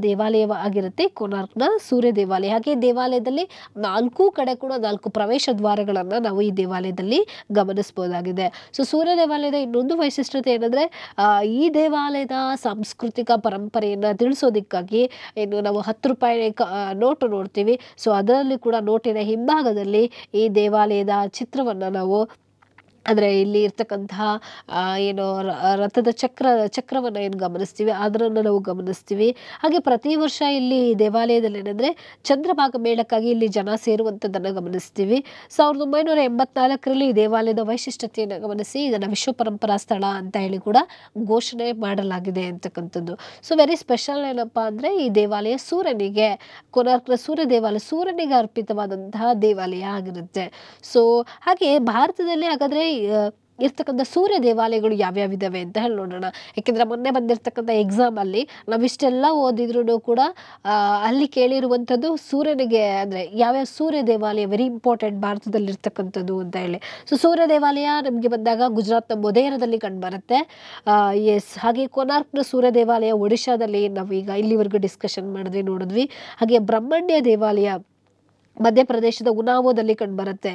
ದೇವಾಲಯವಾಗಿರುತ್ತೆ ಕೊನಾರ್ಕ್ನ ಸೂರ್ಯ ದೇವಾಲಯ. ಹಾಗೆ ದೇವಾಲಯದಲ್ಲಿ 4 ಕಡೆ ಕೂಡ 4 ಪ್ರವೇಶ ದ್ವಾರಗಳನ್ನು ನಾವು ಈ ದೇವಾಲಯದಲ್ಲಿ ಗಮನಿಸಬಹುದಾಗಿದೆ. ಸೊ ಸೂರ್ಯ ದೇವಾಲಯದ ಇನ್ನೊಂದು ವೈಶಿಷ್ಟ್ಯತೆ ಏನಂದ್ರೆ ಈ ದೇವಾಲಯದ ಸಾಂಸ್ಕೃತಿಕ ಪರಂಪರೆಯನ್ನು ತಿಳಿಸೋದಕ್ಕಾಗಿ ಇನ್ನು ನಾವು 10 ರೂಪಾಯಿ ನೋಟು ನೋಡ್ತೀವಿ. ಸೊ ಅದರಲ್ಲಿ ಕೂಡ ನೋಟಿನ ಹಿಂಭಾಗದಲ್ಲಿ ಈ ದೇವಾಲಯದ ಚಿತ್ರವನ್ನು ನಾವು ಅಂದರೆ ಇಲ್ಲಿ ಇರ್ತಕ್ಕಂತಹ ಏನು ರಥದ ಚಕ್ರವನ್ನು ಏನು ಗಮನಿಸ್ತೀವಿ ಅದನ್ನು ನಾವು ಗಮನಿಸ್ತೀವಿ. ಹಾಗೆ ಪ್ರತಿ ವರ್ಷ ಇಲ್ಲಿ ದೇವಾಲಯದಲ್ಲಿ ಏನಂದರೆ ಚಂದ್ರಭಾಗ ಮೇಳಕ್ಕಾಗಿ ಇಲ್ಲಿ ಜನ ಸೇರುವಂಥದ್ದನ್ನು ಗಮನಿಸ್ತೀವಿ. 1984ರಲ್ಲಿ ಈ ದೇವಾಲಯದ ವೈಶಿಷ್ಟ್ಯತೆಯನ್ನು ಗಮನಿಸಿ ಇದನ್ನು ವಿಶ್ವ ಪರಂಪರಾ ಸ್ಥಳ ಅಂತ ಹೇಳಿ ಕೂಡ ಘೋಷಣೆ ಮಾಡಲಾಗಿದೆ ಅಂತಕ್ಕಂಥದ್ದು. ಸೊ ವೆರಿ ಸ್ಪೆಷಲ್ ಏನಪ್ಪ ಅಂದರೆ ಈ ದೇವಾಲಯ ಸೂರ್ಯನಿಗೆ, ಕೊನಾರ್ಕ್ನ ಸೂರ್ಯ ದೇವಾಲಯ ಸೂರ್ಯನಿಗೆ ಅರ್ಪಿತವಾದಂತಹ ದೇವಾಲಯ ಆಗಿರುತ್ತೆ. ಸೊ ಹಾಗೆ ಭಾರತದಲ್ಲಿ ಹಾಗಾದರೆ ಇರ್ತಕ್ಕಂಥ ಸೂರ್ಯ ದೇವಾಲಯಗಳು ಯಾವ್ಯಾವಿದಾವೆ ಅಂತ ಹೇಳಿ ನೋಡೋಣ. ಯಾಕೆಂದ್ರೆ ಮೊನ್ನೆ ಬಂದಿರತಕ್ಕಂಥ ಎಕ್ಸಾಮ್ ಅಲ್ಲಿ ನಾವಿಷ್ಟೆಲ್ಲ ಓದಿದ್ರು ಕೂಡ ಅಲ್ಲಿ ಕೇಳಿರುವಂಥದ್ದು ಸೂರ್ಯನಿಗೆ ಅಂದ್ರೆ ಯಾವ್ಯಾವ ಸೂರ್ಯ ದೇವಾಲಯ ವೆರಿ ಇಂಪಾರ್ಟೆಂಟ್ ಭಾರತದಲ್ಲಿ ಇರ್ತಕ್ಕಂಥದ್ದು ಅಂತ ಹೇಳಿ. ಸೊ ಸೂರ್ಯ ದೇವಾಲಯ ನಮಗೆ ಬಂದಾಗ ಗುಜರಾತ್ನ ಮೊಧೇರಾದಲ್ಲಿ ಕಂಡುಬರುತ್ತೆ. ಹಾಗೆ ಕೊನಾರ್ಕ್ನ ಸೂರ್ಯ ದೇವಾಲಯ ಒಡಿಶಾದಲ್ಲಿ ನಾವು ಈಗ ಇಲ್ಲಿವರೆಗೂ ಡಿಸ್ಕಷನ್ ನೋಡಿದ್ವಿ. ಹಾಗೆ ಬ್ರಹ್ಮಣ್ಯ ದೇವಾಲಯ ಮಧ್ಯಪ್ರದೇಶದ ಉನಾವೋದಲ್ಲಿ ಕಂಡುಬರುತ್ತೆ.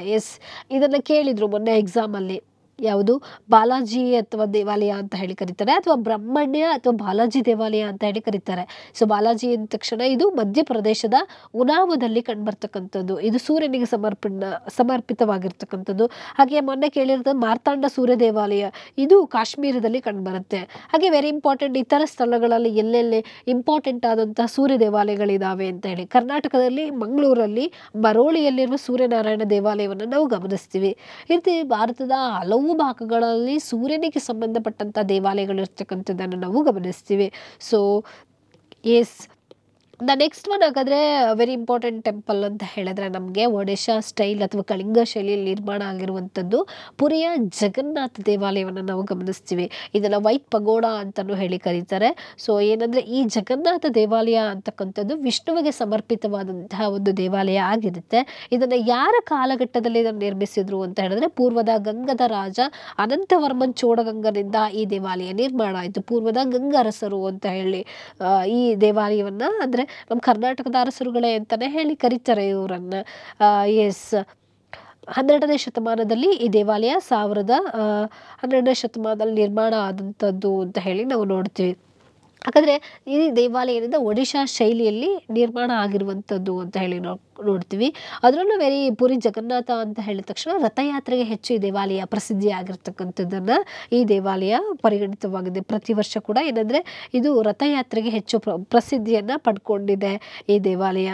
ಇದನ್ನ ಕೇಳಿದ್ರು ಮೊನ್ನೆ ಎಕ್ಸಾಮ್ ಅಲ್ಲಿ. ಯಾವುದು ಬಾಲಾಜಿ ಅಥವಾ ದೇವಾಲಯ ಅಂತ ಹೇಳಿ ಕರೀತಾರೆ, ಅಥವಾ ಬ್ರಹ್ಮಣ್ಯ ಅಥವಾ ಬಾಲಾಜಿ ದೇವಾಲಯ ಅಂತ ಹೇಳಿ ಕರೀತಾರೆ. ಸೊ ಬಾಲಾಜಿ ಅಂದ ತಕ್ಷಣ ಇದು ಮಧ್ಯಪ್ರದೇಶದ ಉನಾವದಲ್ಲಿ ಕಂಡುಬರ್ತಕ್ಕಂಥದ್ದು. ಇದು ಸೂರ್ಯನಿಗೆ ಸಮರ್ಪಿತವಾಗಿರ್ತಕ್ಕಂಥದ್ದು. ಹಾಗೆ ಮೊನ್ನೆ ಕೇಳಿರೋದು ಮಾರ್ತಾಂಡ ಸೂರ್ಯ ದೇವಾಲಯ, ಇದು ಕಾಶ್ಮೀರದಲ್ಲಿ ಕಂಡುಬರುತ್ತೆ. ಹಾಗೆ ವೆರಿ ಇಂಪಾರ್ಟೆಂಟ್ ಇತರ ಸ್ಥಳಗಳಲ್ಲಿ ಎಲ್ಲೆಲ್ಲಿ ಇಂಪಾರ್ಟೆಂಟ್ ಆದಂತಹ ಸೂರ್ಯ ದೇವಾಲಯಗಳಿದಾವೆ ಅಂತ ಹೇಳಿ, ಕರ್ನಾಟಕದಲ್ಲಿ ಮಂಗಳೂರಲ್ಲಿ ಮರೋಳಿಯಲ್ಲಿರುವ ಸೂರ್ಯನಾರಾಯಣ ದೇವಾಲಯವನ್ನು ನಾವು ಗಮನಿಸ್ತೀವಿ. ಇದು ಭಾರತದ ಹಲವು ಭಾಗಗಳಲ್ಲಿ ಸೂರ್ಯನಿಗೆ ಸಂಬಂಧಪಟ್ಟಂತ ದೇವಾಲಯಗಳು ಇರ್ತಕ್ಕಂಥದ್ದನ್ನು ನಾವು ಗಮನಿಸ್ತೀವಿ. ಸೊ ದ ನೆಕ್ಸ್ಟ್ ಒನ್ ಹಾಗಾದ್ರೆ ವೆರಿ ಇಂಪಾರ್ಟೆಂಟ್ ಟೆಂಪಲ್ ಅಂತ ಹೇಳಿದ್ರೆ ನಮಗೆ ಒಡಿಶಾ ಸ್ಟೈಲ್ ಅಥವಾ ಕಳಿಂಗ ಶೈಲಿಯಲ್ಲಿ ನಿರ್ಮಾಣ ಆಗಿರುವಂಥದ್ದು ಪುರಿಯ ಜಗನ್ನಾಥ ದೇವಾಲಯವನ್ನು ನಾವು ಗಮನಿಸ್ತೀವಿ. ಇದನ್ನು ವೈಟ್ ಪಗೋಡ ಅಂತಲೂ ಹೇಳಿ ಕರೀತಾರೆ. ಸೊ ಏನಂದರೆ ಈ ಜಗನ್ನಾಥ ದೇವಾಲಯ ಅಂತಕ್ಕಂಥದ್ದು ವಿಷ್ಣುವಿಗೆ ಸಮರ್ಪಿತವಾದಂತಹ ಒಂದು ದೇವಾಲಯ ಆಗಿರುತ್ತೆ. ಇದನ್ನು ಯಾರ ಕಾಲಘಟ್ಟದಲ್ಲಿ ಇದನ್ನು ನಿರ್ಮಿಸಿದ್ರು ಅಂತ ಹೇಳಿದ್ರೆ ಪೂರ್ವದ ಗಂಗದ ರಾಜ ಅನಂತವರ್ಮನ್ ಚೋಡಗಂಗನಿಂದ ಈ ದೇವಾಲಯ ನಿರ್ಮಾಣ ಆಯಿತು. ಪೂರ್ವದ ಗಂಗರಸರು ಅಂತ ಹೇಳಿ ಈ ದೇವಾಲಯವನ್ನು ಅಂದರೆ ನಮ್ಮ ಕರ್ನಾಟಕದ ಅರಸರುಗಳೇ ಅಂತಾನೆ ಹೇಳಿ ಕರೀತಾರೆ ಇವರನ್ನ. 12ನೇ ಶತಮಾನದಲ್ಲಿ ಈ ದೇವಾಲಯ 12ನೇ ಶತಮಾನದಲ್ಲಿ ನಿರ್ಮಾಣ ಆದಂಥದ್ದು ಅಂತ ಹೇಳಿ ನಾವು ನೋಡ್ತೀವಿ. ಹಾಗಾದ್ರೆ ಈ ದೇವಾಲಯದಿಂದ ಒಡಿಶಾ ಶೈಲಿಯಲ್ಲಿ ನಿರ್ಮಾಣ ಆಗಿರುವಂಥದ್ದು ಅಂತ ಹೇಳಿ ನೋಡ್ತೀವಿ. ಅದರಲ್ಲೂ ಪುರಿ ಜಗನ್ನಾಥ ಅಂತ ಹೇಳಿದ ತಕ್ಷಣ ರಥಯಾತ್ರೆಗೆ ಹೆಚ್ಚು ಈ ದೇವಾಲಯ ಪ್ರಸಿದ್ಧಿ ಆಗಿರ್ತಕ್ಕಂಥದ್ದನ್ನು ಈ ದೇವಾಲಯ ಪರಿಗಣಿತವಾಗಿದೆ. ಪ್ರತಿ ವರ್ಷ ಕೂಡ ಏನಂದರೆ ಇದು ರಥಯಾತ್ರೆಗೆ ಹೆಚ್ಚು ಪ್ರಸಿದ್ಧಿಯನ್ನು ಪಡ್ಕೊಂಡಿದೆ ಈ ದೇವಾಲಯ.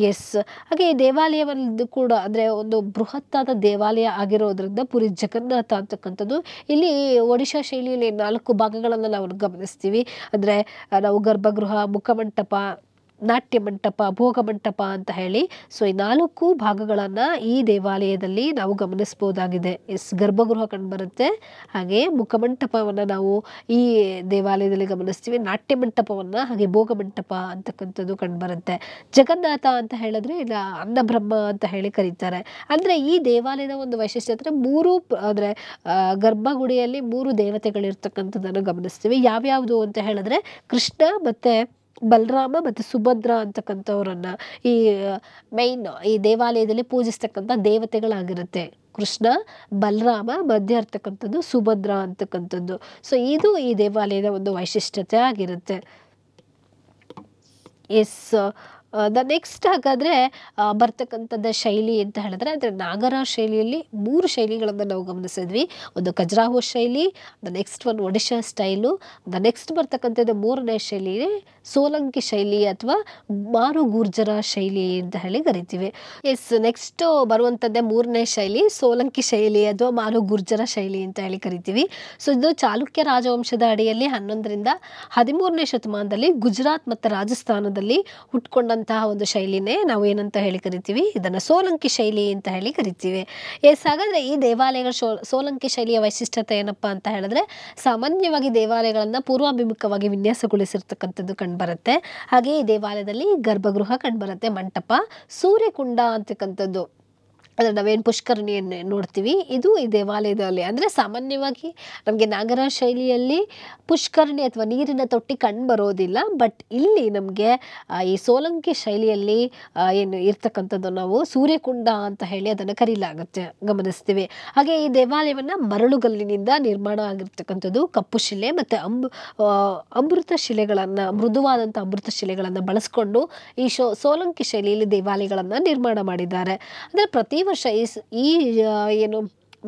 ಎಸ್, ಹಾಗೆ ಈ ದೇವಾಲಯವನ್ನು ಕೂಡ ಅಂದರೆ ಒಂದು ಬೃಹತ್ತಾದ ದೇವಾಲಯ ಆಗಿರೋದ್ರಿಂದ ಪುರಿ ಜಗನ್ನಾಥ ಅಂತಕ್ಕಂಥದ್ದು ಇಲ್ಲಿ ಒಡಿಶಾ ಶೈಲಿಯಲ್ಲಿ 4 ಭಾಗಗಳನ್ನು ನಾವು ಗಮನಿಸ್ತೀವಿ. ಅಂದರೆ ನಾವು ಗರ್ಭಗೃಹ, ಮುಖಮಂಟಪ, ನಾಟ್ಯ ಮಂಟಪ, ಭೋಗ ಮಂಟಪ ಅಂತ ಹೇಳಿ ಸೊ ಈ 4 ಭಾಗಗಳನ್ನು ಈ ದೇವಾಲಯದಲ್ಲಿ ನಾವು ಗಮನಿಸ್ಬೋದಾಗಿದೆ. ಗರ್ಭಗೃಹ ಕಂಡುಬರುತ್ತೆ, ಹಾಗೆ ಮುಖಮಂಟಪವನ್ನು ನಾವು ಈ ದೇವಾಲಯದಲ್ಲಿ ಗಮನಿಸ್ತೀವಿ, ನಾಟ್ಯ ಮಂಟಪವನ್ನು, ಹಾಗೆ ಭೋಗ ಮಂಟಪ ಅಂತಕ್ಕಂಥದ್ದು ಕಂಡುಬರುತ್ತೆ. ಜಗನ್ನಾಥ ಅಂತ ಹೇಳಿದ್ರೆ ಇಲ್ಲ ಅನ್ನಬ್ರಹ್ಮ ಅಂತ ಹೇಳಿ ಕರೀತಾರೆ. ಅಂದರೆ ಈ ದೇವಾಲಯದ ಒಂದು ವೈಶಿಷ್ಟ್ಯತೆ 3 ಅಂದರೆ ಗರ್ಭಗುಡಿಯಲ್ಲಿ 3 ದೇವತೆಗಳಿರ್ತಕ್ಕಂಥದ್ದನ್ನು ಗಮನಿಸ್ತೀವಿ. ಯಾವ್ಯಾವುದು ಅಂತ ಹೇಳಿದ್ರೆ ಕೃಷ್ಣ ಮತ್ತು ಬಲರಾಮ ಮತ್ತು ಸುಭದ್ರ ಅಂತಕ್ಕಂಥವ್ರನ್ನ ಈ ಮೈನ್ ಈ ದೇವಾಲಯದಲ್ಲಿ ಪೂಜಿಸ್ತಕ್ಕಂಥ ದೇವತೆಗಳಾಗಿರುತ್ತೆ. ಕೃಷ್ಣ, ಬಲರಾಮ, ಮಧ್ಯ ಇರ್ತಕ್ಕಂಥದ್ದು ಸುಭದ್ರ ಅಂತಕ್ಕಂಥದ್ದು. ಸೊ ಇದು ಈ ದೇವಾಲಯದ ಒಂದು ವೈಶಿಷ್ಟ್ಯತೆ ಆಗಿರುತ್ತೆ. ಎಸ್, ದ ನೆಕ್ಸ್ಟ್ ಹಾಗಾದರೆ ಬರ್ತಕ್ಕಂಥದ್ದು ಶೈಲಿ ಅಂತ ಹೇಳಿದ್ರೆ ಅಂದರೆ ನಾಗರ ಶೈಲಿಯಲ್ಲಿ 3 ಶೈಲಿಗಳನ್ನು ನಾವು ಗಮನಿಸಿದ್ವಿ. ಒಂದು ಖಜುರಾಹೋ ಶೈಲಿ, the next one Odisha style, the next ಬರ್ತಕ್ಕಂಥದ್ದು 3ನೇ ಶೈಲಿ ಸೋಲಂಕಿ ಶೈಲಿ ಅಥವಾ ಮಾರು ಗುರ್ಜರ ಶೈಲಿ ಅಂತ ಹೇಳಿ ಕರಿತೀವಿ. ಎಸ್, ನೆಕ್ಸ್ಟ್ ಬರುವಂಥದ್ದೇ 3ನೇ ಶೈಲಿ ಸೋಲಂಕಿ ಶೈಲಿ ಅಥವಾ ಮಾರು ಗುರ್ಜರ ಶೈಲಿ ಅಂತ ಹೇಳಿ ಕರಿತೀವಿ. ಸೊ ಇದು ಚಾಲುಕ್ಯ ರಾಜವಂಶದ ಅಡಿಯಲ್ಲಿ 11ರಿಂದ 13ನೇ ಶತಮಾನದಲ್ಲಿ ಗುಜರಾತ್ ಮತ್ತು ರಾಜಸ್ಥಾನದಲ್ಲಿ ಹುಟ್ಕೊಂಡ ಒಂದು ಶೈಲಿನೇ ನಾವು ಏನಂತ ಹೇಳಿ ಕರಿತೀವಿ, ಇದನ್ನು ಸೋಲಂಕಿ ಶೈಲಿ ಅಂತ ಹೇಳಿ ಕರಿತೀವಿ. ಎಸ್, ಹಾಗಾದರೆ ಈ ದೇವಾಲಯಗಳ ಸೋಲಂಕಿ ಶೈಲಿಯ ವೈಶಿಷ್ಟ್ಯತೆ ಏನಪ್ಪಾ ಅಂತ ಹೇಳಿದ್ರೆ ಸಾಮಾನ್ಯವಾಗಿ ದೇವಾಲಯಗಳನ್ನು ಪೂರ್ವಾಭಿಮುಖವಾಗಿ ವಿನ್ಯಾಸಗೊಳಿಸಿರ್ತಕ್ಕಂಥದ್ದು ಕಂಡುಬರುತ್ತೆ. ಹಾಗೆ ಈ ದೇವಾಲಯದಲ್ಲಿ ಗರ್ಭಗೃಹ ಕಂಡುಬರುತ್ತೆ, ಮಂಟಪ, ಸೂರ್ಯಕುಂಡ ಅಂತಕ್ಕಂಥದ್ದು ಅಂದರೆ ನಾವೇನು ಪುಷ್ಕರಣಿಯನ್ನು ನೋಡ್ತೀವಿ ಇದು ಈ ದೇವಾಲಯದಲ್ಲಿ. ಅಂದರೆ ಸಾಮಾನ್ಯವಾಗಿ ನಮಗೆ ನಾಗರ ಶೈಲಿಯಲ್ಲಿ ಪುಷ್ಕರಣಿ ಅಥವಾ ನೀರಿನ ತೊಟ್ಟಿ ಕಂಡು ಬರೋದಿಲ್ಲ. ಬಟ್ ಇಲ್ಲಿ ನಮಗೆ ಈ ಸೋಲಂಕಿ ಶೈಲಿಯಲ್ಲಿ ಏನು ಇರ್ತಕ್ಕಂಥದ್ದು ನಾವು ಸೂರ್ಯಕುಂಡ ಅಂತ ಹೇಳಿ ಅದನ್ನು ಕರೀಲಾಗುತ್ತೆ, ಗಮನಿಸ್ತೀವಿ. ಹಾಗೆ ಈ ದೇವಾಲಯವನ್ನು ಮರಳುಗಲ್ಲಿನಿಂದ ನಿರ್ಮಾಣ ಆಗಿರ್ತಕ್ಕಂಥದ್ದು, ಕಪ್ಪು ಶಿಲೆ ಮತ್ತು ಅಮೃತ ಶಿಲೆಗಳನ್ನು, ಮೃದುವಾದಂಥ ಅಮೃತ ಶಿಲೆಗಳನ್ನು ಬಳಸ್ಕೊಂಡು ಈ ಸೋಲಂಕಿ ಶೈಲಿಯಲ್ಲಿ ದೇವಾಲಯಗಳನ್ನು ನಿರ್ಮಾಣ ಮಾಡಿದ್ದಾರೆ. ಅಂದರೆ ಪ್ರತಿ ವರ್ಷ ಈ ಏನು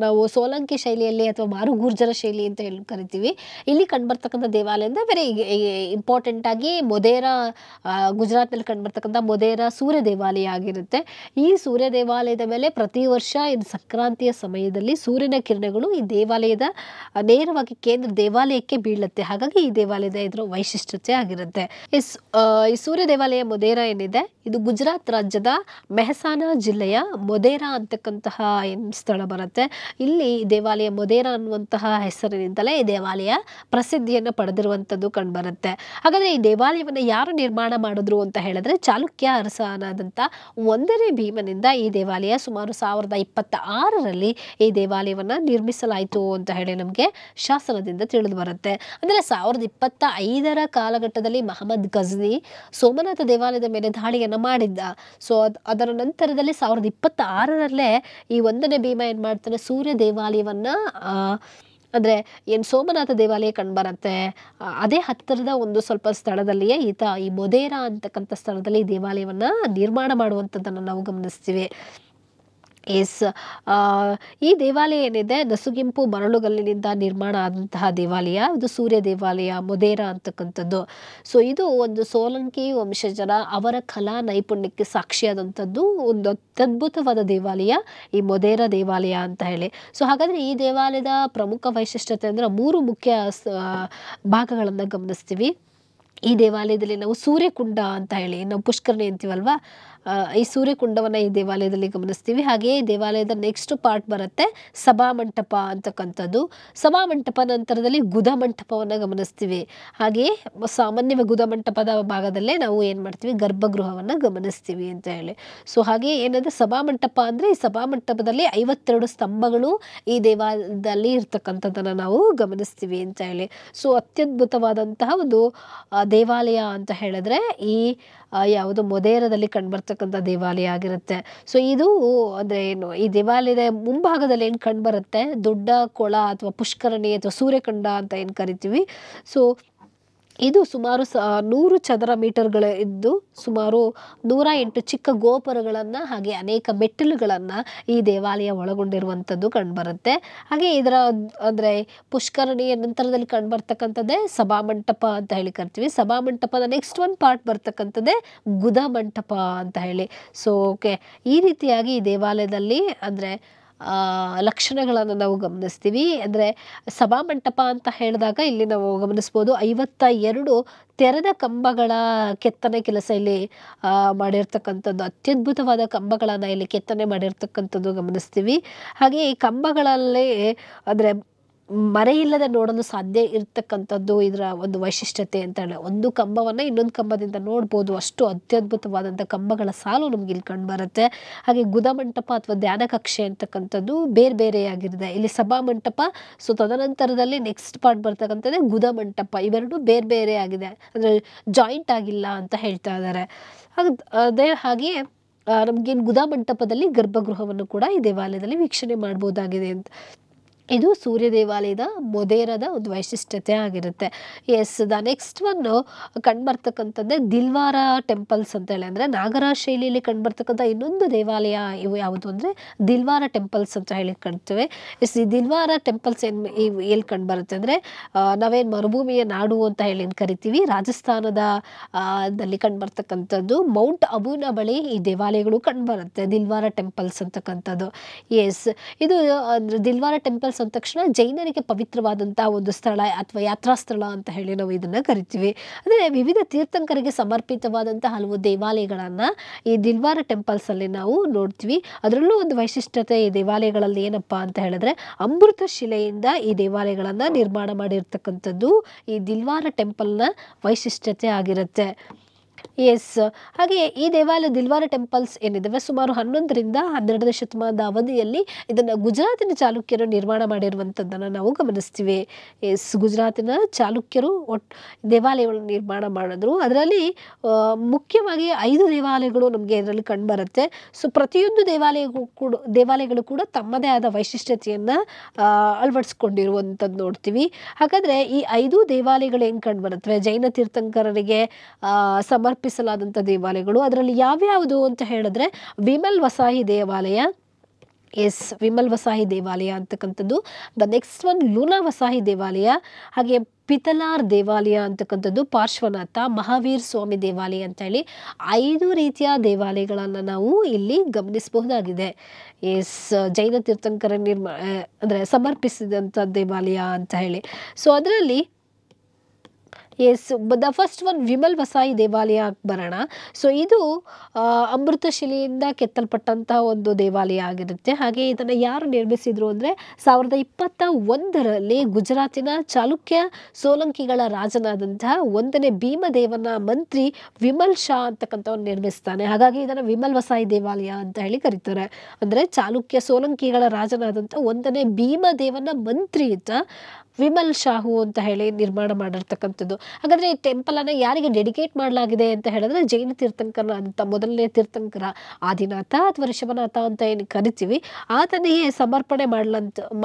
ನಾವು ಸೋಲಂಕಿ ಶೈಲಿಯಲ್ಲಿ ಅಥವಾ ಮಾರುಗುರ್ಜರ ಶೈಲಿ ಅಂತ ಹೇಳಿ ಕರಿತೀವಿ, ಇಲ್ಲಿ ಕಂಡುಬರ್ತಕ್ಕಂಥ ದೇವಾಲಯ ಅಂದರೆ ವೆರಿ ಇಂಪಾರ್ಟೆಂಟ್ ಆಗಿ ಮೊದೇರಾ, ಗುಜರಾತ್ನಲ್ಲಿ ಕಂಡುಬರ್ತಕ್ಕಂಥ ಮೊದೇರಾ ಸೂರ್ಯ ದೇವಾಲಯ ಆಗಿರುತ್ತೆ. ಈ ಸೂರ್ಯ ದೇವಾಲಯದ ಮೇಲೆ ಪ್ರತಿ ವರ್ಷ ಇದು ಸಂಕ್ರಾಂತಿಯ ಸಮಯದಲ್ಲಿ ಸೂರ್ಯನ ಕಿರಣಗಳು ಈ ದೇವಾಲಯದ ನೇರವಾಗಿ ಕೇಂದ್ರ ದೇವಾಲಯಕ್ಕೆ ಬೀಳುತ್ತೆ. ಹಾಗಾಗಿ ಈ ದೇವಾಲಯದ ಇದರ ವೈಶಿಷ್ಟ್ಯತೆ ಆಗಿರುತ್ತೆ. ಈ ಸೂರ್ಯ ದೇವಾಲಯ ಮೊದೇರಾ ಏನಿದೆ ಇದು ಗುಜರಾತ್ ರಾಜ್ಯದ ಮೆಹಸಾನಾ ಜಿಲ್ಲೆಯ ಮೊದೇರಾ ಅಂತಕ್ಕಂತಹ ಏನು ಸ್ಥಳ ಬರುತ್ತೆ. ಇಲ್ಲಿ ದೇವಾಲಯ ಮೊದೇರಾ ಅನ್ನುವಂತಹ ಹೆಸರಿನಿಂದಲೇ ಈ ದೇವಾಲಯ ಪ್ರಸಿದ್ಧಿಯನ್ನು ಪಡೆದಿರುವಂಥದ್ದು ಕಂಡುಬರುತ್ತೆ. ಹಾಗಾದರೆ ಈ ದೇವಾಲಯವನ್ನು ಯಾರು ನಿರ್ಮಾಣ ಮಾಡಿದ್ರು ಅಂತ ಹೇಳಿದ್ರೆ ಚಾಲುಕ್ಯ ಅರಸನಾದಂಥ 1ನೇ ಭೀಮನಿಂದ ಈ ದೇವಾಲಯ ಸುಮಾರು 1026ರಲ್ಲಿ ಈ ದೇವಾಲಯವನ್ನು ನಿರ್ಮಿಸಲಾಯಿತು ಅಂತ ಹೇಳಿ ನಮಗೆ ಶಾಸನದಿಂದ ತಿಳಿದು ಬರುತ್ತೆ. ಅಂದರೆ 1025ರ ಕಾಲಘಟ್ಟದಲ್ಲಿ ಮಹಮ್ಮದ್ ಗಜ್ನಿ ಸೋಮನಾಥ ದೇವಾಲಯದ ಮೇಲೆ ದಾಳಿಯನ್ನು ಮಾಡಿದ್ದ. ಸೊ ಅದರ ನಂತರದಲ್ಲಿ 1026ರಲ್ಲೇ ಈ 1ನೇ ಭೀಮ ಏನು ಮಾಡ್ತಾನೆ, ಸೂರ್ಯ ದೇವಾಲಯವನ್ನು ಅಂದರೆ ಏನು ಸೋಮನಾಥ ದೇವಾಲಯ ಕಂಡುಬರುತ್ತೆ ಅದೇ ಹತ್ತಿರದ ಒಂದು ಸ್ವಲ್ಪ ಸ್ಥಳದಲ್ಲಿಯೇ ಈ ಮೊದೇರಾ ಅಂತಕ್ಕಂಥ ಸ್ಥಳದಲ್ಲಿ ಈ ದೇವಾಲಯವನ್ನು ನಿರ್ಮಾಣ ಮಾಡುವಂಥದ್ದನ್ನು ನಾವು ಗಮನಿಸ್ತೀವಿ. ಎಸ್, ಈ ದೇವಾಲಯ ಏನಿದೆ ನಸುಗೆಂಪು ಮರಳುಗಲ್ಲಿನಿಂದ ನಿರ್ಮಾಣ ಆದಂತಹ ದೇವಾಲಯ, ಇದು ಸೂರ್ಯ ದೇವಾಲಯ ಮೊದೇರಾ ಅಂತಕ್ಕಂಥದ್ದು. ಸೊ ಇದು ಒಂದು ಸೋಲಂಕಿ ವಂಶಜರ ಅವರ ಕಲಾ ನೈಪುಣ್ಯಕ್ಕೆ ಸಾಕ್ಷಿಯಾದಂಥದ್ದು ಒಂದು ಅತ್ಯದ್ಭುತವಾದ ದೇವಾಲಯ ಈ ಮೊದೇರಾ ದೇವಾಲಯ ಅಂತ ಹೇಳಿ. ಸೊ ಹಾಗಾದರೆ ಈ ದೇವಾಲಯದ ಪ್ರಮುಖ ವೈಶಿಷ್ಟ್ಯತೆ ಅಂದರೆ 3 ಮುಖ್ಯ ಭಾಗಗಳನ್ನು ಗಮನಿಸ್ತೀವಿ. ಈ ದೇವಾಲಯದಲ್ಲಿ ನಾವು ಸೂರ್ಯಕುಂಡ ಅಂತ ಹೇಳಿ ನಾವು ಪುಷ್ಕರಣಿ ಅಂತೀವಲ್ವಾ, ಈ ಸೂರ್ಯಕುಂಡವನ್ನು ಈ ದೇವಾಲಯದಲ್ಲಿ ಗಮನಿಸ್ತೀವಿ. ಹಾಗೆಯೇ ಈ ದೇವಾಲಯದ ನೆಕ್ಸ್ಟ್ ಪಾರ್ಟ್ ಬರುತ್ತೆ ಸಭಾಮಂಟಪ ಅಂತಕ್ಕಂಥದ್ದು. ಸಭಾಮಂಟಪ ನಂತರದಲ್ಲಿ ಗುದ ಮಂಟಪವನ್ನು ಗಮನಿಸ್ತೀವಿ. ಹಾಗೆಯೇ ಸಾಮಾನ್ಯ ಗುದ ಮಂಟಪದ ಭಾಗದಲ್ಲೇ ನಾವು ಏನು ಮಾಡ್ತೀವಿ, ಗರ್ಭಗೃಹವನ್ನು ಗಮನಿಸ್ತೀವಿ ಅಂತ ಹೇಳಿ. ಸೊ ಹಾಗೆ ಏನಂದರೆ ಸಭಾಮಂಟಪ ಅಂದರೆ ಈ ಸಭಾಮಂಟಪದಲ್ಲಿ 52 ಸ್ತಂಭಗಳು ಈ ದೇವಾಲಯದಲ್ಲಿ ಇರ್ತಕ್ಕಂಥದ್ದನ್ನು ನಾವು ಗಮನಿಸ್ತೀವಿ ಅಂತ ಹೇಳಿ. ಸೊ ಅತ್ಯದ್ಭುತವಾದಂತಹ ಒಂದು ದೇವಾಲಯ ಅಂತ ಹೇಳಿದ್ರೆ ಈ ಯಾವುದು ಮೊದೇರಾದಲ್ಲಿ ಕಂಡುಬರ್ತಕ್ಕಂಥ ದೇವಾಲಯ ಆಗಿರುತ್ತೆ. ಸೊ ಇದು ಅಂದರೆ ಏನು ಈ ದೇವಾಲಯದ ಮುಂಭಾಗದಲ್ಲಿ ಏನು ಕಂಡುಬರುತ್ತೆ, ದೊಡ್ಡ ಕೊಳ ಅಥವಾ ಪುಷ್ಕರಣಿ ಅಥವಾ ಸೂರ್ಯಕುಂಡ ಅಂತ ಏನು ಕರಿತೀವಿ. ಸೊ ಇದು ಸುಮಾರು 100 ಚದರ ಮೀಟರ್ಗಳ ಇದ್ದು ಸುಮಾರು 108 ಚಿಕ್ಕ ಗೋಪುರಗಳನ್ನು ಹಾಗೆ ಅನೇಕ ಮೆಟ್ಟಿಲುಗಳನ್ನು ಈ ದೇವಾಲಯ ಒಳಗೊಂಡಿರುವಂಥದ್ದು ಕಂಡುಬರುತ್ತೆ. ಹಾಗೆ ಇದರ ಅಂದರೆ ಪುಷ್ಕರಣಿಯ ನಂತರದಲ್ಲಿ ಕಂಡುಬರ್ತಕ್ಕಂಥದ್ದೇ ಸಭಾಮಂಟಪ ಅಂತ ಹೇಳಿ ಕರಿತೀವಿ. ಸಭಾಮಂಟಪದ ನೆಕ್ಸ್ಟ್ ಒಂದು ಪಾರ್ಟ್ ಬರ್ತಕ್ಕಂಥದ್ದೇ ಗುದ ಮಂಟಪ ಅಂತ ಹೇಳಿ. ಸೊ ಓಕೆ, ಈ ರೀತಿಯಾಗಿ ಈ ದೇವಾಲಯದಲ್ಲಿ ಅಂದರೆ ಲಕ್ಷಣಗಳನ್ನು ನಾವು ಗಮನಿಸ್ತೀವಿ. ಅಂದರೆ ಸಭಾಮಂಟಪ ಅಂತ ಹೇಳಿದಾಗ ಇಲ್ಲಿ ನಾವು ಗಮನಿಸ್ಬೋದು 52 ತೆರೆದ ಕಂಬಗಳ ಕೆತ್ತನೆ ಕೆಲಸ ಇಲ್ಲಿ ಮಾಡಿರ್ತಕ್ಕಂಥದ್ದು, ಅತ್ಯದ್ಭುತವಾದ ಕಂಬಗಳನ್ನು ಇಲ್ಲಿ ಕೆತ್ತನೆ ಮಾಡಿರ್ತಕ್ಕಂಥದ್ದು ಗಮನಿಸ್ತೀವಿ. ಹಾಗೆ ಈ ಕಂಬಗಳಲ್ಲಿ ಅಂದರೆ ಮರೆಯಿಲ್ಲದೆ ನೋಡಲು ಸಾಧ್ಯ ಇರತಕ್ಕಂಥದ್ದು ಇದರ ಒಂದು ವೈಶಿಷ್ಟ್ಯತೆ ಅಂತ ಹೇಳಿ. ಒಂದು ಕಂಬವನ್ನು ಇನ್ನೊಂದು ಕಂಬದಿಂದ ನೋಡ್ಬೋದು, ಅಷ್ಟು ಅತ್ಯದ್ಭುತವಾದಂಥ ಕಂಬಗಳ ಸಾಲು ನಮ್ಗೆ ಇಲ್ಲಿ ಕಂಡುಬರುತ್ತೆ. ಹಾಗೆ ಗುದಮಂಟಪ ಅಥವಾ ಧ್ಯಾನ ಕಕ್ಷೆ ಅಂತಕ್ಕಂಥದ್ದು ಬೇರೆ ಬೇರೆಯಾಗಿರುತ್ತೆ. ಇಲ್ಲಿ ಸಭಾಮಂಟಪ, ಸೊ ತದನಂತರದಲ್ಲಿ ನೆಕ್ಸ್ಟ್ ಪಾರ್ಟ್ ಬರ್ತಕ್ಕಂಥದ್ದೇ ಗುದಮಂಟಪ. ಇವೆರಡು ಬೇರೆ ಬೇರೆ ಆಗಿದೆ, ಅಂದರೆ ಜಾಯಿಂಟ್ ಆಗಿಲ್ಲ ಅಂತ ಹೇಳ್ತಾ ಇದ್ದಾರೆ. ಅದೇ ಹಾಗೆ ನಮಗೇನು ಗುದಮಂಟಪದಲ್ಲಿ ಗರ್ಭಗೃಹವನ್ನು ಕೂಡ ಈ ದೇವಾಲಯದಲ್ಲಿ ವೀಕ್ಷಣೆ ಮಾಡ್ಬೋದಾಗಿದೆ ಅಂತ. ಇದು ಸೂರ್ಯ ದೇವಾಲಯದ ಮೊದೇರದ ಒಂದು ವೈಶಿಷ್ಟ್ಯತೆ ಆಗಿರುತ್ತೆ. ಎಸ್, ದ ನೆಕ್ಸ್ಟ್ ಒನ್ ಕಂಡುಬರ್ತಕ್ಕಂಥದ್ದೇ ದಿಲ್ವಾರ ಟೆಂಪಲ್ಸ್ ಅಂತ ಹೇಳಿ. ಅಂದರೆ ನಾಗರ ಶೈಲಿಯಲ್ಲಿ ಕಂಡುಬರ್ತಕ್ಕಂಥ ಇನ್ನೊಂದು ದೇವಾಲಯ ಇವು ಯಾವುದು ಅಂದರೆ ದಿಲ್ವಾರ ಟೆಂಪಲ್ಸ್ ಅಂತ ಹೇಳಿ ಕಾಣ್ತೇವೆ. ಎಸ್, ಈ ದಿಲ್ವಾರ ಟೆಂಪಲ್ಸ್ ಎಲ್ಲಿ ಕಂಡುಬರುತ್ತೆ ಅಂದರೆ ನಾವೇನು ಮರುಭೂಮಿಯ ನಾಡು ಅಂತ ಹೇಳಿ ಕರಿತೀವಿ, ರಾಜಸ್ಥಾನದ ದಲ್ಲಿ ಕಂಡುಬರ್ತಕ್ಕಂಥದ್ದು. ಮೌಂಟ್ ಅಬುನ ಬಳಿ ಈ ದೇವಾಲಯಗಳು ಕಂಡುಬರುತ್ತೆ, ದಿಲ್ವಾರ ಟೆಂಪಲ್ಸ್ ಅಂತಕ್ಕಂಥದ್ದು. ಎಸ್, ಇದು ಅಂದರೆ ದಿಲ್ವಾರ ಟೆಂಪಲ್ಸ್ ಅಂದ ತಕ್ಷಣ ಜೈನರಿಗೆ ಪವಿತ್ರವಾದಂತಹ ಒಂದು ಸ್ಥಳ ಅಥವಾ ಯಾತ್ರಾ ಸ್ಥಳ ಅಂತ ಹೇಳಿ ನಾವು ಇದನ್ನ ಕರಿತೀವಿ. ಅಂದರೆ ವಿವಿಧ ತೀರ್ಥಂಕರಿಗೆ ಸಮರ್ಪಿತವಾದಂತಹ ಹಲವು ದೇವಾಲಯಗಳನ್ನ ಈ ದಿಲ್ವಾರ ಟೆಂಪಲ್ಸ್ ಅಲ್ಲಿ ನಾವು ನೋಡ್ತೀವಿ. ಅದರಲ್ಲೂ ಒಂದು ವೈಶಿಷ್ಟ್ಯತೆ ಈ ದೇವಾಲಯಗಳಲ್ಲಿ ಏನಪ್ಪಾ ಅಂತ ಹೇಳಿದ್ರೆ ಅಮೃತ ಶಿಲೆಯಿಂದ ಈ ದೇವಾಲಯಗಳನ್ನ ನಿರ್ಮಾಣ ಮಾಡಿರ್ತಕ್ಕಂಥದ್ದು ಈ ದಿಲ್ವಾರ ಟೆಂಪಲ್ನ ವೈಶಿಷ್ಟ್ಯತೆ ಆಗಿರುತ್ತೆ. ಎಸ್, ಹಾಗೆ ಈ ದೇವಾಲಯ ದಿಲ್ವಾರ ಟೆಂಪಲ್ಸ್ ಏನಿದಾವೆ ಸುಮಾರು 11ರಿಂದ 12ನೇ ಶತಮಾನದ ಅವಧಿಯಲ್ಲಿ ಇದನ್ನು ಗುಜರಾತಿನ ಚಾಲುಕ್ಯರು ನಿರ್ಮಾಣ ಮಾಡಿರುವಂಥದ್ದನ್ನು ನಾವು ಗಮನಿಸ್ತೀವಿ. ಎಸ್, ಗುಜರಾತಿನ ಚಾಲುಕ್ಯರು ದೇವಾಲಯಗಳನ್ನು ನಿರ್ಮಾಣ ಮಾಡಿದ್ರು. ಅದರಲ್ಲಿ ಮುಖ್ಯವಾಗಿ 5 ದೇವಾಲಯಗಳು ನಮಗೆ ಇದರಲ್ಲಿ ಕಂಡುಬರುತ್ತೆ. ಸೊ ಪ್ರತಿಯೊಂದು ದೇವಾಲಯಗಳು ಕೂಡ ತಮ್ಮದೇ ಆದ ವೈಶಿಷ್ಟ್ಯತೆಯನ್ನು ಅಳವಡಿಸ್ಕೊಂಡಿರುವಂಥದ್ದು ನೋಡ್ತೀವಿ. ಹಾಗಾದರೆ ಈ 5 ದೇವಾಲಯಗಳು ಹೆಂಗೆ ಕಂಡುಬರುತ್ತವೆ, ಜೈನ ತೀರ್ಥಂಕರರಿಗೆ ಸಮರ್ಪಿಸಲಾದಂಥ ದೇವಾಲಯಗಳು ಅದರಲ್ಲಿ ಯಾವ್ಯಾವುದು ಅಂತ ಹೇಳಿದ್ರೆ ವಿಮಲ್ ವಸಾಹಿ ದೇವಾಲಯ. ಎಸ್, ವಿಮಲ್ ವಸಾಹಿ ದೇವಾಲಯ ಅಂತಕ್ಕಂಥದ್ದು. ದ ನೆಕ್ಸ್ಟ್ ಒನ್ ಲೂನಾ ವಸಾಹಿ ದೇವಾಲಯ, ಹಾಗೆ ಪಿತಲಾರ್ ದೇವಾಲಯ ಅಂತಕ್ಕಂಥದ್ದು, ಪಾರ್ಶ್ವನಾಥ, ಮಹಾವೀರ್ ಸ್ವಾಮಿ ದೇವಾಲಯ ಅಂತ ಹೇಳಿ 5 ರೀತಿಯ ದೇವಾಲಯಗಳನ್ನು ನಾವು ಇಲ್ಲಿ ಗಮನಿಸಬಹುದಾಗಿದೆ. ಎಸ್, ಜೈನ ತೀರ್ಥಂಕರ ಅಂದರೆ ಸಮರ್ಪಿಸಿದಂಥ ದೇವಾಲಯ ಅಂತ ಹೇಳಿ. ಸೊ ಅದರಲ್ಲಿ yes, the first one Vimal Vasahi ದೇವಾಲಯ ಬರೋಣ. ಸೊ ಇದು ಅಮೃತ ಶಿಲೆಯಿಂದ ಕೆತ್ತಲ್ಪಟ್ಟಂತಹ ಒಂದು ದೇವಾಲಯ ಆಗಿರುತ್ತೆ. ಹಾಗೆ ಇದನ್ನು ಯಾರು ನಿರ್ಮಿಸಿದ್ರು ಅಂದರೆ 1021ರಲ್ಲಿ ಗುಜರಾತಿನ ಚಾಲುಕ್ಯ ಸೋಲಂಕಿಗಳ ರಾಜನಾದಂತಹ 1ನೇ ಭೀಮದೇವನ ಮಂತ್ರಿ ವಿಮಲ್ ಶಾ ಅಂತಕ್ಕಂಥವ್ರು ನಿರ್ಮಿಸ್ತಾನೆ. ಹಾಗಾಗಿ ಇದನ್ನು ವಿಮಲ್ ವಸಾಯಿ ದೇವಾಲಯ ಅಂತ ಹೇಳಿ ಕರೀತಾರೆ. ಅಂದರೆ ಚಾಲುಕ್ಯ ಸೋಲಂಕಿಗಳ ರಾಜನಾದಂಥ 1ನೇ ಭೀಮದೇವನ ಮಂತ್ರಿ ಅಂತ ವಿಮಲ್ ಶಾಹು ಅಂತ ಹೇಳಿ ನಿರ್ಮಾಣ ಮಾಡಿರ್ತಕ್ಕಂಥದ್ದು. ಹಾಗಾದರೆ ಈ ಟೆಂಪಲನ್ನು ಯಾರಿಗೆ ಡೆಡಿಕೇಟ್ ಮಾಡಲಾಗಿದೆ ಅಂತ ಹೇಳಿದ್ರೆ ಜೈನ ತೀರ್ಥಂಕರ ಅಂತ ಮೊದಲನೇ ತೀರ್ಥಂಕರ ಆದಿನಾಥ ಅಥವಾ ಋಷಭನಾಥ ಅಂತ ಏನು ಕರಿತೀವಿ ಆತನಿಗೆ ಸಮರ್ಪಣೆ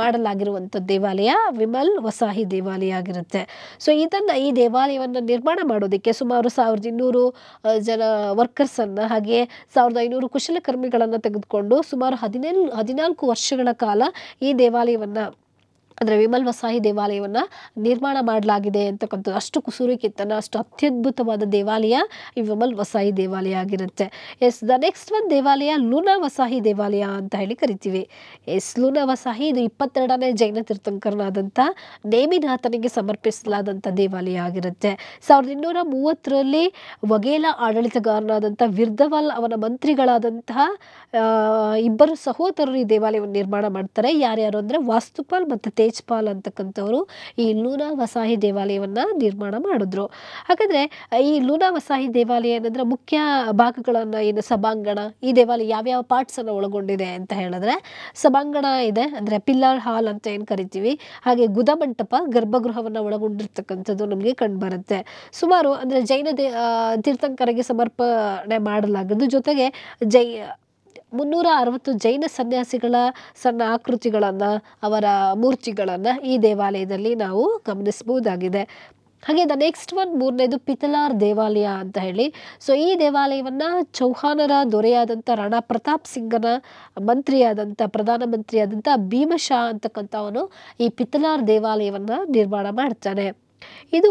ಮಾಡಲಾಗಿರುವಂಥ ದೇವಾಲಯ ವಿಮಲ್ ವಸಾಹಿ ದೇವಾಲಯ ಆಗಿರುತ್ತೆ. ಸೊ ಈ ದೇವಾಲಯವನ್ನು ನಿರ್ಮಾಣ ಮಾಡೋದಕ್ಕೆ ಸುಮಾರು 1200 ಜನ ವರ್ಕರ್ಸನ್ನು ಹಾಗೆ 1500 ಕುಶಲಕರ್ಮಿಗಳನ್ನು ತೆಗೆದುಕೊಂಡು ಸುಮಾರು 14 ವರ್ಷಗಳ ಕಾಲ ಈ ದೇವಾಲಯವನ್ನು ಅಂದರೆ ವಿಮಲ್ ವಸಾಹಿ ದೇವಾಲಯವನ್ನು ನಿರ್ಮಾಣ ಮಾಡಲಾಗಿದೆ ಅಂತಕ್ಕಂಥದ್ದು. ಅಷ್ಟು ಕುಸೂರಿ ಕೆತ್ತನ, ಅಷ್ಟು ಅತ್ಯದ್ಭುತವಾದ ದೇವಾಲಯ ಈ ವಿಮಲ್ ವಸಾಹಿ ದೇವಾಲಯ ಆಗಿರುತ್ತೆ. ಎಸ್, ದ ನೆಕ್ಸ್ಟ್ ಒನ್ ದೇವಾಲಯ ಲೂನಾ ವಸಾಹಿ ದೇವಾಲಯ ಅಂತ ಹೇಳಿ ಕರಿತೀವಿ. ಎಸ್, ಲೂನಾ ವಸಾಹಿ ಇದು 22ನೇ ಜೈನ ತೀರ್ಥಂಕರನಾದಂಥ ನೇಮಿನಾಥನಿಗೆ ಸಮರ್ಪಿಸಲಾದಂಥ ದೇವಾಲಯ ಆಗಿರುತ್ತೆ. 1830ರಲ್ಲಿ ವಘೇಲ ಆಡಳಿತಗಾರನಾದಂಥ ವಿರ್ಧವಲ್ ಅವನ ಮಂತ್ರಿಗಳಾದಂತಹ 2 ಸಹೋದರರು ಈ ದೇವಾಲಯವನ್ನು ನಿರ್ಮಾಣ ಮಾಡ್ತಾರೆ. ಯಾರ್ಯಾರು ಅಂದರೆ ವಾಸ್ತುಪಾಲ್ ಮತ್ತು ತೇಜ್ಪಾಲ್ ಅಂತಕ್ಕಂಥವರು ಈ ಲೂನಾ ವಸಾಹಿ ದೇವಾಲಯವನ್ನು ನಿರ್ಮಾಣ ಮಾಡಿದ್ರು. ಹಾಗಾದರೆ ಈ ಲೂನಾ ವಸಾಹಿ ದೇವಾಲಯ ಏನಂದ್ರೆ ಮುಖ್ಯ ಭಾಗಗಳನ್ನು ಏನು ಸಭಾಂಗಣ, ಈ ದೇವಾಲಯ ಯಾವ್ಯಾವ ಪಾರ್ಟ್ಸನ್ನು ಒಳಗೊಂಡಿದೆ ಅಂತ ಹೇಳಿದ್ರೆ ಸಭಾಂಗಣ ಇದೆ, ಅಂದರೆ ಪಿಲ್ಲರ್ ಹಾಲ್ ಅಂತ ಏನು ಕರಿತೀವಿ. ಹಾಗೆ ಗುದಮಂಟಪ ಗರ್ಭಗೃಹವನ್ನು ಒಳಗೊಂಡಿರ್ತಕ್ಕಂಥದ್ದು ನಮಗೆ ಕಂಡುಬರುತ್ತೆ. ಸುಮಾರು ಅಂದರೆ ಜೈನ ತೀರ್ಥಂಕರಿಗೆ ಸಮರ್ಪಣೆ ಮಾಡಲಾಗಿದ್ದು, ಜೊತೆಗೆ 360 ಜೈನ ಸನ್ಯಾಸಿಗಳ ಸಣ್ಣ ಆಕೃತಿಗಳನ್ನು ಅವರ ಮೂರ್ತಿಗಳನ್ನು ಈ ದೇವಾಲಯದಲ್ಲಿ ನಾವು ಗಮನಿಸಬಹುದಾಗಿದೆ. ಹಾಗೆ ದ ನೆಕ್ಸ್ಟ್ ಒನ್ ಮೂರನೇದು ಪಿತಲಾರ್ ದೇವಾಲಯ ಅಂತ ಹೇಳಿ. ಸೊ ಈ ದೇವಾಲಯವನ್ನ ಚೌಹಾನರ ದೊರೆಯಾದಂಥ ರಾಣಾ ಪ್ರತಾಪ್ ಸಿಂಗನ ಪ್ರಧಾನಮಂತ್ರಿಯಾದಂಥ ಭೀಮಶಾ ಅಂತಕ್ಕಂಥವನು ಈ ಪಿತಲಾರ್ ದೇವಾಲಯವನ್ನ ನಿರ್ಮಾಣ ಮಾಡ್ತಾನೆ. ಇದು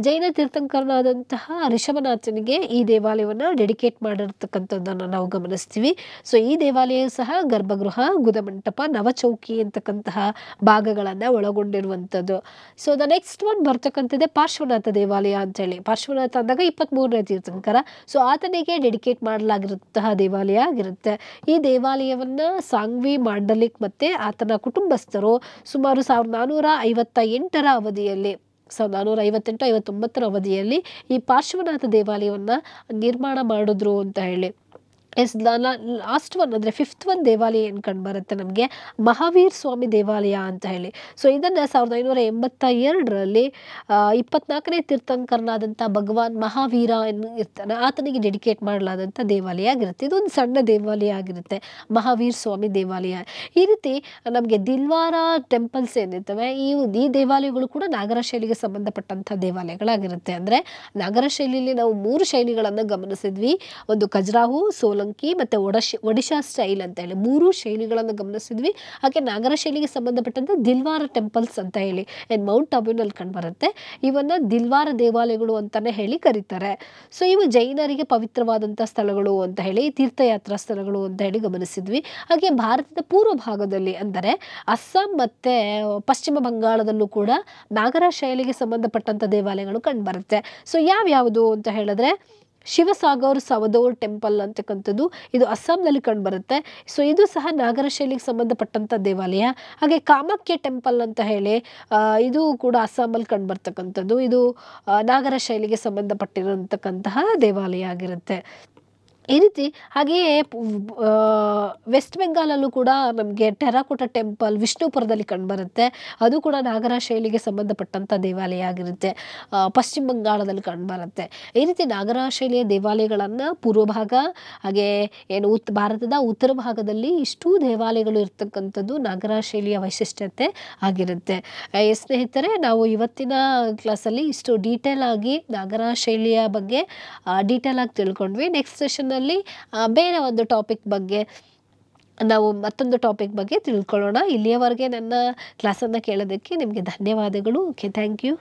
ಜೈನ ತೀರ್ಥಂಕರನಾದಂತಹ ಋಷಭನಾಥನಿಗೆ ಈ ದೇವಾಲಯವನ್ನು ಡೆಡಿಕೇಟ್ ಮಾಡಿರ್ತಕ್ಕಂಥದ್ದನ್ನು ನಾವು ಗಮನಿಸ್ತೀವಿ. ಸೊ ಈ ದೇವಾಲಯ ಸಹ ಗರ್ಭಗೃಹ, ಗುದಮಂಟಪ, ನವಚೌಕಿ ಅಂತಕ್ಕಂತಹ ಭಾಗಗಳನ್ನು ಒಳಗೊಂಡಿರುವಂಥದ್ದು. ಸೊ ದ ನೆಕ್ಸ್ಟ್ ಒನ್ ಬರ್ತಕ್ಕಂಥದ್ದೇ ಪಾರ್ಶ್ವನಾಥ ದೇವಾಲಯ ಅಂತೇಳಿ. ಪಾರ್ಶ್ವನಾಥ ಅಂದಾಗ 23ನೇ ತೀರ್ಥಂಕರ. ಸೊ ಆತನಿಗೆ ಡೆಡಿಕೇಟ್ ಮಾಡಲಾಗಿರುವಂತಹ ದೇವಾಲಯ ಆಗಿರುತ್ತೆ. ಈ ದೇವಾಲಯವನ್ನು ಸಾಂಗ್ವಿ ಮಾಂಡಲಿಕ್ ಮತ್ತು ಆತನ ಕುಟುಂಬಸ್ಥರು ಸುಮಾರು 1458ರ ಅವಧಿಯಲ್ಲಿ 1458-59ರ ಅವಧಿಯಲ್ಲಿ ಈ ಪಾರ್ಶ್ವನಾಥ ದೇವಾಲಯವನ್ನು ನಿರ್ಮಾಣ ಮಾಡಿದ್ರು ಅಂತ ಹೇಳಿ. ಲಾಸ್ಟ್ ಒನ್ ಅಂದರೆ 5th ಒನ್ ದೇವಾಲಯ ಏನು ಕಂಡು ಬರುತ್ತೆ ನಮಗೆ, ಮಹಾವೀರ್ ಸ್ವಾಮಿ ದೇವಾಲಯ ಅಂತ ಹೇಳಿ. ಸೊ ಇದನ್ನು 1582ರಲ್ಲಿ 24ನೇ ತೀರ್ಥಂಕರನಾದಂಥ ಭಗವಾನ್ ಮಹಾವೀರ ಇರ್ತಾನೆ, ಆತನಿಗೆ ಡೆಡಿಕೇಟ್ ಮಾಡಲಾದಂಥ ದೇವಾಲಯ ಆಗಿರುತ್ತೆ. ಇದೊಂದು ಸಣ್ಣ ದೇವಾಲಯ ಆಗಿರುತ್ತೆ, ಮಹಾವೀರ್ ಸ್ವಾಮಿ ದೇವಾಲಯ. ಈ ರೀತಿ ನಮಗೆ ದಿಲ್ವಾರ ಟೆಂಪಲ್ಸ್ ಏನಿರ್ತವೆ ಈ ದೇವಾಲಯಗಳು ಕೂಡ ನಾಗರ ಶೈಲಿಗೆ ಸಂಬಂಧಪಟ್ಟಂಥ ದೇವಾಲಯಗಳಾಗಿರುತ್ತೆ. ಅಂದರೆ ನಾಗರ ಶೈಲಿಯಲ್ಲಿ ನಾವು 3 ಶೈಲಿಗಳನ್ನು ಗಮನಿಸಿದ್ವಿ. ಒಂದು ಖಜುರಾಹೋ, ಸೋಲಂಕಿ ಮತ್ತು ಒಡಿಶಾ ಸ್ಟೈಲ್ ಅಂತ ಹೇಳಿ 3 ಶೈಲಿಗಳನ್ನು ಗಮನಿಸಿದ್ವಿ. ಹಾಗೆ ನಾಗರ ಶೈಲಿಗೆ ಸಂಬಂಧಪಟ್ಟಂತೆ ದಿಲ್ವಾರ ಟೆಂಪಲ್ಸ್ ಅಂತ ಹೇಳಿ ಮೌಂಟ್ ಅಬುನಲ್ಲಿ ಕಂಡು ಬರುತ್ತೆ. ಇವನ್ನ ದಿಲ್ವಾರ ದೇವಾಲಯಗಳು ಅಂತಾನೆ ಹೇಳಿ ಕರೀತಾರೆ. ಸೊ ಇವು ಜೈನರಿಗೆ ಪವಿತ್ರವಾದಂಥ ಸ್ಥಳಗಳು ಅಂತ ಹೇಳಿ, ತೀರ್ಥಯಾತ್ರಾ ಸ್ಥಳಗಳು ಅಂತ ಹೇಳಿ ಗಮನಿಸಿದ್ವಿ. ಹಾಗೆ ಭಾರತದ ಪೂರ್ವ ಭಾಗದಲ್ಲಿ ಅಂದರೆ ಅಸ್ಸಾಂ ಮತ್ತು ಪಶ್ಚಿಮ ಬಂಗಾಳದಲ್ಲೂ ಕೂಡ ನಾಗರ ಶೈಲಿಗೆ ಸಂಬಂಧಪಟ್ಟಂಥ ದೇವಾಲಯಗಳು ಕಂಡು ಬರುತ್ತೆ. ಸೊ ಯಾವ್ಯಾವುದು ಅಂತ ಹೇಳಿದ್ರೆ ಶಿವಸಾಗರ್ ಸವದೋರ್ ಟೆಂಪಲ್ ಅಂತಕ್ಕಂಥದ್ದು ಇದು ಅಸ್ಸಾಂನಲ್ಲಿ ಕಂಡು ಬರುತ್ತೆ. ಸೊ ಇದು ಸಹ ನಾಗರ ಶೈಲಿಗೆ ಸಂಬಂಧಪಟ್ಟಂಥ ದೇವಾಲಯ. ಹಾಗೆ ಕಾಮಾಖ್ಯ ಟೆಂಪಲ್ ಅಂತ ಹೇಳಿ ಇದು ಕೂಡ ಅಸ್ಸಾಮಲ್ಲಿ ಕಂಡು ಬರ್ತಕ್ಕಂಥದ್ದು. ಇದು ನಾಗರ ಶೈಲಿಗೆ ಸಂಬಂಧಪಟ್ಟಿರತಕ್ಕಂತಹ ದೇವಾಲಯ ಆಗಿರುತ್ತೆ. ಈ ರೀತಿ ಹಾಗೆಯೇ ವೆಸ್ಟ್ ಬೆಂಗಾಲಲ್ಲೂ ಕೂಡ ನಮಗೆ ಟೆರಾಕೋಟಾ ಟೆಂಪಲ್ ವಿಷ್ಣುಪುರದಲ್ಲಿ ಕಂಡುಬರುತ್ತೆ. ಅದು ಕೂಡ ನಾಗರ ಶೈಲಿಗೆ ಸಂಬಂಧಪಟ್ಟಂಥ ದೇವಾಲಯ ಆಗಿರುತ್ತೆ. ಪಶ್ಚಿಮ ಬಂಗಾಳದಲ್ಲಿ ಕಂಡುಬರುತ್ತೆ. ಈ ರೀತಿ ನಾಗರ ಶೈಲಿಯ ದೇವಾಲಯಗಳನ್ನು ಪೂರ್ವ ಭಾಗ ಹಾಗೆ ಏನು ಭಾರತದ ಉತ್ತರ ಭಾಗದಲ್ಲಿ ಇಷ್ಟೂ ದೇವಾಲಯಗಳು ಇರ್ತಕ್ಕಂಥದ್ದು ನಾಗರ ಶೈಲಿಯ ವೈಶಿಷ್ಟ್ಯತೆ ಆಗಿರುತ್ತೆ. ಸ್ನೇಹಿತರೆ, ನಾವು ಇವತ್ತಿನ ಕ್ಲಾಸಲ್ಲಿ ಇಷ್ಟು ಡೀಟೇಲ್ ಆಗಿ ನಾಗರ ಶೈಲಿಯ ಬಗ್ಗೆ ಡೀಟೇಲ್ ಆಗಿ ತಿಳ್ಕೊಂಡ್ವಿ. ನೆಕ್ಸ್ಟ್ ಸೆಷನ್ ಬೇರೆ ಒಂದು ಟಾಪಿಕ್ ಬಗ್ಗೆ ನಾವು ಮತ್ತೊಂದು ಟಾಪಿಕ್ ಬಗ್ಗೆ ತಿಳ್ಕೊಳ್ಳೋಣ. ಇಲ್ಲಿಯವರೆಗೆ ನನ್ನ ಕ್ಲಾಸನ್ನು ಕೇಳೋದಕ್ಕೆ ನಿಮಗೆ ಧನ್ಯವಾದಗಳು. Okay, thank you.